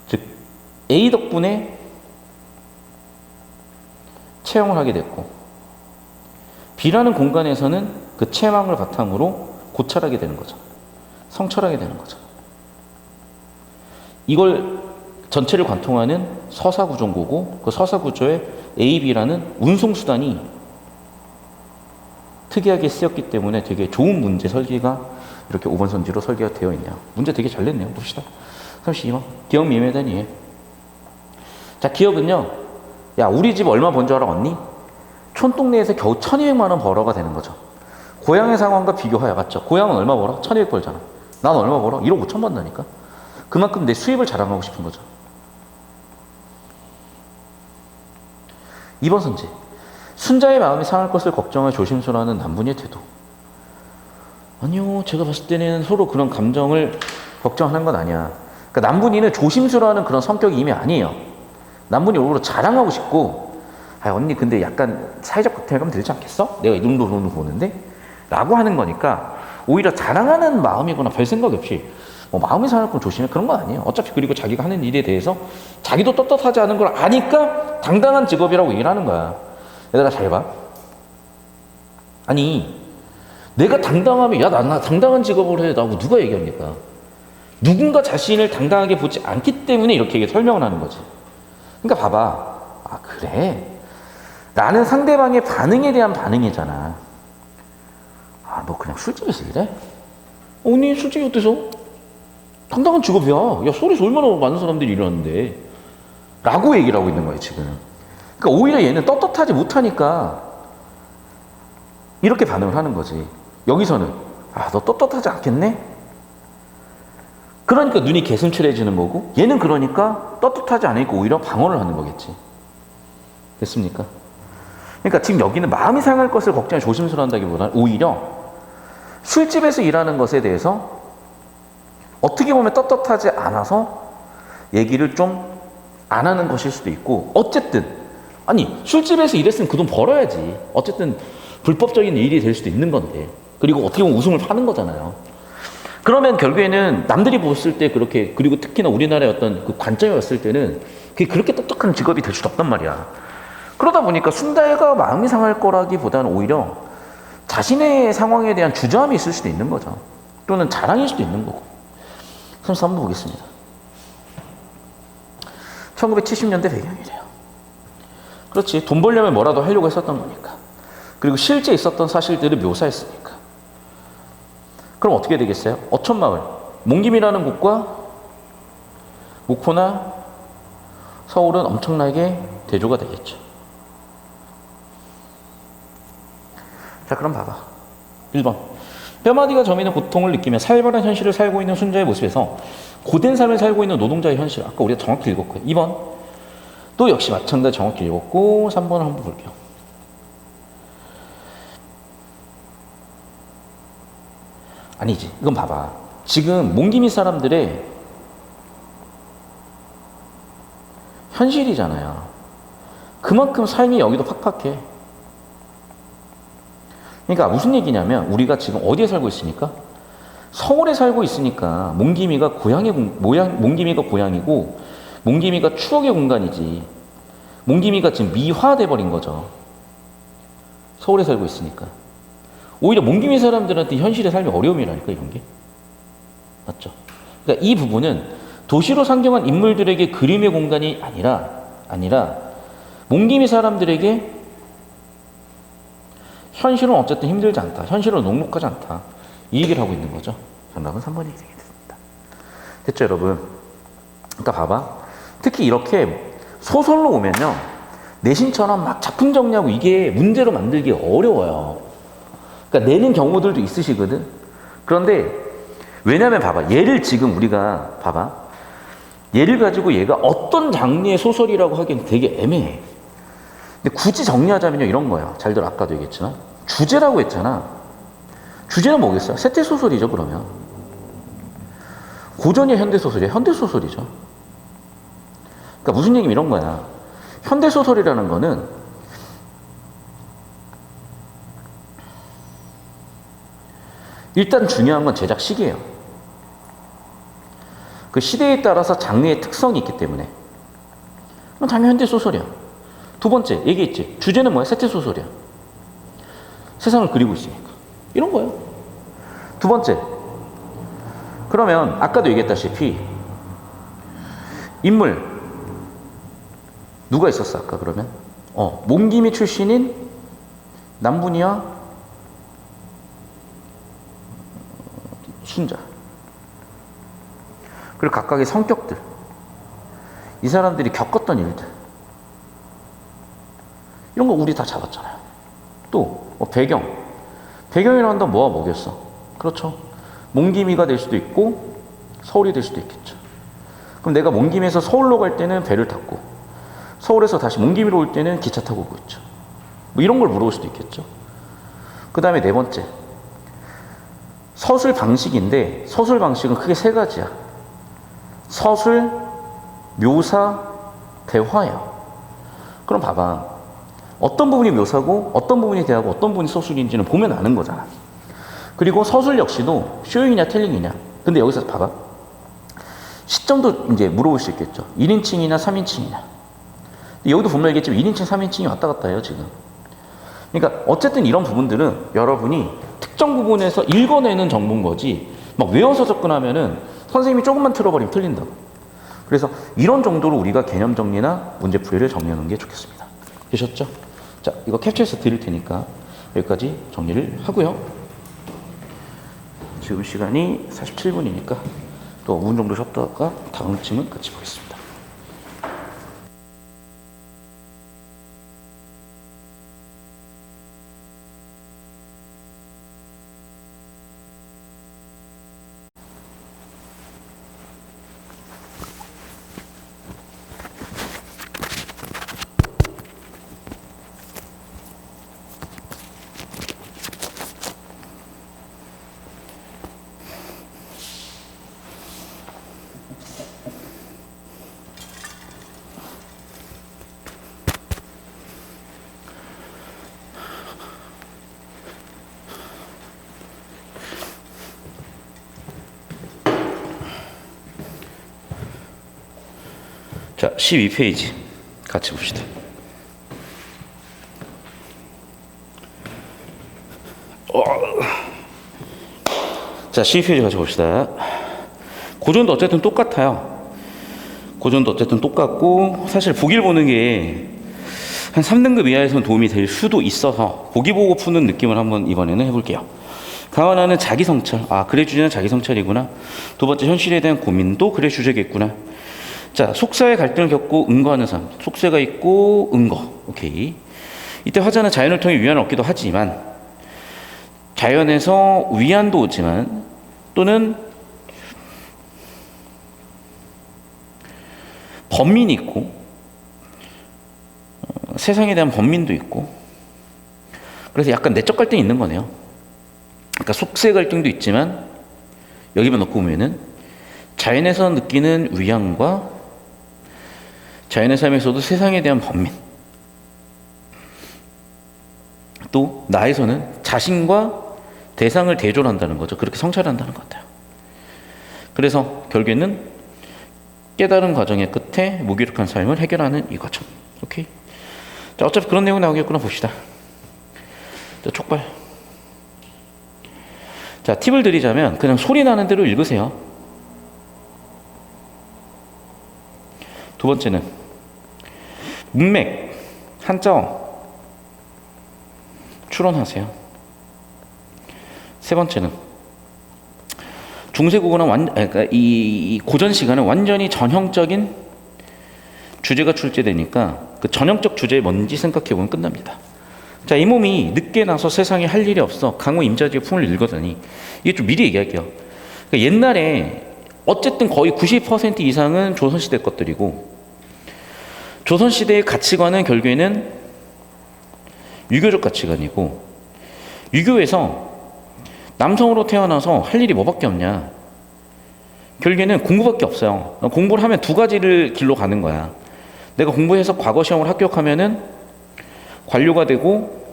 즉 A 덕분에 체험을 하게 됐고 B라는 공간에서는 그 체험을 바탕으로 고찰하게 되는 거죠. 성찰하게 되는 거죠. 이걸 전체를 관통하는 서사구조인 그 서사구조에 A, B라는 운송수단이 특이하게 쓰였기 때문에 되게 좋은 문제 설계가 이렇게 5번 선지로 설계가 되어 있네요. 문제 되게 잘 냈네요. 봅시다. 32번. 기업 미매에 대한 이해. 자, 기업은요. 야, 우리 집 얼마 번 줄 알아, 언니? 촌동네에서 겨우 1200만 원 벌어가 되는 거죠. 고향의 상황과 비교하여 맞죠? 고향은 얼마 벌어? 1200 벌잖아. 난 얼마 벌어? 1억 5천 번다니까. 그만큼 내 수입을 자랑하고 싶은 거죠. 2번 선지. 순자의 마음이 상할 것을 걱정하여 조심스러워하는 남분의 태도. 아니요, 제가 봤을 때는 서로 그런 감정을 걱정하는 건 아니야. 그러니까 남분이는 조심스러워하는 그런 성격이 이미 아니에요. 남분이 오히려 자랑하고 싶고, 아, 언니 근데 약간 사회적 박탈감 들지 않겠어? 내가 이 정도로 보는데? 라고 하는 거니까 오히려 자랑하는 마음이거나 별 생각 없이 뭐 마음이 상할 건 조심해, 그런 건 아니에요. 어차피 그리고 자기가 하는 일에 대해서 자기도 떳떳하지 않은 걸 아니까 당당한 직업이라고 얘기를 하는 거야. 얘들아 잘 봐. 아니 내가 당당하면 야 나 당당한 직업을 해 라고 누가 얘기합니까? 누군가 자신을 당당하게 보지 않기 때문에 이렇게 설명을 하는 거지. 그러니까 봐봐. 아 그래? 나는 상대방의 반응에 대한 반응이잖아. 아 너 그냥 술집에서 일해? 언니 술집이 어때서? 당당한 직업이야. 야 서울에서 얼마나 많은 사람들이 일하는데 라고 얘기를 하고 있는 거예요 지금. 그러니까 오히려 얘는 떳떳하지 못하니까 이렇게 반응을 하는 거지. 여기서는 아 너 떳떳하지 않겠네? 그러니까 눈이 개슴츠레지는 거고, 얘는 그러니까 떳떳하지 않으니까 오히려 방어를 하는 거겠지. 됐습니까? 그러니까 지금 여기는 마음이 상할 것을 걱정해 조심스러워한다기보다는 오히려 술집에서 일하는 것에 대해서 어떻게 보면 떳떳하지 않아서 얘기를 좀 안 하는 것일 수도 있고, 어쨌든 아니 술집에서 일했으면 그 돈 벌어야지. 어쨌든 불법적인 일이 될 수도 있는 건데, 그리고 어떻게 보면 웃음을 파는 거잖아요. 그러면 결국에는 남들이 봤을 때 그렇게, 그리고 특히나 우리나라의 어떤 그 관점이 왔을 때는 그게 그렇게 똑똑한 직업이 될 수도 없단 말이야. 그러다 보니까 순자가 마음이 상할 거라기보다는 오히려 자신의 상황에 대한 주저함이 있을 수도 있는 거죠. 또는 자랑일 수도 있는 거고. 그래서 한번 보겠습니다. 1970년대 배경이래요. 그렇지. 돈 벌려면 뭐라도 하려고 했었던 거니까. 그리고 실제 있었던 사실들을 묘사했으니까. 그럼 어떻게 되겠어요? 어촌마을, 몽김이라는 곳과 목포나 서울은 엄청나게 대조가 되겠죠. 자, 그럼 봐봐. 1번. 뼈마디가 저미는 고통을 느끼며 살벌한 현실을 살고 있는 순자의 모습에서 고된 삶을 살고 있는 노동자의 현실. 아까 우리가 정확히 읽었고요. 2번. 또 역시 마찬가지 정확히 읽었고, 3번을 한번 볼게요. 아니지. 이건 봐봐. 지금 몽기미 사람들의 현실이잖아요. 그만큼 삶이 여기도 팍팍해. 그러니까 무슨 얘기냐면, 우리가 지금 어디에 살고 있으니까? 서울에 살고 있으니까 몽기미가 몽기미가 고향이고 몽기미가 추억의 공간이지. 몽기미가 지금 미화돼 버린 거죠. 서울에 살고 있으니까. 오히려 몽기미 사람들한테 현실의 삶이 어려움이라니까, 이런 게. 맞죠? 그러니까 이 부분은 도시로 상경한 인물들에게 그림의 공간이 아니라 몽기미 사람들에게 현실은 어쨌든 힘들지 않다. 현실은 녹록하지 않다. 이 얘기를 하고 있는 거죠. 정답은 3번이 되겠습니다. 됐죠, 여러분? 그러니까 봐봐. 특히 이렇게 소설로 오면요, 내신처럼 막 작품 정리하고 이게 문제로 만들기 어려워요. 그러니까 내는 경우들도 있으시거든. 그런데 왜냐면 봐봐. 얘를 지금 우리가 봐봐. 얘를 가지고 얘가 어떤 장르의 소설이라고 하기엔 되게 애매해. 근데 굳이 정리하자면요, 이런 거야. 잘 들어, 아까도 얘기했지만 주제라고 했잖아. 주제는 뭐겠어요? 세태소설이죠. 그러면 고전이 현대소설이에요? 현대소설이죠. 그러니까 무슨 얘기면 이런 거야. 현대소설이라는 거는 일단 중요한 건 제작 시기예요. 그 시대에 따라서 장르의 특성이 있기 때문에 그럼 당연히 현대소설이야. 두 번째 얘기했지. 주제는 뭐야? 세태소설이야. 세상을 그리고 있으니까. 이런 거예요. 두 번째. 그러면 아까도 얘기했다시피 인물 누가 있었어 아까 그러면? 몽기미 출신인 남분이와 순자. 그리고 각각의 성격들. 이 사람들이 겪었던 일들. 이런 거 우리 다 잡았잖아요. 또 배경이라고 한다면 뭐겠어? 그렇죠. 몽기미가 될 수도 있고 서울이 될 수도 있겠죠. 그럼 내가 몽기미에서 서울로 갈 때는 배를 탔고 서울에서 다시 몽기미로 올 때는 기차 타고 오고 있죠. 뭐 이런 걸 물어볼 수도 있겠죠. 그 다음에 네 번째, 서술 방식인데 서술 방식은 크게 세 가지야. 서술, 묘사, 대화예요. 그럼 봐봐, 어떤 부분이 묘사고 어떤 부분이 대화고 어떤 부분이 서술인지는 보면 아는 거잖아. 그리고 서술 역시도 쇼잉이냐 텔링이냐. 근데 여기서 봐봐, 시점도 이제 물어볼 수 있겠죠. 1인칭이냐 3인칭이냐. 여기도 보면 알겠지만 1인칭 3인칭이 왔다 갔다 해요 지금. 그러니까 어쨌든 이런 부분들은 여러분이 특정 부분에서 읽어내는 정보인 거지 막 외워서 접근하면은 선생님이 조금만 틀어버리면 틀린다고. 그래서 이런 정도로 우리가 개념 정리나 문제 풀이를 정리하는 게 좋겠습니다. 되셨죠? 자, 이거 캡처해서 드릴 테니까 여기까지 정리를 하고요. 지금 시간이 47분이니까 또 5분 정도 쉬었다가 다음 질문 같이 보겠습니다. 자, 12페이지 같이 봅시다. 자, 12페이지 같이 봅시다. 고전도 어쨌든 똑같아요. 고전도 어쨌든 똑같고 사실 보기를 보는 게 한 3등급 이하에서는 도움이 될 수도 있어서 보기 보고 푸는 느낌을 한번 이번에는 해볼게요. 강하나는 자기 성찰. 아, 글의 주제는 자기 성찰이구나. 두 번째, 현실에 대한 고민도 글의 주제겠구나. 자, 속사의 갈등을 겪고 응거하는 삶. 속세가 있고 응거. 오케이. 이때 화자는 자연을 통해 위안을 얻기도 하지만 자연에서 위안도 오지만 또는 번민이 있고 세상에 대한 번민도 있고 그래서 약간 내적 갈등이 있는 거네요. 그러니까 속세 갈등도 있지만 여기만 놓고 보면은 자연에서 느끼는 위안과 자연의 삶에서도 세상에 대한 번민, 또 나에서는 자신과 대상을 대조한다는 거죠. 그렇게 성찰한다는 것 같아요. 그래서 결국에는 깨달은 과정의 끝에 무기력한 삶을 해결하는 이거죠. 오케이. 자, 어차피 그런 내용 나오겠구나 봅시다. 자, 촉발. 자, 팁을 드리자면 그냥 소리 나는 대로 읽으세요. 두 번째는 문맥, 한자어 추론하세요. 세 번째는 중세국어는 그러니까 이 고전 시간은 완전히 전형적인 주제가 출제되니까 그 전형적 주제에 뭔지 생각해보면 끝납니다. 자, 이 몸이 늦게 나서 세상에 할 일이 없어 강호 임자지의 풍을 읽었더니 이게 좀 미리 얘기할게요. 그러니까 옛날에 어쨌든 거의 90% 이상은 조선시대 것들이고 조선시대의 가치관은 결국에는 유교적 가치관이고 유교에서 남성으로 태어나서 할 일이 뭐밖에 없냐. 결국에는 공부밖에 없어요. 공부를 하면 두 가지를 길로 가는 거야. 내가 공부해서 과거 시험을 합격하면은 관료가 되고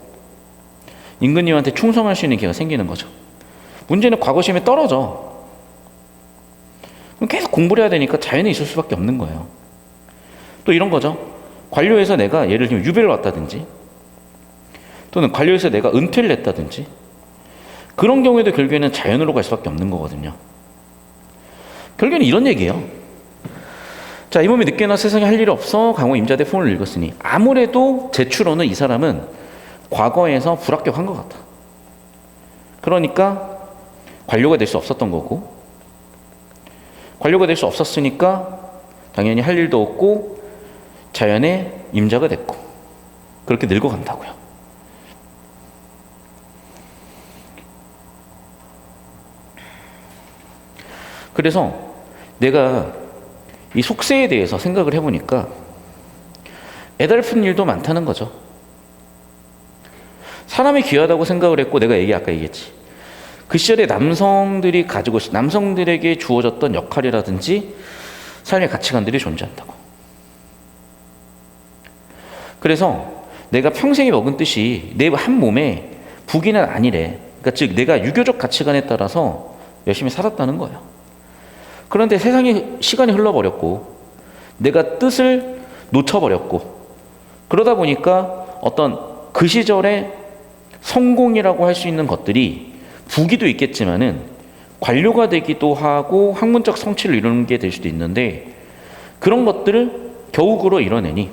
임금님한테 충성할 수 있는 기회가 생기는 거죠. 문제는 과거 시험에 떨어져. 그럼 계속 공부를 해야 되니까 자연에 있을 수밖에 없는 거예요. 또 이런 거죠. 관료에서 내가 예를 들면 유배를 왔다든지 또는 관료에서 내가 은퇴를 냈다든지 그런 경우에도 결국에는 자연으로 갈 수밖에 없는 거거든요. 결국에는 이런 얘기예요. 자, 이 몸이 늦게나 세상에 할 일이 없어 강호 임자대 풍을 읽었으니 아무래도 제 추론은 이 사람은 과거에서 불합격한 것 같다. 그러니까 관료가 될 수 없었던 거고 관료가 될 수 없었으니까 당연히 할 일도 없고 자연의 임자가 됐고 그렇게 늙어간다고요. 그래서 내가 이 속세에 대해서 생각을 해보니까 애달픈 일도 많다는 거죠. 사람이 귀하다고 생각을 했고, 내가 아까 얘기했지. 그 시절에 남성들에게 주어졌던 역할이라든지 삶의 가치관들이 존재한다고. 그래서 내가 평생에 먹은 뜻이 내 한 몸에 부기는 아니래. 그러니까 즉 내가 유교적 가치관에 따라서 열심히 살았다는 거예요. 그런데 시간이 흘러버렸고 내가 뜻을 놓쳐버렸고, 그러다 보니까 어떤 그 시절의 성공이라고 할 수 있는 것들이 부기도 있겠지만은 관료가 되기도 하고 학문적 성취를 이루는 게 될 수도 있는데, 그런 것들을 겨우그로 이뤄내니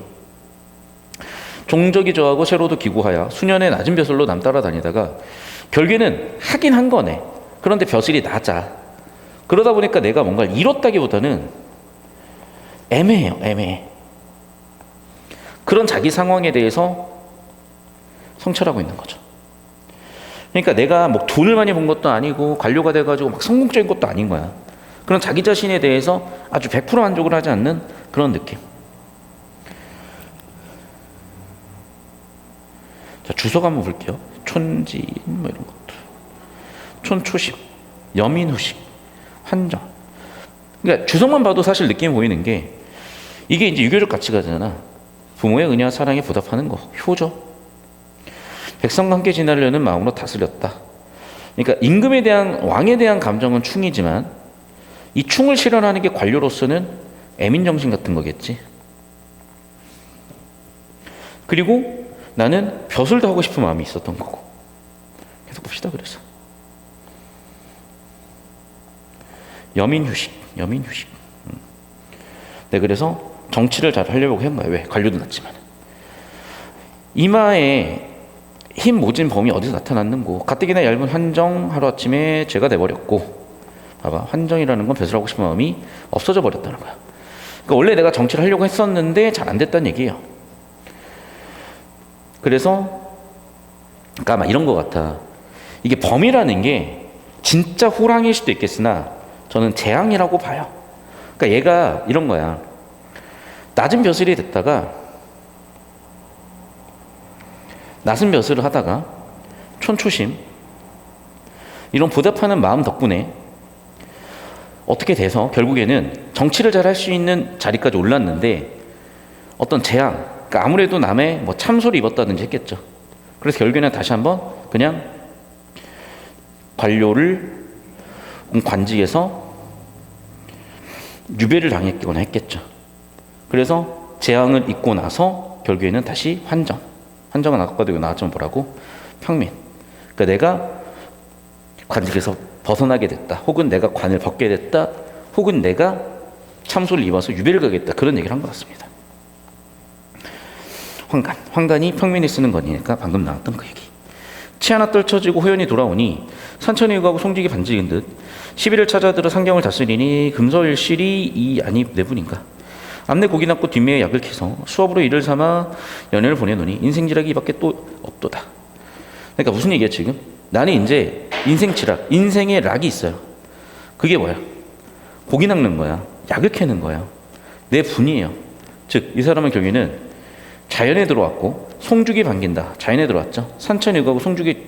종적이 저하고 세로도 기구하여 수년의 낮은 벼슬로 남 따라다니다가 결국에는 하긴 한 거네. 그런데 벼슬이 낮아. 그러다 보니까 내가 뭔가를 이뤘다기보다는 애매해요. 애매해. 그런 자기 상황에 대해서 성찰하고 있는 거죠. 그러니까 내가 뭐 돈을 많이 번 것도 아니고 관료가 돼가지고 막 성공적인 것도 아닌 거야. 그런 자기 자신에 대해서 아주 100% 만족을 하지 않는 그런 느낌. 자, 주석 한번 볼게요. 촌지인 뭐 이런 것들. 촌초식, 여민후식, 환정. 그러니까 주석만 봐도 사실 느낌이 보이는 게 이게 이제 유교적 가치가잖아. 부모의 은혜와 사랑에 보답하는 거, 효죠. 백성과 함께 지내려는 마음으로 다스렸다. 그러니까 임금에 대한, 왕에 대한 감정은 충이지만 이 충을 실현하는 게 관료로서는 애민정신 같은 거겠지. 그리고 나는 벼슬도 하고 싶은 마음이 있었던 거고. 계속 봅시다. 그래서 여민휴식. 네, 그래서 정치를 잘 하려고 한 거예요. 왜? 관료도 났지만. 이마에 힘 모진 범이 어디서 나타났는고. 가뜩이나 얇은 환정 하루아침에 죄가 돼버렸고. 봐봐, 환정이라는 건 벼슬하고 싶은 마음이 없어져 버렸다는 거야. 그러니까 원래 내가 정치를 하려고 했었는데 잘 안 됐다는 얘기예요. 그래서 그러니까 아마 이런 것 같아. 이게 범이라는 게 진짜 호랑이일 수도 있겠으나 저는 재앙이라고 봐요. 그러니까 얘가 이런 거야. 낮은 벼슬이 됐다가 낮은 벼슬을 하다가 촌초심 이런 보답하는 마음 덕분에 어떻게 돼서 결국에는 정치를 잘 할 수 있는 자리까지 올랐는데 어떤 재앙, 그러니까 아무래도 남의 뭐 참소를 입었다든지 했겠죠. 그래서 결국에는 다시 한번 그냥 관료를 관직에서 유배를 당했거나 했겠죠. 그래서 재앙을 입고 나서 결국에는 다시 환정은 아까도 나왔지만 뭐라고? 평민. 그러니까 내가 관직에서 벗어나게 됐다. 혹은 내가 관을 벗게 됐다. 혹은 내가 참소를 입어서 유배를 가겠다. 그런 얘기를 한 것 같습니다. 황간이 평민이 쓰는 거니까 방금 나왔던 그 얘기. 치 하나 떨쳐지고 호연이 돌아오니 산천이 유가고 송직이 반직인 듯 11을 찾아들어 상경을 다스리니 금서일실이 이 아니 내분인가. 앞내 고기 낳고 뒷매에 약을 캐서 수업으로 일을 삼아 연애를 보내노니 인생지락이 이밖에 또 없도다. 그러니까 무슨 얘기야 지금? 나는 이제 인생지락, 인생의 락이 있어요. 그게 뭐야? 고기 낚는 거야. 약을 캐는 거야. 내 분이에요. 즉 이 사람은 결국에는 자연에 들어왔고 송죽이 반긴다. 자연에 들어왔죠. 산천이 유가고 송죽이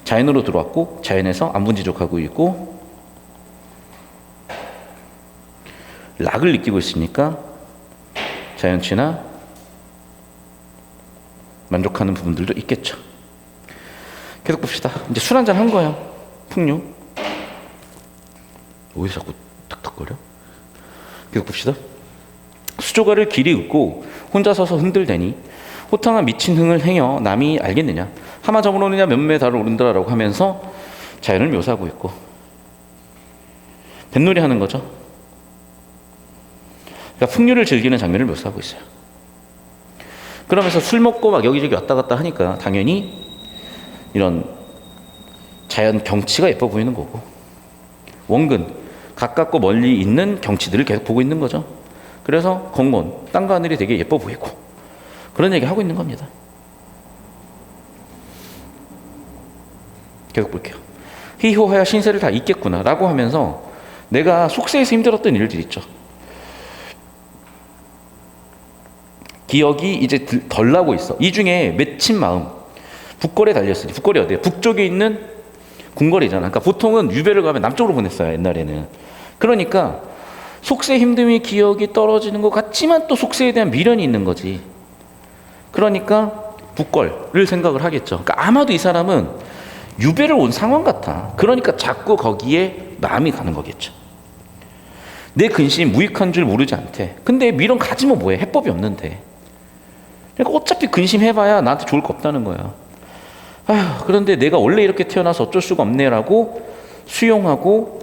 자연으로 들어왔고 자연에서 안분지족하고 있고 락을 느끼고 있으니까 자연치나 만족하는 부분들도 있겠죠. 계속 봅시다. 이제 술 한잔 한 거예요. 풍류. 어디서 자꾸 탁탁거려? 계속 봅시다. 수조가를 길이 긋고 혼자 서서 흔들대니 호탕한 미친 흥을 행여 남이 알겠느냐. 하마 저물오느냐 몇매 달아오른다라고 하면서 자연을 묘사하고 있고 뱃놀이 하는 거죠. 그러니까 풍류를 즐기는 장면을 묘사하고 있어요. 그러면서 술 먹고 막 여기저기 왔다 갔다 하니까 당연히 이런 자연 경치가 예뻐 보이는 거고 원근 가깝고 멀리 있는 경치들을 계속 보고 있는 거죠. 그래서 건곤 땅과 하늘이 되게 예뻐 보이고 그런 얘기 하고 있는 겁니다. 계속 볼게요. 희호하여 신세를 다 잊겠구나 라고 하면서 내가 속세에서 힘들었던 일들 있죠. 기억이 이제 덜 나고 있어. 이 중에 맺힌 마음, 북걸에 달렸으니, 북걸이 어디예요? 북쪽에 있는 궁궐이잖아. 그러니까 보통은 유배를 가면 남쪽으로 보냈어요, 옛날에는. 그러니까 속세 힘듦이 기억이 떨어지는 것 같지만 또 속세에 대한 미련이 있는 거지. 그러니까 북걸을 생각을 하겠죠. 그러니까 아마도 이 사람은 유배를 온 상황 같아. 그러니까 자꾸 거기에 마음이 가는 거겠죠. 내 근심이 무익한 줄 모르지 않대. 근데 미련 가지면 뭐해? 해법이 없는데. 그러니까 어차피 근심해봐야 나한테 좋을 거 없다는 거야. 아휴, 그런데 내가 원래 이렇게 태어나서 어쩔 수가 없네라고 수용하고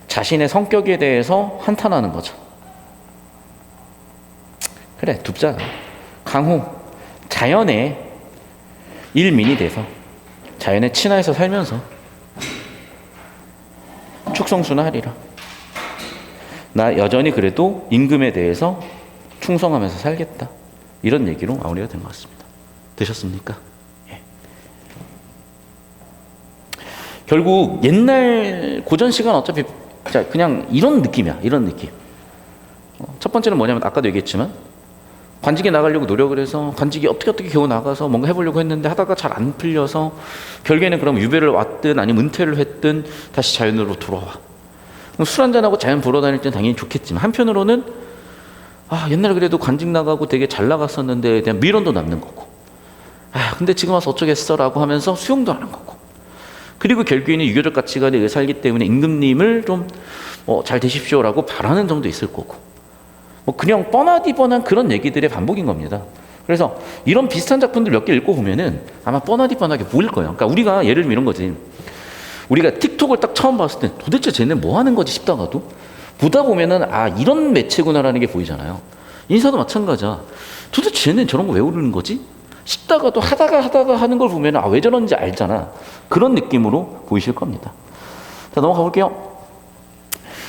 자신의 성격에 대해서 한탄하는 거죠. 그래, 둡자. 강호, 자연의 일민이 돼서 자연의 친화해서 살면서 축성수나 하리라. 나 여전히 그래도 임금에 대해서 충성하면서 살겠다. 이런 얘기로 마무리가 된 것 같습니다. 되셨습니까? 예. 결국 옛날 고전 시간 어차피 그냥 이런 느낌이야. 이런 느낌. 첫 번째는 뭐냐면 아까도 얘기했지만 관직에 나가려고 노력을 해서 관직이 어떻게 겨우 나가서 뭔가 해보려고 했는데 하다가 잘 안 풀려서 결국에는 그럼 유배를 왔든 아니면 은퇴를 했든 다시 자연으로 돌아와. 술 한잔하고 자연 보러 다닐 땐 당연히 좋겠지만 한편으로는 옛날에 그래도 관직 나가고 되게 잘 나갔었는데 대한 미련도 남는 거고, 근데 지금 와서 어쩌겠어 라고 하면서 수용도 하는 거고, 그리고 결국에는 유교적 가치관에 살기 때문에 임금님을 좀 잘 되십시오라고 바라는 점도 있을 거고, 그냥 뻔하디 뻔한 그런 얘기들의 반복인 겁니다. 그래서 이런 비슷한 작품들 몇 개 읽고 보면은 아마 뻔하디 뻔하게 보일 거예요. 그러니까 우리가 예를 들면 이런 거지. 우리가 틱톡을 딱 처음 봤을 때 도대체 쟤네 뭐 하는 거지 싶다가도 보다 보면은 이런 매체구나라는 게 보이잖아요. 인사도 마찬가지야. 도대체 쟤네 저런 거 왜 오르는 거지? 싶다가도 하다가 하는 걸 보면은 왜 저런지 알잖아. 그런 느낌으로 보이실 겁니다. 자, 넘어가 볼게요.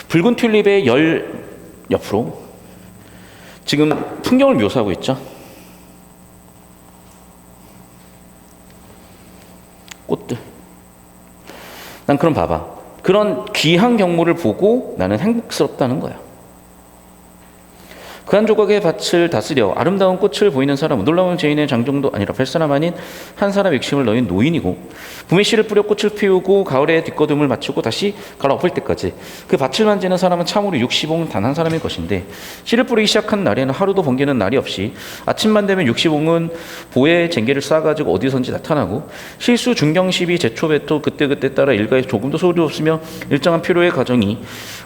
붉은 튤립의 열 옆으로 지금 풍경을 묘사하고 있죠. 꽃들. 난 그럼 봐봐. 그런 귀한 경물을 보고 나는 행복스럽다는 거야. 그 한 조각의 밭을 다스려 아름다운 꽃을 보이는 사람은 놀라운 죄인의 장정도 아니라 별 사람 아닌 한 사람 욕심을 넣은 노인이고, 봄에 씨를 뿌려 꽃을 피우고 가을에 뒷거둠을 마치고 다시 갈아엎을 때까지 그 밭을 만지는 사람은 참으로 60옹 단 한 사람일 것인데, 씨를 뿌리기 시작한 날에는 하루도 번개는 날이 없이 아침만 되면 60옹은 보에 쟁개를 쌓아가지고 어디선지 나타나고, 실수 중경십이 제초배토 그때그때 따라 일가에 조금도 소리 없으며 일정한 필요의 가정이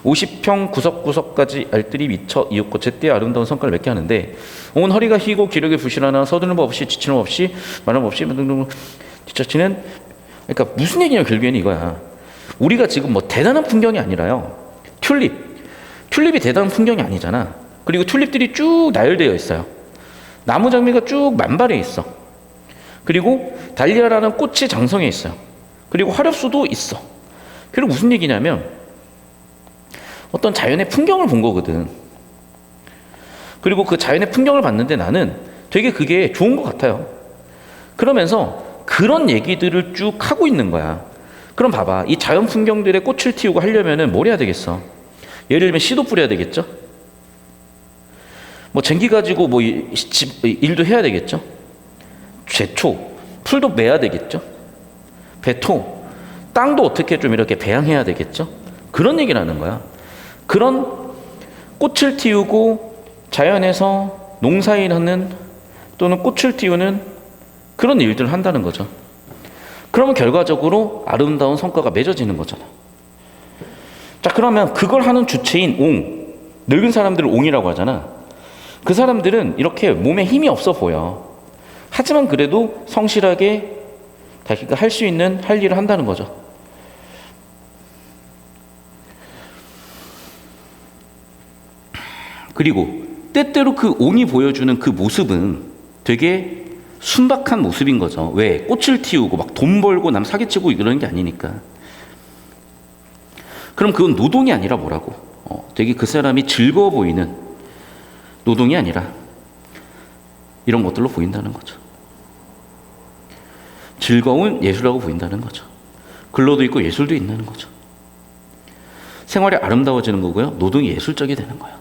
50평 구석구석까지 알뜰히 미쳐 이윽고 제때 아름다운 성과를 맺게 하는데, 온 허리가 휘고 기력이 부실하나 서두는 법 없이 지치는 법 없이 말은 법 없이 뒤처치는, 그러니까 무슨 얘기냐 결국에는 이거야. 우리가 지금 대단한 풍경이 아니라요. 튤립이 대단한 풍경이 아니잖아. 그리고 튤립들이 쭉 나열되어 있어요. 나무 장미가 쭉 만발해 있어. 그리고 달리아라는 꽃이 장성해 있어요. 그리고 화렵수도 있어. 그리고 무슨 얘기냐면 어떤 자연의 풍경을 본 거거든. 그리고 그 자연의 풍경을 봤는데 나는 되게 그게 좋은 것 같아요. 그러면서 그런 얘기들을 쭉 하고 있는 거야. 그럼 봐봐. 이 자연 풍경들의 꽃을 틔우고 하려면은 뭘 해야 되겠어? 예를 들면 씨도 뿌려야 되겠죠? 쟁기 가지고 일도 해야 되겠죠? 제초, 풀도 매야 되겠죠? 배토, 땅도 어떻게 좀 이렇게 배양해야 되겠죠? 그런 얘기를 하는 거야. 그런 꽃을 틔우고 자연에서 농사일하는 또는 꽃을 틔우는 그런 일들을 한다는 거죠. 그러면 결과적으로 아름다운 성과가 맺어지는 거잖아. 자, 그러면 그걸 하는 주체인 옹, 늙은 사람들을 옹이라고 하잖아. 그 사람들은 이렇게 몸에 힘이 없어 보여. 하지만 그래도 성실하게 자기가 할 수 있는 할 일을 한다는 거죠. 그리고 때때로 그 옹이 보여주는 그 모습은 되게 순박한 모습인 거죠. 왜? 꽃을 틔우고 막 돈 벌고 남 사기치고 이러는 게 아니니까. 그럼 그건 노동이 아니라 뭐라고? 되게 그 사람이 즐거워 보이는 노동이 아니라 이런 것들로 보인다는 거죠. 즐거운 예술이라고 보인다는 거죠. 근로도 있고 예술도 있는 거죠. 생활이 아름다워지는 거고요. 노동이 예술적이 되는 거예요.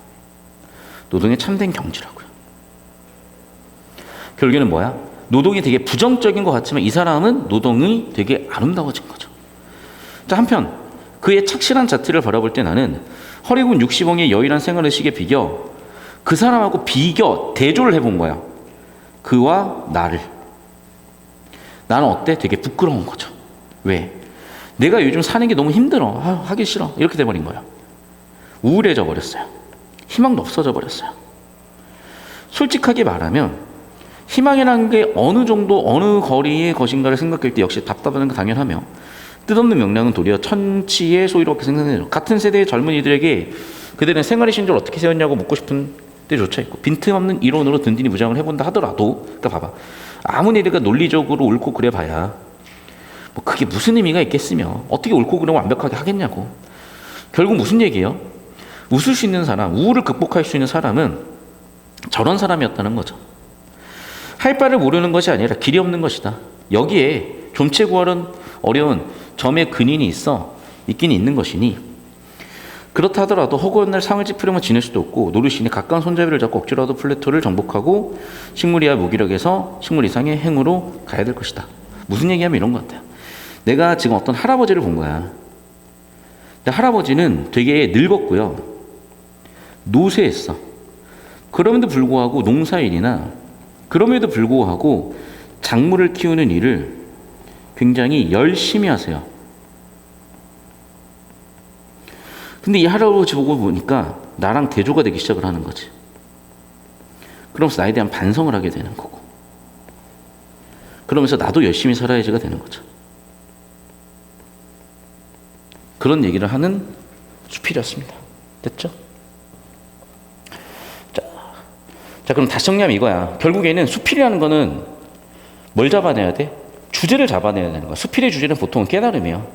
노동의 참된 경지라고요. 결국에는 뭐야? 노동이 되게 부정적인 것 같지만 이 사람은 노동이 되게 아름다워진 거죠. 자, 한편 그의 착실한 자태를 바라볼 때 나는 허리군 60억의 여인한 생활의식에 비교 그 사람하고 대조를 해본 거야. 그와 나를. 나는 어때? 되게 부끄러운 거죠. 왜? 내가 요즘 사는 게 너무 힘들어. 하기 싫어. 이렇게 돼버린 거야. 우울해져 버렸어요. 희망도 없어져 버렸어요. 솔직하게 말하면 희망이라는 게 어느 정도 어느 거리의 것인가를 생각할 때 역시 답답한 거 당연하며 뜻없는 명령은 도리어 천치의 소유롭게 생각해요. 같은 세대의 젊은이들에게 그들은 생활의 신조를 어떻게 세웠냐고 묻고 싶은 때조차 있고 빈틈없는 이론으로 든든히 무장을 해본다 하더라도 그러니까 봐봐. 아무리 내가 논리적으로 옳고 그래 봐야 뭐 그게 무슨 의미가 있겠으며 어떻게 옳고 그래 완벽하게 하겠냐고. 결국 무슨 얘기예요? 웃을 수 있는 사람, 우울을 극복할 수 있는 사람은 저런 사람이었다는 거죠. 할 바를 모르는 것이 아니라 길이 없는 것이다. 여기에 좀체 구하는 어려운 점의 근인이 있긴 있는 것이니 그렇다 하더라도 허구한 날 상을 찌푸려면 지낼 수도 없고 노르시니 가까운 손잡이를 잡고 억지로라도 플레토를 정복하고 식물이야 무기력에서 식물 이상의 행으로 가야 될 것이다. 무슨 얘기하면 이런 것 같아요. 내가 지금 어떤 할아버지를 본 거야. 근데 할아버지는 되게 늙었고요. 노쇠했어. 그럼에도 불구하고 농사일이나 그럼에도 불구하고 작물을 키우는 일을 굉장히 열심히 하세요. 근데 이 할아버지 보고 보니까 나랑 대조가 되기 시작을 하는 거지. 그러면서 나에 대한 반성을 하게 되는 거고. 그러면서 나도 열심히 살아야지가 되는 거죠. 그런 얘기를 하는 수필이었습니다. 됐죠? 자, 그럼 다시 정리하면 이거야. 결국에는 수필이라는 거는 뭘 잡아내야 돼? 주제를 잡아내야 되는 거야. 수필의 주제는 보통 깨달음이에요.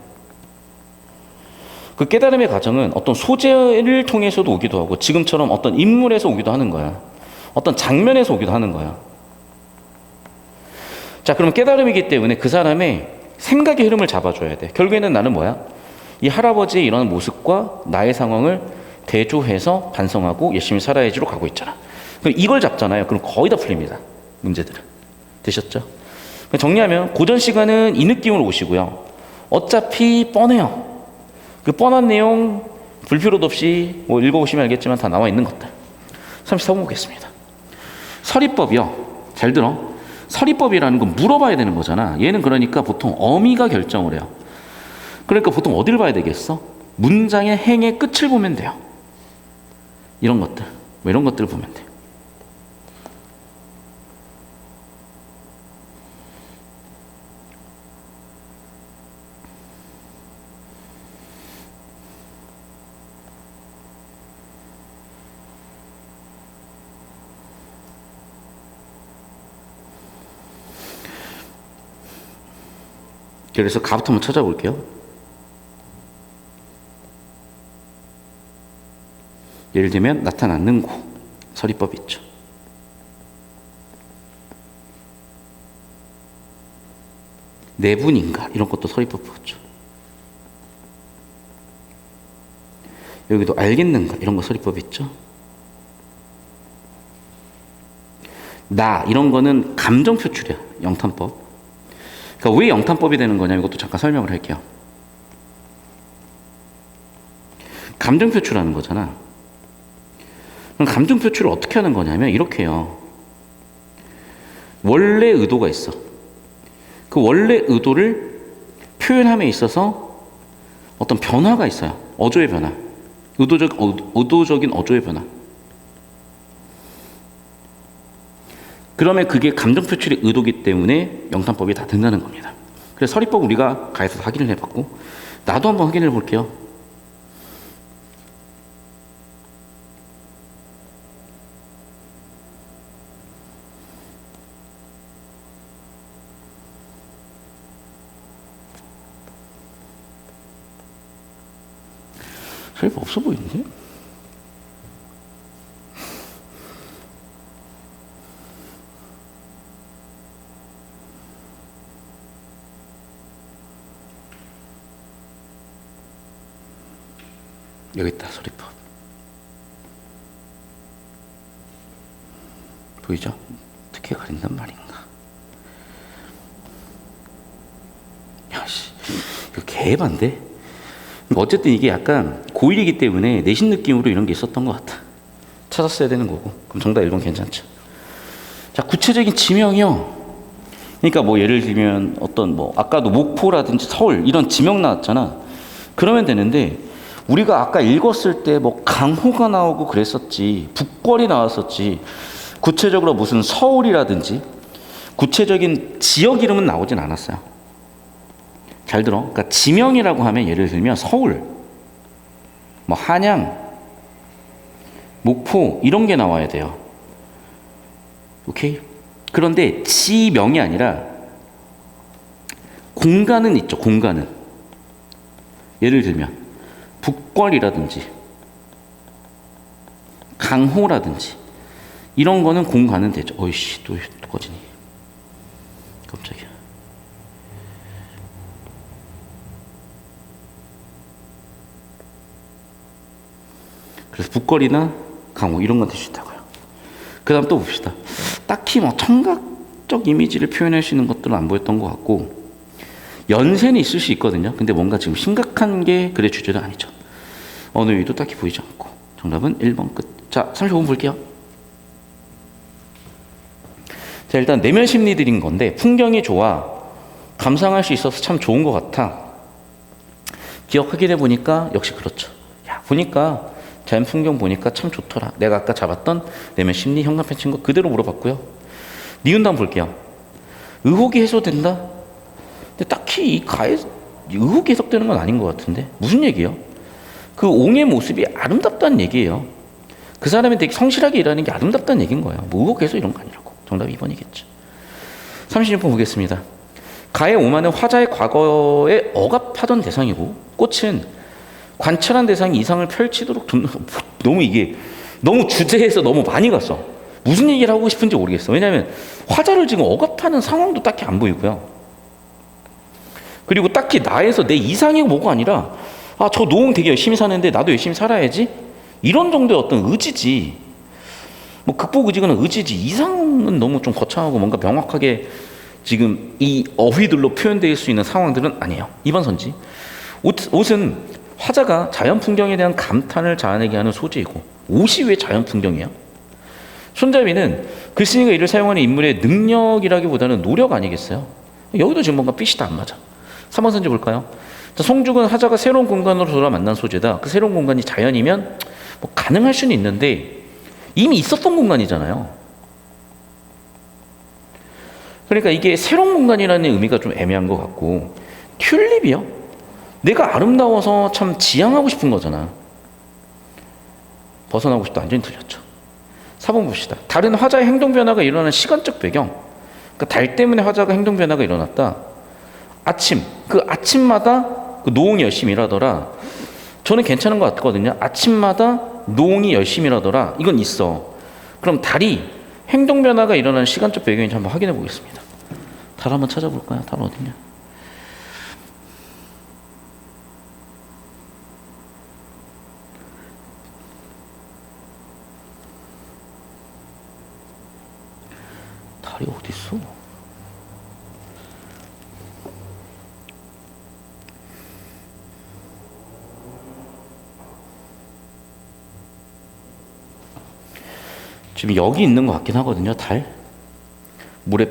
그 깨달음의 과정은 어떤 소재를 통해서도 오기도 하고 지금처럼 어떤 인물에서 오기도 하는 거야. 어떤 장면에서 오기도 하는 거야. 자, 그럼 깨달음이기 때문에 그 사람의 생각의 흐름을 잡아줘야 돼. 결국에는 나는 뭐야? 이 할아버지의 이런 모습과 나의 상황을 대조해서 반성하고 열심히 살아야지로 가고 있잖아. 그럼 이걸 잡잖아요. 그럼 거의 다 풀립니다. 문제들은. 되셨죠? 정리하면 고전 시간은 이 느낌으로 오시고요. 어차피 뻔해요. 그 뻔한 내용 불필요도 없이 뭐 읽어보시면 알겠지만 다 나와 있는 것들. 34번 보겠습니다. 서리법이요. 잘 들어. 서리법이라는 건 물어봐야 되는 거잖아. 얘는 그러니까 보통 어미가 결정을 해요. 그러니까 보통 어딜 봐야 되겠어? 문장의 행의 끝을 보면 돼요. 이런 것들. 뭐 이런 것들을 보면 돼요. 그래서 가부터 한번 찾아볼게요. 예를 들면 나타나는 고 서리법이 있죠. 내분인가 이런 것도 서리법 보죠. 여기도 알겠는가 이런 거 서리법 있죠. 나 이런 거는 감정 표출이야. 영탄법. 그러니까 왜 영탄법이 되는 거냐 이것도 잠깐 설명을 할게요. 감정 표출하는 거잖아. 그럼 감정 표출을 어떻게 하는 거냐면 이렇게 해요. 원래 의도가 있어. 그 원래 의도를 표현함에 있어서 어떤 변화가 있어요. 어조의 변화. 의도적인 어조의 변화. 그러면 그게 감정 표출의 의도기 때문에 영탄법이 다 된다는 겁니다. 그래서 서리법 우리가 가해서 확인을 해봤고 나도 한번 확인해 볼게요. 서리법 없어 보이는데? 여기 있다. 서리법 보이죠? 어떻게 가린단 말인가. 이거 개반데? 어쨌든 이게 약간 고1이기 때문에 내신 느낌으로 이런 게 있었던 것 같아. 찾았어야 되는 거고. 그럼 정답 1번 괜찮죠. 자, 구체적인 지명이요. 그러니까 뭐 예를 들면 어떤 뭐 아까도 목포라든지 서울 이런 지명 나왔잖아. 그러면 되는데 우리가 아까 읽었을 때 뭐 강호가 나오고 그랬었지, 북궐이 나왔었지, 구체적으로 무슨 서울이라든지 구체적인 지역 이름은 나오진 않았어요. 잘 들어. 그러니까 지명이라고 하면 예를 들면 서울, 뭐 한양, 목포 이런 게 나와야 돼요. 오케이? 그런데 지명이 아니라 공간은 있죠. 공간은. 예를 들면 북궐이라든지 강호라든지 이런 거는 공간은 되죠. 어이씨 또 꺼지니. 깜짝이야. 그래서 북궐이나 강호 이런 건 될 수 있다고요. 그 다음 또 봅시다. 딱히 뭐 청각적 이미지를 표현할 수 있는 것들은 안 보였던 것 같고, 연세는 있을 수 있거든요. 근데 뭔가 지금 심각한 게 글의 주제도 아니죠. 어느 위도 딱히 보이지 않고. 정답은 1번 끝. 자, 35분 볼게요. 자, 일단 내면 심리들인 건데, 풍경이 좋아, 감상할 수 있어서 참 좋은 것 같아. 기억하게 돼 보니까 역시 그렇죠. 야, 보니까 자연 풍경 보니까 참 좋더라. 내가 아까 잡았던 내면 심리 현관 펼친 거 그대로 물어봤고요. 니은 다음 볼게요. 의혹이 해소된다? 근데 딱히 이 가에 의혹이 해석되는 건 아닌 것 같은데 무슨 얘기예요? 그 옹의 모습이 아름답다는 얘기예요. 그 사람이 되게 성실하게 일하는 게 아름답다는 얘기인 거예요. 뭐 의혹 해소 이런 거 아니라고. 정답 2번이겠죠. 36번 보겠습니다. 가의 오마는 화자의 과거에 억압하던 대상이고, 꽃은 관찰한 대상이 이상을 펼치도록 너무 이게 너무 주제에서 너무 많이 갔어. 무슨 얘기를 하고 싶은지 모르겠어. 왜냐하면 화자를 지금 억압하는 상황도 딱히 안 보이고요. 그리고 딱히 나에서 내 이상이 뭐가 아니라 저 노홍 되게 열심히 사는데 나도 열심히 살아야지 이런 정도의 어떤 의지지. 뭐 극복 의지거나 의지지. 이상은 너무 좀 거창하고 뭔가 명확하게 지금 이 어휘들로 표현될 수 있는 상황들은 아니에요. 2번 선지. 옷은 화자가 자연 풍경에 대한 감탄을 자아내게 하는 소재이고, 옷이 왜 자연 풍경이야? 손잡이는 글쓴이가 이를 사용하는 인물의 능력이라기보다는 노력 아니겠어요? 여기도 지금 뭔가 삐시다 안 맞아. 3번 선지 볼까요? 자, 송죽은 화자가 새로운 공간으로 돌아 만난 소재다. 그 새로운 공간이 자연이면 뭐 가능할 수는 있는데 이미 있었던 공간이잖아요. 그러니까 이게 새로운 공간이라는 의미가 좀 애매한 것 같고, 튤립이요? 내가 아름다워서 참 지향하고 싶은 거잖아. 벗어나고 싶다. 완전히 틀렸죠. 4번 봅시다. 다른 화자의 행동 변화가 일어나는 시간적 배경. 그러니까 달 때문에 화자가 행동 변화가 일어났다. 아침. 그 아침마다 그 노홍이 열심히 일하더라. 저는 괜찮은 것 같거든요. 아침마다 노홍이 열심히 일하더라. 이건 있어. 그럼 달이 행동 변화가 일어나는 시간적 배경인지 한번 확인해 보겠습니다. 달 한번 찾아볼까요? 달 어디냐? 달이 어디 있어? 지금 여기 있는 것 같긴 하거든요. 달. 물에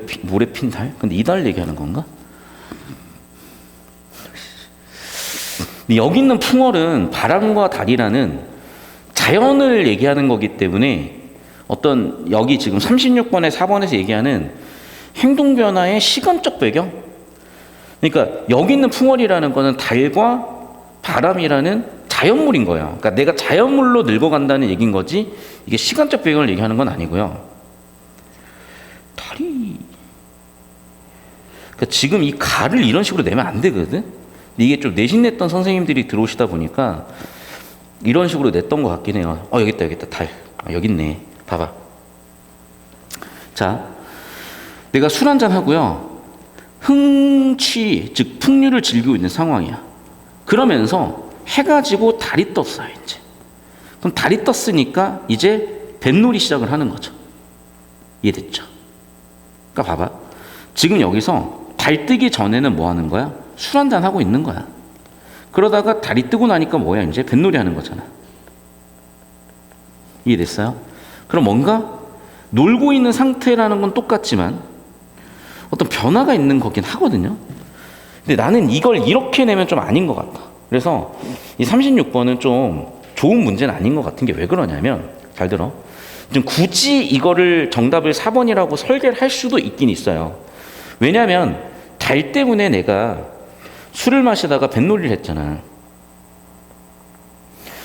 핀 달. 근데 이 달 얘기하는 건가? 여기 있는 풍월은 바람과 달이라는 자연을 얘기하는 거기 때문에 어떤 여기 지금 36번에 4번에서 얘기하는 행동 변화의 시간적 배경. 그러니까 여기 있는 풍월이라는 거는 달과 바람이라는 자연물인 거예요. 그러니까 내가 자연물로 늙어간다는 얘기인 거지 이게 시간적 배경을 얘기하는 건 아니고요. 달이 그러니까 지금 이 가를 이런 식으로 내면 안 되거든. 근데 이게 좀 내신 냈던 선생님들이 들어오시다 보니까 이런 식으로 냈던 것 같긴 해요. 여기 있다 달. 여기 있네. 봐봐. 자, 내가 술 한잔 하고요. 흥취, 즉 풍류를 즐기고 있는 상황이야. 그러면서 해가 지고 달이 떴어요, 이제. 그럼 달이 떴으니까 이제 뱃놀이 시작을 하는 거죠. 이해됐죠? 그러니까 봐봐. 지금 여기서 달 뜨기 전에는 뭐 하는 거야? 술 한잔 하고 있는 거야. 그러다가 달이 뜨고 나니까 뭐야? 이제 뱃놀이 하는 거잖아. 이해됐어요? 그럼 뭔가 놀고 있는 상태라는 건 똑같지만 어떤 변화가 있는 거긴 하거든요. 근데 나는 이걸 이렇게 내면 좀 아닌 것 같다. 그래서 이 36번은 좀 좋은 문제는 아닌 것 같은 게 왜 그러냐면, 잘 들어. 좀 굳이 이거를 정답을 4번이라고 설계를 할 수도 있긴 있어요. 왜냐하면 달 때문에 내가 술을 마시다가 뱃놀이를 했잖아.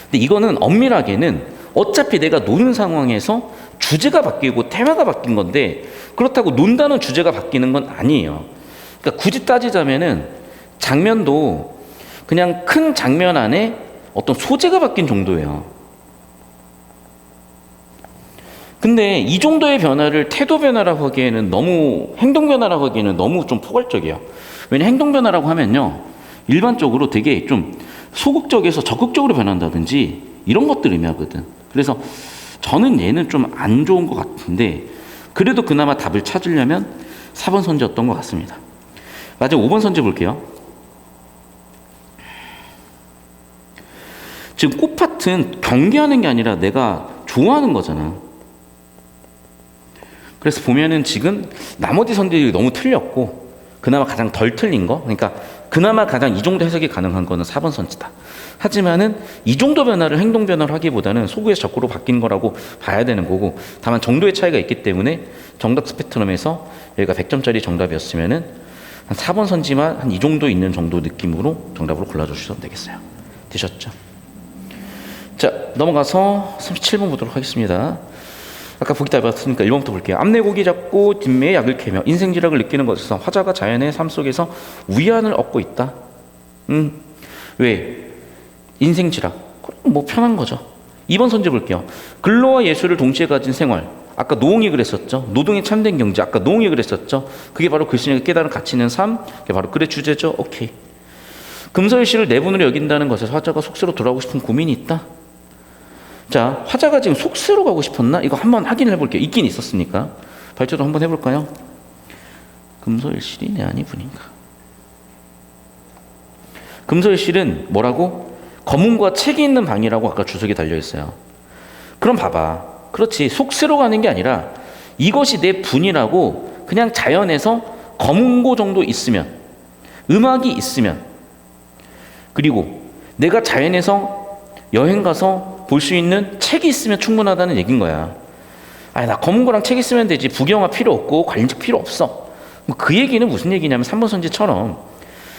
근데 이거는 엄밀하게는 어차피 내가 노는 상황에서 주제가 바뀌고 테마가 바뀐 건데, 그렇다고 논다는 주제가 바뀌는 건 아니에요. 그러니까 굳이 따지자면은 장면도 그냥 큰 장면 안에 어떤 소재가 바뀐 정도예요. 근데 이 정도의 변화를 태도 변화라고 하기에는 너무, 행동 변화라고 하기에는 너무 좀 포괄적이에요. 왜냐, 행동 변화라고 하면요, 일반적으로 되게 좀 소극적에서 적극적으로 변한다든지 이런 것들 의미하거든. 그래서 저는 얘는 좀 안 좋은 것 같은데, 그래도 그나마 답을 찾으려면 4번 선지였던 것 같습니다. 마지막 5번 선지 볼게요. 지금 꽃밭은 경계하는 게 아니라 내가 좋아하는 거잖아. 그래서 보면은 지금 나머지 선지들이 너무 틀렸고, 그나마 가장 덜 틀린 거, 그러니까 그나마 가장 이 정도 해석이 가능한 거는 4번 선지다. 하지만은 이 정도 변화를 행동 변화를 하기보다는 소구에서 적구로 바뀐 거라고 봐야 되는 거고, 다만 정도의 차이가 있기 때문에 정답 스펙트럼에서 여기가 100점짜리 정답이었으면은 한 4번 선지만 한 이 정도 있는 정도 느낌으로 정답으로 골라주시면 되겠어요. 되셨죠? 자, 넘어가서 37번 보도록 하겠습니다. 아까 보기 답이었으니까 1번부터 볼게요. 앞내 고기 잡고 뒷매에 약을 캐며 인생지락을 느끼는 것에서 화자가 자연의 삶 속에서 위안을 얻고 있다. 왜? 인생지락. 뭐 편한 거죠. 2번 선지 볼게요. 근로와 예술을 동시에 가진 생활. 아까 노홍이 그랬었죠. 노동에 참된 경제. 아까 노홍이 그랬었죠. 그게 바로 글씨의 깨달은 가치 있는 삶. 그게 바로 글의 주제죠. 오케이. 금서일시를 내분으로 여긴다는 것에서 화자가 속세로 돌아가고 싶은 고민이 있다. 자, 화자가 지금 속세로 가고 싶었나? 이거 한번 확인해 볼게요. 있긴 있었으니까. 발표도 한번 해볼까요? 금서일실이 내 안이 분인가? 금서일실은 뭐라고? 검은과 책이 있는 방이라고 아까 주석에 달려있어요. 그럼 봐봐. 그렇지. 속세로 가는 게 아니라 이것이 내 분이라고 그냥 자연에서 검은고 정도 있으면, 음악이 있으면, 그리고 내가 자연에서 여행 가서 볼 수 있는 책이 있으면 충분하다는 얘기인 거야. 아니, 나 검은 거랑 책 있으면 되지. 부경화 필요 없고 관리직 필요 없어. 그 얘기는 무슨 얘기냐면 3번 선지처럼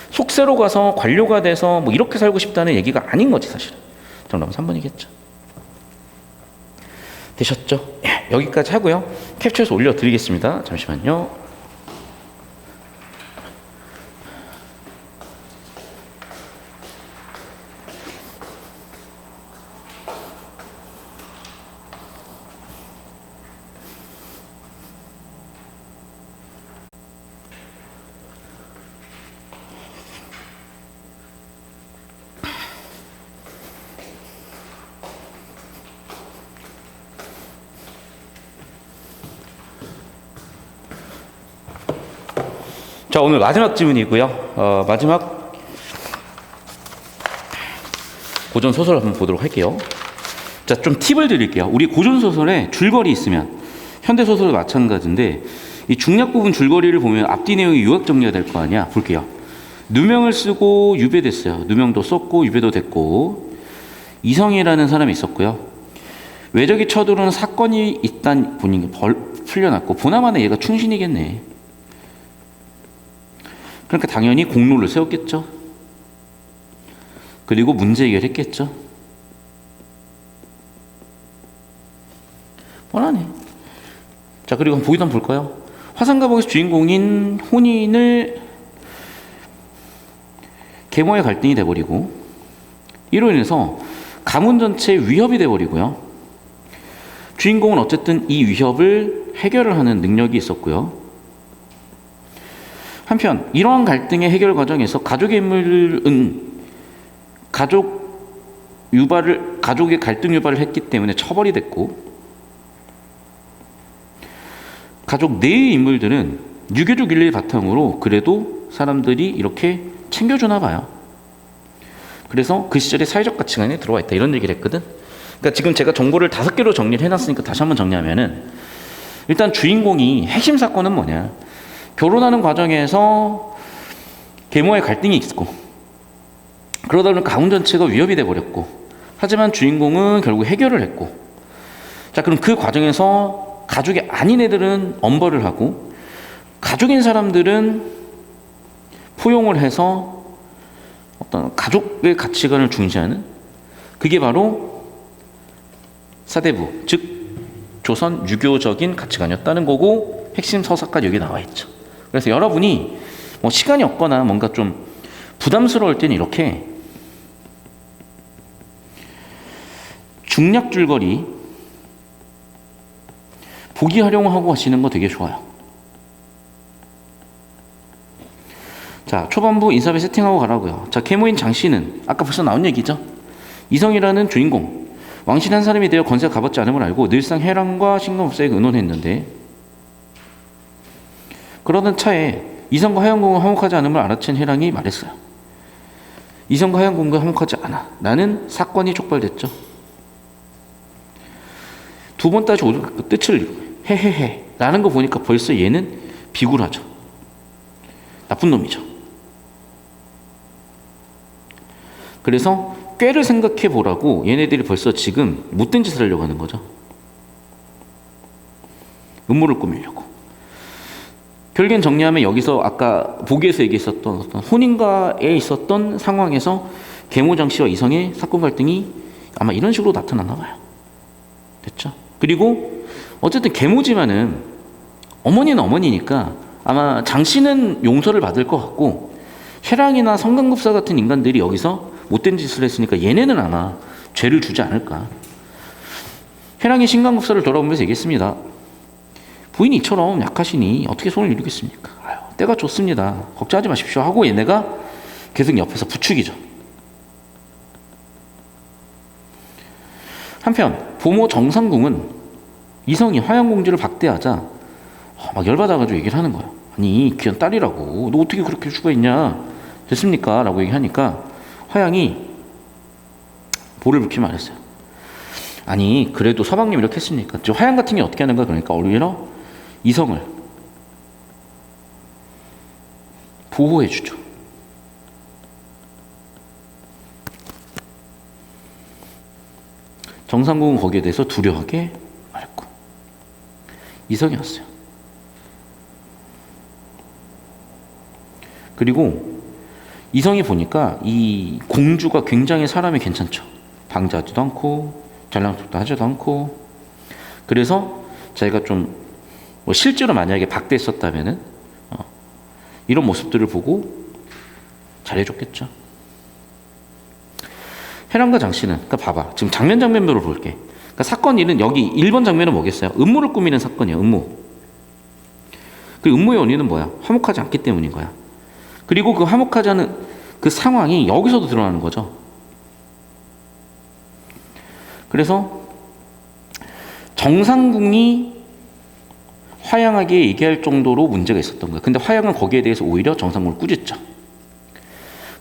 속세로 가서 관료가 돼서 뭐 이렇게 살고 싶다는 얘기가 아닌 거지, 사실은. 정답은 3번이겠죠. 되셨죠? 예, 여기까지 하고요. 캡처해서 올려드리겠습니다. 잠시만요. 자, 오늘 마지막 질문이고요. 마지막 고전 소설 한번 보도록 할게요. 자, 좀 팁을 드릴게요. 우리 고전 소설에 줄거리 있으면 현대 소설도 마찬가지인데, 이 중략 부분 줄거리를 보면 앞뒤 내용이 요약 정리가 될 거 아니야. 볼게요. 누명을 쓰고 유배됐어요. 누명도 썼고 유배도 됐고, 이성이라는 사람이 있었고요. 외적이 쳐들어오는 사건이 있단 본인이 풀려났고, 보나마나 얘가 충신이겠네. 그러니까 당연히 공로를 세웠겠죠. 그리고 문제 해결했겠죠. 뻔하네. 자, 그리고 보기도 한번 볼까요? 화산가복에서 주인공인 혼인을 계모의 갈등이 돼버리고, 이로 인해서 가문 전체에 위협이 돼버리고요. 주인공은 어쨌든 이 위협을 해결을 하는 능력이 있었고요. 한편 이러한 갈등의 해결 과정에서 가족의 인물은 가족의 갈등 유발을 했기 때문에 처벌이 됐고, 가족 내의 인물들은 유교적 윤리를 바탕으로 그래도 사람들이 이렇게 챙겨주나 봐요. 그래서 그 시절에 사회적 가치관에 들어와 있다 이런 얘기를 했거든. 그러니까 지금 제가 정보를 5개로 정리를 해놨으니까 다시 한번 정리하면은, 일단 주인공이 핵심 사건은 뭐냐, 결혼하는 과정에서 계모의 갈등이 있고 그러다 보니까 가문 전체가 위협이 돼버렸고, 하지만 주인공은 결국 해결을 했고, 자 그럼 그 과정에서 가족이 아닌 애들은 엄벌을 하고 가족인 사람들은 포용을 해서 어떤 가족의 가치관을 중시하는, 그게 바로 사대부, 즉 조선 유교적인 가치관이었다는 거고, 핵심 서사까지 여기 나와 있죠. 그래서 여러분이 뭐 시간이 없거나 뭔가 좀 부담스러울 때는 이렇게 중략 줄거리 보기 활용하고 하시는 거 되게 좋아요. 자, 초반부 인사배 세팅하고 가라고요. 자, 계모인 장씨는 아까 벌써 나온 얘기죠. 이성이라는 주인공, 왕실 한 사람이 되어 건세가 값없지 않음을 알고 늘상 해랑과 신검업사에게 의논했는데, 그러던 차에 이성과 하양공은 화목하지 않음을 알아챈 해랑이 말했어요. 이성과 하양공과 화목하지 않아. 나는 사건이 촉발됐죠. 두 번 따지 오죽 뜻을 잃고 헤헤헤 라는 거 보니까 벌써 얘는 비굴하죠. 나쁜 놈이죠. 그래서 꾀를 생각해 보라고 얘네들이 벌써 지금 못된 짓을 하려고 하는 거죠. 음모를 꾸미려고. 결국엔 정리하면 여기서 아까 보기에서 얘기했었던 어떤 혼인가에 있었던 상황에서 계모장 씨와 이성의 사건 갈등이 아마 이런 식으로 나타났나 봐요. 됐죠? 그리고 어쨌든 계모지만은 어머니는 어머니니까 아마 장 씨는 용서를 받을 것 같고, 해랑이나 성강급사 같은 인간들이 여기서 못된 짓을 했으니까 얘네는 아마 죄를 주지 않을까. 해랑이 신강급사를 돌아보면서 얘기했습니다. 부인이 이처럼 약하시니 어떻게 손을 이루겠습니까? 아유, 때가 좋습니다. 걱정하지 마십시오 하고 얘네가 계속 옆에서 부추기죠. 한편 부모 정상궁은 이성이 화양공주를 박대하자 막 열받아가지고 얘기를 하는 거예요. 아니 귀한 딸이라고 너 어떻게 그렇게 할 수가 있냐, 됐습니까? 라고 얘기하니까 화양이 볼을 붉히 말했어요. 아니 그래도 서방님 이렇게 했으니까 저 화양 같은 게 어떻게 하는 거야? 그러니까 오히려 이성을 보호해 주죠. 정상궁은 거기에 대해서 두려워하게 말했고, 이성이 왔어요. 그리고 이성이 보니까 이 공주가 굉장히 사람이 괜찮죠. 방자하지도 않고 잘난 척도 하지도 않고, 그래서 자기가 좀 뭐 실제로 만약에 박대했었다면은 이런 모습들을 보고 잘해줬겠죠. 해랑과 장씨는, 그러니까 봐봐, 지금 장면별로 볼게. 그러니까 사건 일은 여기 1번 장면은 뭐겠어요? 음모를 꾸미는 사건이에요. 음모. 그 음모의 원인은 뭐야? 화목하지 않기 때문인 거야. 그리고 그 화목하지 않은 그 상황이 여기서도 드러나는 거죠. 그래서 정상궁이 화양하게 얘기할 정도로 문제가 있었던 거예요. 근데 화양은 거기에 대해서 오히려 정상궁을 꾸짖죠.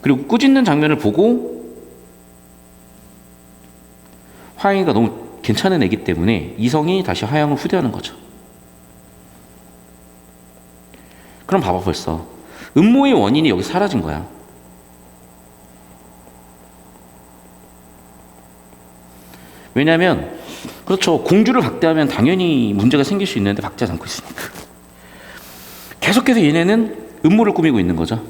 그리고 꾸짖는 장면을 보고 화양이가 너무 괜찮은 애기 때문에 이성이 다시 화양을 후대하는 거죠. 그럼 봐봐, 벌써 음모의 원인이 여기 사라진 거야. 왜냐하면 그렇죠, 공주를 박대하면 당연히 문제가 생길 수 있는데 박대하지 않고 있으니까 계속해서 얘네는 음모를 꾸미고 있는 거죠.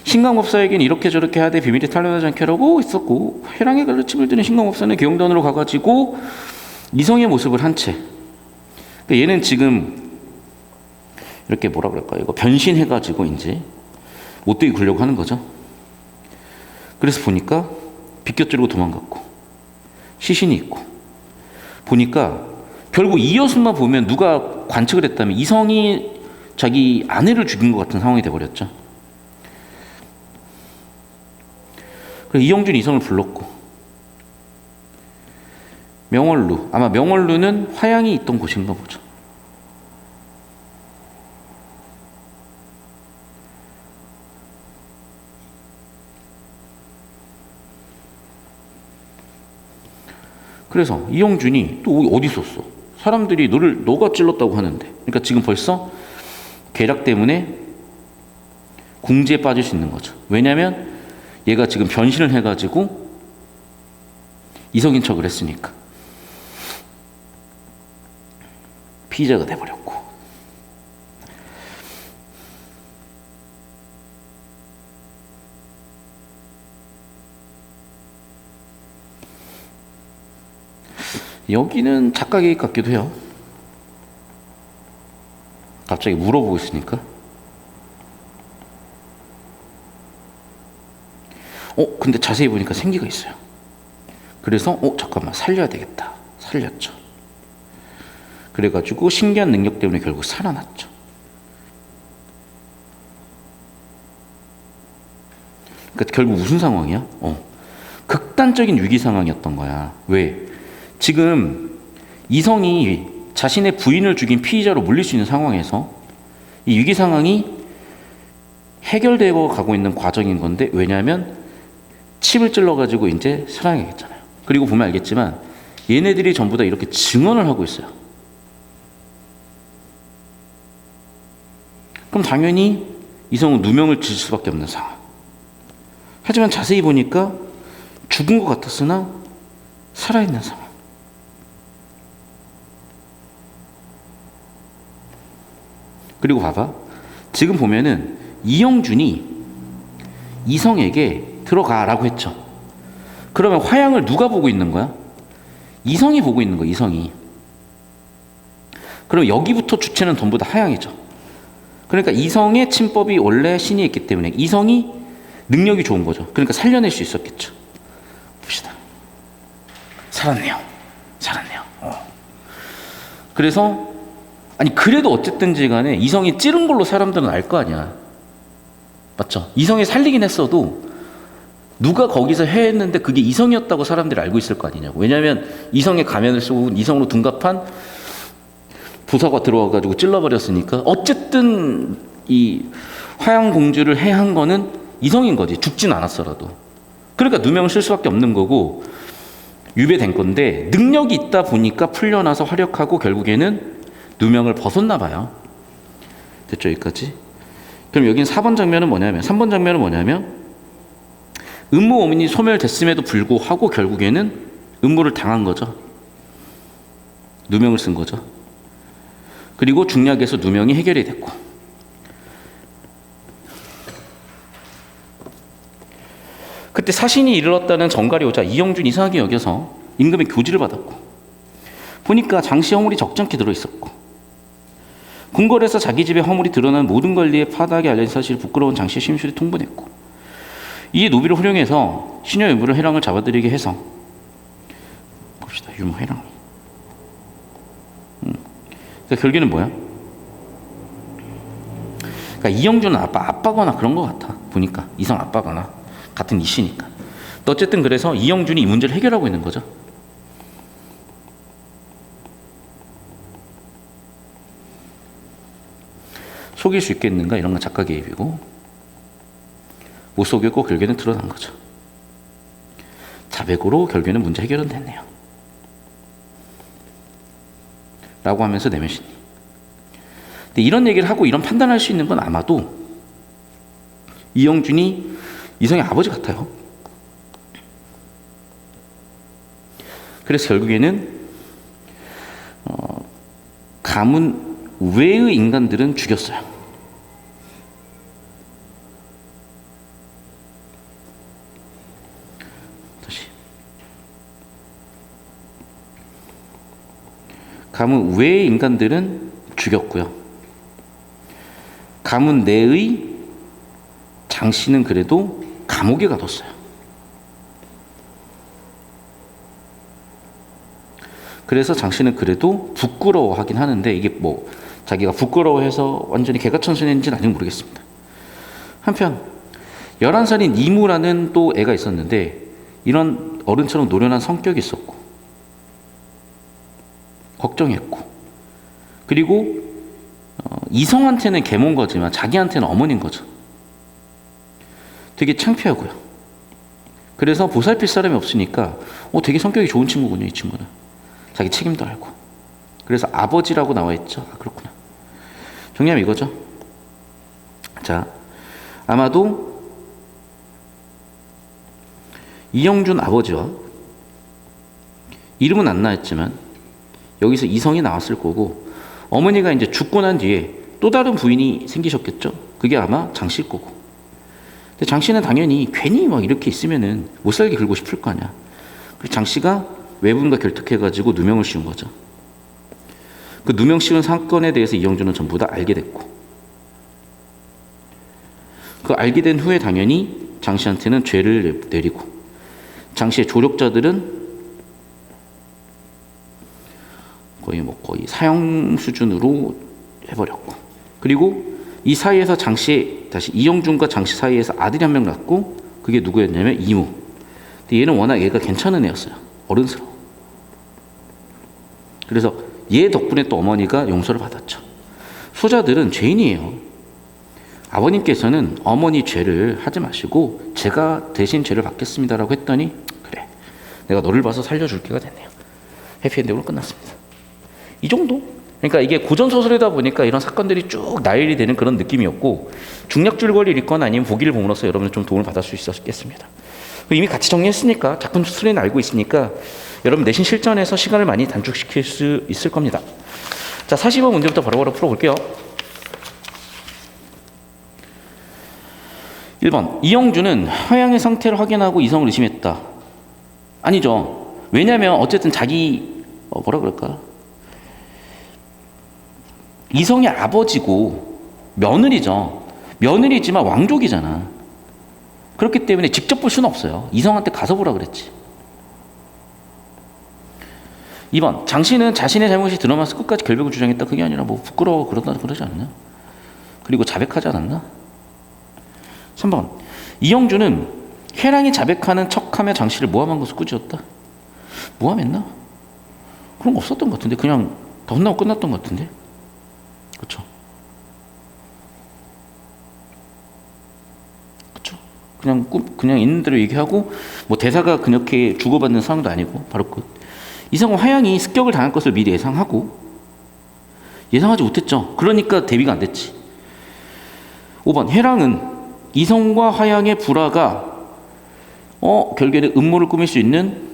신강법사에게는 이렇게 저렇게 해야 돼, 비밀이 탄로나지 않게 하라고 했었고, 해랑의 가르침을 들은 신강법사는 계용단으로 가가지고 이성의 모습을 한 채, 그러니까 얘는 지금 이렇게 뭐라 그럴까, 이거 변신해가지고 이제 못되게 굴려고 하는 거죠. 그래서 보니까 비껴들고 도망갔고 시신이 있고, 보니까 결국 이 여순만 보면 누가 관측을 했다면 이성이 자기 아내를 죽인 것 같은 상황이 돼버렸죠. 그래서 이영준 이성을 불렀고, 명월루, 아마 명월루는 화양이 있던 곳인가 보죠. 그래서 이영준이 또 어디 있었어? 사람들이 너가 찔렀다고 하는데. 그러니까 지금 벌써 계략 때문에 궁지에 빠질 수 있는 거죠. 왜냐하면 얘가 지금 변신을 해가지고 이성인 척을 했으니까. 피의자가 돼버렸고. 여기는 작가 개입 같기도 해요. 갑자기 물어보고 있으니까. 근데 자세히 보니까 생기가 있어요. 그래서 잠깐만 살려야 되겠다. 살렸죠. 그래가지고 신기한 능력 때문에 결국 살아났죠. 그러니까 결국 무슨 상황이야? 극단적인 위기 상황이었던 거야. 왜? 지금 이성이 자신의 부인을 죽인 피의자로 물릴 수 있는 상황에서 이 위기 상황이 해결되고 가고 있는 과정인 건데, 왜냐하면 칩을 찔러가지고 이제 살아야겠잖아요. 그리고 보면 알겠지만 얘네들이 전부 다 이렇게 증언을 하고 있어요. 그럼 당연히 이성은 누명을 칠 수밖에 없는 상황. 하지만 자세히 보니까 죽은 것 같았으나 살아있는 상황. 그리고 봐봐. 지금 보면은 이영준이 이성에게 들어가라고 했죠. 그러면 화양을 누가 보고 있는 거야? 이성이 보고 있는 거야, 이성이. 그럼 여기부터 주체는 전부 다 하양이죠. 그러니까 이성의 침법이 원래 신이 있기 때문에 이성이 능력이 좋은 거죠. 그러니까 살려낼 수 있었겠죠. 봅시다. 살았네요. 그래서 그래도 어쨌든지 간에 이성이 찌른 걸로 사람들은 알 거 아니야. 맞죠? 이성이 살리긴 했어도 누가 거기서 해했는데 그게 이성이었다고 사람들이 알고 있을 거 아니냐고. 왜냐하면 이성의 가면을 쓰고 이성으로 둔갑한 부사가 들어와가지고 찔러버렸으니까 어쨌든 이 화양공주를 해한 거는 이성인 거지. 죽진 않았어라도. 그러니까 누명을 쓸 수밖에 없는 거고 유배된 건데, 능력이 있다 보니까 풀려나서 활약하고 결국에는 누명을 벗었나 봐요. 됐죠, 여기까지? 그럼 여긴 3번 장면은 뭐냐면 음모 오민이 소멸됐음에도 불구하고 결국에는 음모를 당한 거죠. 누명을 쓴 거죠. 그리고 중략에서 누명이 해결이 됐고. 그때 사신이 이르렀다는 정갈이 오자 이영준 이상하게 여겨서 임금의 교지를 받았고, 보니까 장씨 허물이 적잖게 들어있었고, 궁궐에서 자기 집에 허물이 드러난 모든 관리의 파닥에 알려진 사실을 부끄러운 장씨의 심술이 통분했고, 이에 노비를 활용해서 시녀 유무를 해랑을 잡아들이게 해서, 봅시다. 유무 해랑. 그러니까 결국에는 뭐야? 그러니까 이영준은 아빠거나 그런 것 같아. 보니까 이성 아빠거나 같은 이씨니까. 어쨌든 그래서 이영준이 이 문제를 해결하고 있는 거죠. 속일 수 있겠는가? 이런 건 작가 개입이고, 못 속였고 결국에는 드러난 거죠. 자백으로 결국에는 문제 해결은 됐네요. 라고 하면서 내면신이. 근데 이런 얘기를 하고 이런 판단할 수 있는 건 아마도 이영준이 이성의 아버지 같아요. 그래서 결국에는 가문 외의 인간들은 죽였어요. 다시. 가문 외의 인간들은 죽였고요. 가문 내의 장씨는 그래도 감옥에 가뒀어요. 그래서 장씨는 그래도 부끄러워하긴 하는데, 이게 뭐 자기가 부끄러워해서 완전히 개가천선했는지는 아직 모르겠습니다. 한편 11살인 이무라는 또 애가 있었는데, 이런 어른처럼 노련한 성격이 있었고 걱정했고, 그리고 이성한테는 계모인 거지만 자기한테는 어머니인 거죠. 되게 창피하고요. 그래서 보살필 사람이 없으니까 되게 성격이 좋은 친구군요, 이 친구는. 자기 책임도 알고. 그래서 아버지라고 나와 있죠. 아, 그렇구나. 정리하면 이거죠. 자, 아마도 이영준 아버지와 이름은 안 나왔지만 여기서 이성이 나왔을 거고, 어머니가 이제 죽고 난 뒤에 또 다른 부인이 생기셨겠죠. 그게 아마 장 씨일 거고. 근데 장 씨는 당연히 괜히 막 이렇게 있으면은 못 살게 굴고 싶을 거 아니야. 그래서 장 씨가 외분과 결탁해가지고 누명을 씌운 거죠. 그 누명 씌운 사건에 대해서 이영준은 전부 다 알게 됐고, 그 알게 된 후에 당연히 장 씨한테는 죄를 내리고, 장 씨의 조력자들은 거의 사형 수준으로 해버렸고, 그리고 이 사이에서 장 씨, 다시 이영준과 장 씨 사이에서 아들이 한 명 낳고, 그게 누구였냐면 이모. 근데 얘는 워낙 얘가 괜찮은 애였어요. 어른스러워. 그래서 얘 덕분에 또 어머니가 용서를 받았죠. 소자들은 죄인이에요. 아버님께서는 어머니 죄를 하지 마시고 제가 대신 죄를 받겠습니다라고 했더니, 그래, 내가 너를 봐서 살려줄게가 됐네요. 해피엔딩으로 끝났습니다. 이 정도? 그러니까 이게 고전소설이다 보니까 이런 사건들이 쭉 나열이 되는 그런 느낌이었고, 중략줄거리를 읽거나 아니면 보기를 봄으로써 여러분은 좀 도움을 받을 수 있었겠습니다. 이미 같이 정리했으니까, 작품 수리는 알고 있으니까 여러분 내신 실전에서 시간을 많이 단축시킬 수 있을 겁니다. 자, 40번 문제부터 바로바로 풀어볼게요. 1번, 이영준은 화양의 상태를 확인하고 이성을 의심했다. 아니죠. 왜냐하면 어쨌든 자기 뭐라 그럴까, 이성의 아버지고 며느리죠. 며느리지만 왕족이잖아. 그렇기 때문에 직접 볼 수는 없어요. 이성한테 가서 보라 그랬지. 2번, 장 씨는 자신의 잘못이 드러나서 끝까지 결백을 주장했다. 그게 아니라 뭐 부끄러워 그러지 않나? 그리고 자백하지 않았나? 3번, 이영준은 해랑이 자백하는 척하며 장 씨를 모함한 것을 꾸짖었다. 모함했나? 그런 거 없었던 것 같은데, 그냥 다 혼나고 끝났던 것 같은데. 그렇죠? 그렇죠? 그냥 있는 대로 얘기하고, 뭐 대사가 그렇게 주고받는 상황도 아니고 바로 끝. 이성은 화양이 습격을 당할 것을 미리 예상하지 못했죠. 그러니까 대비가 안 됐지. 5번, 해랑은 이성과 화양의 불화가 결국에는 음모를 꾸밀 수 있는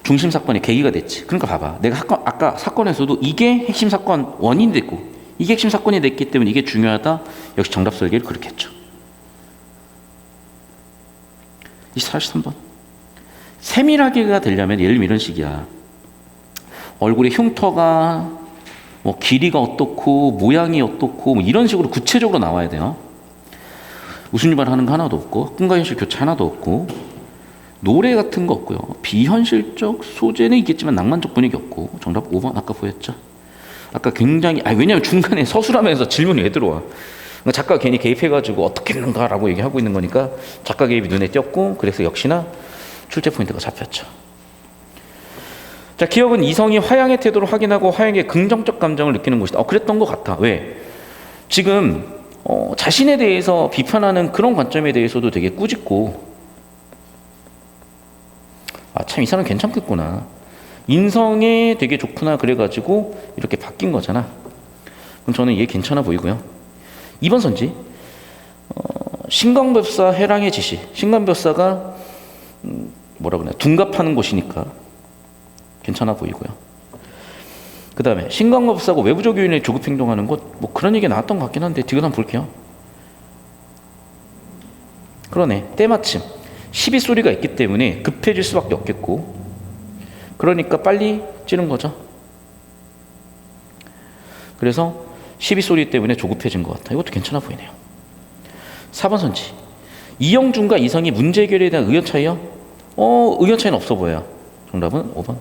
중심 사건의 계기가 됐지. 그러니까 봐봐, 내가 아까 사건에서도 이게 핵심 사건 원인이 됐고, 이게 핵심 사건이 됐기 때문에 이게 중요하다. 역시 정답 설계를 그렇게 했죠. 43번, 세밀하게가 되려면 예를 들면 이런 식이야. 얼굴에 흉터가 뭐 길이가 어떻고 모양이 어떻고 뭐 이런 식으로 구체적으로 나와야 돼요. 무슨 유발하는 거 하나도 없고, 꿈과 현실 교차 하나도 없고, 노래 같은 거 없고요. 비현실적 소재는 있겠지만 낭만적 분위기 없고. 정답 5번 아까 보였죠. 아까 굉장히 왜냐면 중간에 서술하면서 질문이 왜 들어와. 작가가 괜히 개입해가지고 어떻게 했는가라고 얘기하고 있는 거니까 작가 개입이 눈에 띄었고, 그래서 역시나 출제 포인트가 잡혔죠. 자, 기억은 이성이 화양의 태도를 확인하고 화양의 긍정적 감정을 느끼는 것이다. 그랬던 것 같아. 왜? 지금 자신에 대해서 비판하는 그런 관점에 대해서도 되게 꾸짖고, 참 이 사람 괜찮겠구나, 인성에 되게 좋구나, 그래가지고 이렇게 바뀐 거잖아. 그럼 저는 얘 괜찮아 보이고요. 2번 선지, 신광법사 해랑의 지시. 신광법사가 뭐라 그러나 둔갑하는 곳이니까 괜찮아 보이고요. 그 다음에 신광법사고 외부적 요인에 조급 행동하는 것, 뭐 그런 얘기 나왔던 것 같긴 한데 뒤에 한번 볼게요. 그러네, 때마침 시비 소리가 있기 때문에 급해질 수밖에 없겠고, 그러니까 빨리 찌른 거죠. 그래서 시비 소리 때문에 조급해진 것 같아. 이것도 괜찮아 보이네요. 4번 선지, 이영준과 이성이 문제 해결에 대한 의견 차이요? 의견 차이는 없어 보여요. 정답은 5번.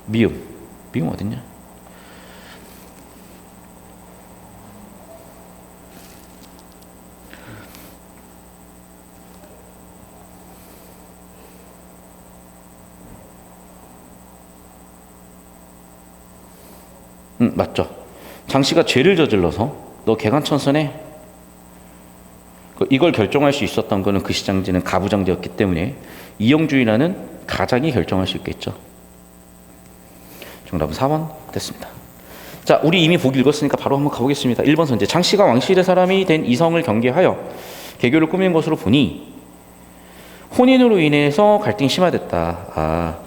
미음 어딨냐? 맞죠. 장 씨가 죄를 저질러서 너 개간천선해, 이걸 결정할 수 있었던 거는 그 시장지는 가부장제였기 때문에 이영주이라는 가장이 결정할 수 있겠죠. 정답은 4번 됐습니다. 자, 우리 이미 보기 읽었으니까 바로 한번 가보겠습니다. 1번 선제. 장씨가 왕실의 사람이 된 이성을 경계하여 개교를 꾸민 것으로 보니 혼인으로 인해서 갈등이 심화됐다.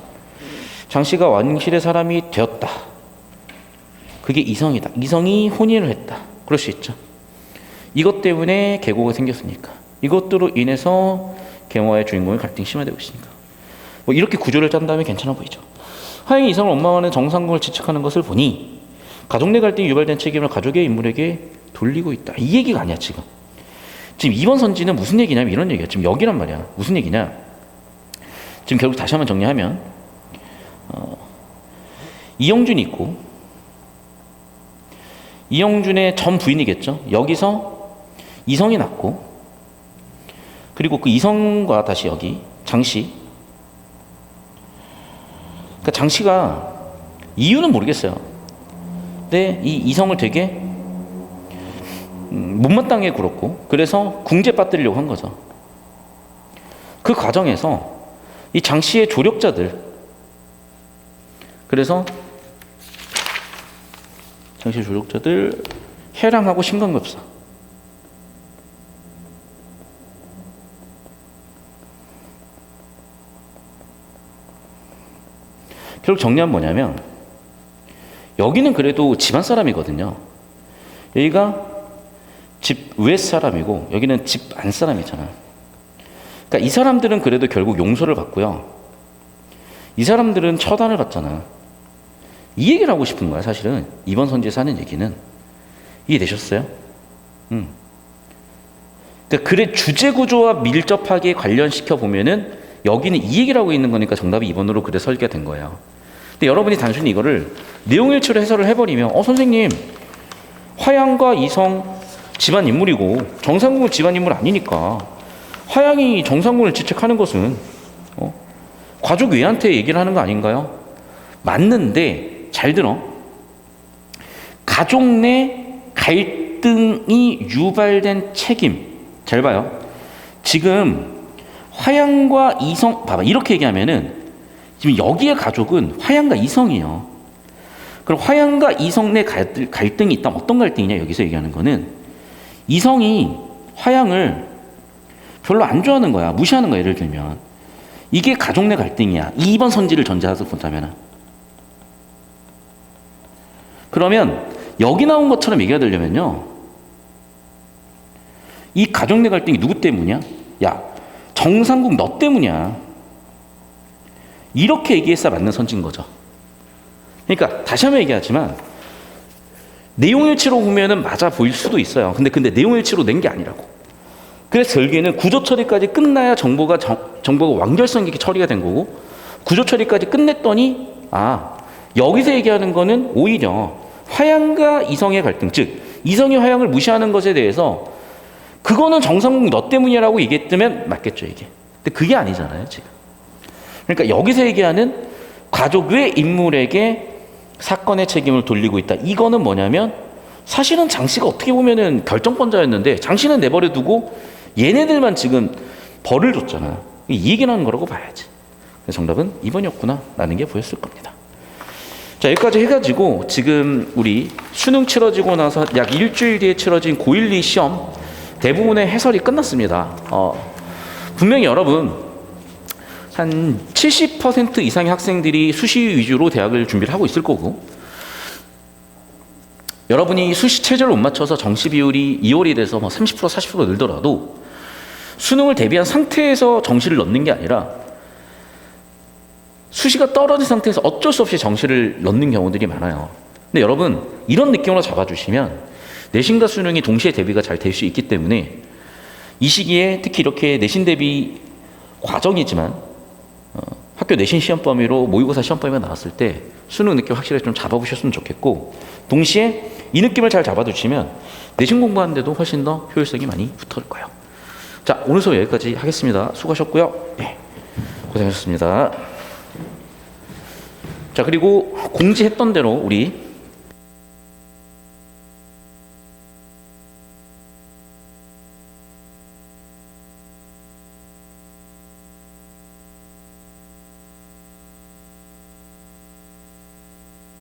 장씨가 왕실의 사람이 되었다. 그게 이성이다. 이성이 혼인을 했다. 그럴 수 있죠. 이것 때문에 계고가 생겼으니까. 이것들로 인해서 계모와의 주인공의 갈등이 심화되고 있으니까. 뭐 이렇게 구조를 짠다면 괜찮아 보이죠. 하양이 이성을 원망하는 정상궁을 지책하는 것을 보니 가족 내 갈등이 유발된 책임을 가족의 인물에게 돌리고 있다. 이 얘기가 아니야 지금. 지금 2번 선지는 무슨 얘기냐면 이런 얘기야. 지금 여기란 말이야. 무슨 얘기냐. 지금 결국 다시 한번 정리하면 이영준이 있고 이영준의 전 부인이겠죠. 여기서 이성이 낳고 그리고 그 이성과 다시 여기 장씨. 그러니까 장씨가 이유는 모르겠어요. 근데 이 이성을 되게 못마땅하게 굴었고 그래서 궁지에 빠뜨리려고 한 거죠. 그 과정에서 이 장씨의 조력자들 그래서 장씨의 조력자들 해랑하고 신광급사 결국 정리하면 뭐냐면 여기는 그래도 집안 사람이거든요. 여기가 집 외 사람이고 여기는 집 안 사람이잖아. 그러니까 이 사람들은 그래도 결국 용서를 받고요. 이 사람들은 처단을 받잖아. 이 얘기를 하고 싶은 거야 사실은. 이번 선지에서 하는 얘기는. 이해되셨어요? 그러니까 글의 주제 구조와 밀접하게 관련시켜 보면은 여기는 이 얘기를 하고 있는 거니까 정답이 2번으로 글에 설계가 된 거예요. 근데 여러분이 단순히 이거를 내용일치로 해설을 해버리면 선생님 화양과 이성 집안 인물이고 정상궁은 집안 인물 아니니까 화양이 정상궁을 지책하는 것은 가족 외한테 얘기를 하는 거 아닌가요? 맞는데 잘 들어. 가족 내 갈등이 유발된 책임. 잘 봐요. 지금 화양과 이성 봐봐 이렇게 얘기하면은 지금 여기의 가족은 화양과 이성이에요. 그럼 화양과 이성 내 갈등이 있다면 어떤 갈등이냐 여기서 얘기하는 거는 이성이 화양을 별로 안 좋아하는 거야. 무시하는 거야. 예를 들면 이게 가족 내 갈등이야. 2번 선지를 전제해서 본다면 그러면 여기 나온 것처럼 얘기가 되려면요 이 가족 내 갈등이 누구 때문이야? 야 정상국 너 때문이야. 이렇게 얘기했어야 맞는 선지인 거죠. 그러니까 다시 한번 얘기하지만 내용일치로 보면은 맞아 보일 수도 있어요. 근데 내용일치로 낸 게 아니라고. 그래서 결국에는 구조 처리까지 끝나야 정보가 완결성 있게 처리가 된 거고 구조 처리까지 끝냈더니 여기서 얘기하는 거는 오히려 화양과 이성의 갈등, 즉 이성이 화양을 무시하는 것에 대해서 그거는 정상국 너 때문이라고 얘기했다면 맞겠죠 이게. 근데 그게 아니잖아요 지금. 그러니까 여기서 얘기하는 가족의 인물에게 사건의 책임을 돌리고 있다. 이거는 뭐냐면 사실은 장씨가 어떻게 보면은 결정권자였는데 장씨는 내버려 두고 얘네들만 지금 벌을 줬잖아. 이 얘기를 하는 거라고 봐야지. 그래서 정답은 2번이었구나 라는 게 보였을 겁니다. 자 여기까지 해가지고 지금 우리 수능 치러지고 나서 약 일주일 뒤에 치러진 고1, 2 시험 대부분의 해설이 끝났습니다. 분명히 여러분 한 70% 이상의 학생들이 수시 위주로 대학을 준비를 하고 있을 거고 여러분이 수시 체제를 못 맞춰서 정시 비율이 2월이 돼서 30% 40% 늘더라도 수능을 대비한 상태에서 정시를 넣는 게 아니라 수시가 떨어진 상태에서 어쩔 수 없이 정시를 넣는 경우들이 많아요. 근데 여러분 이런 느낌으로 잡아주시면 내신과 수능이 동시에 대비가 잘 될 수 있기 때문에 이 시기에 특히 이렇게 내신 대비 과정이지만 학교 내신 시험 범위로 모의고사 시험 범위가 나왔을 때 수능 느낌 확실히 좀 잡아보셨으면 좋겠고 동시에 이 느낌을 잘 잡아두시면 내신 공부하는데도 훨씬 더 효율성이 많이 붙을 거예요. 자 오늘 수업 여기까지 하겠습니다. 수고하셨고요. 네, 고생하셨습니다. 자 그리고 공지했던 대로 우리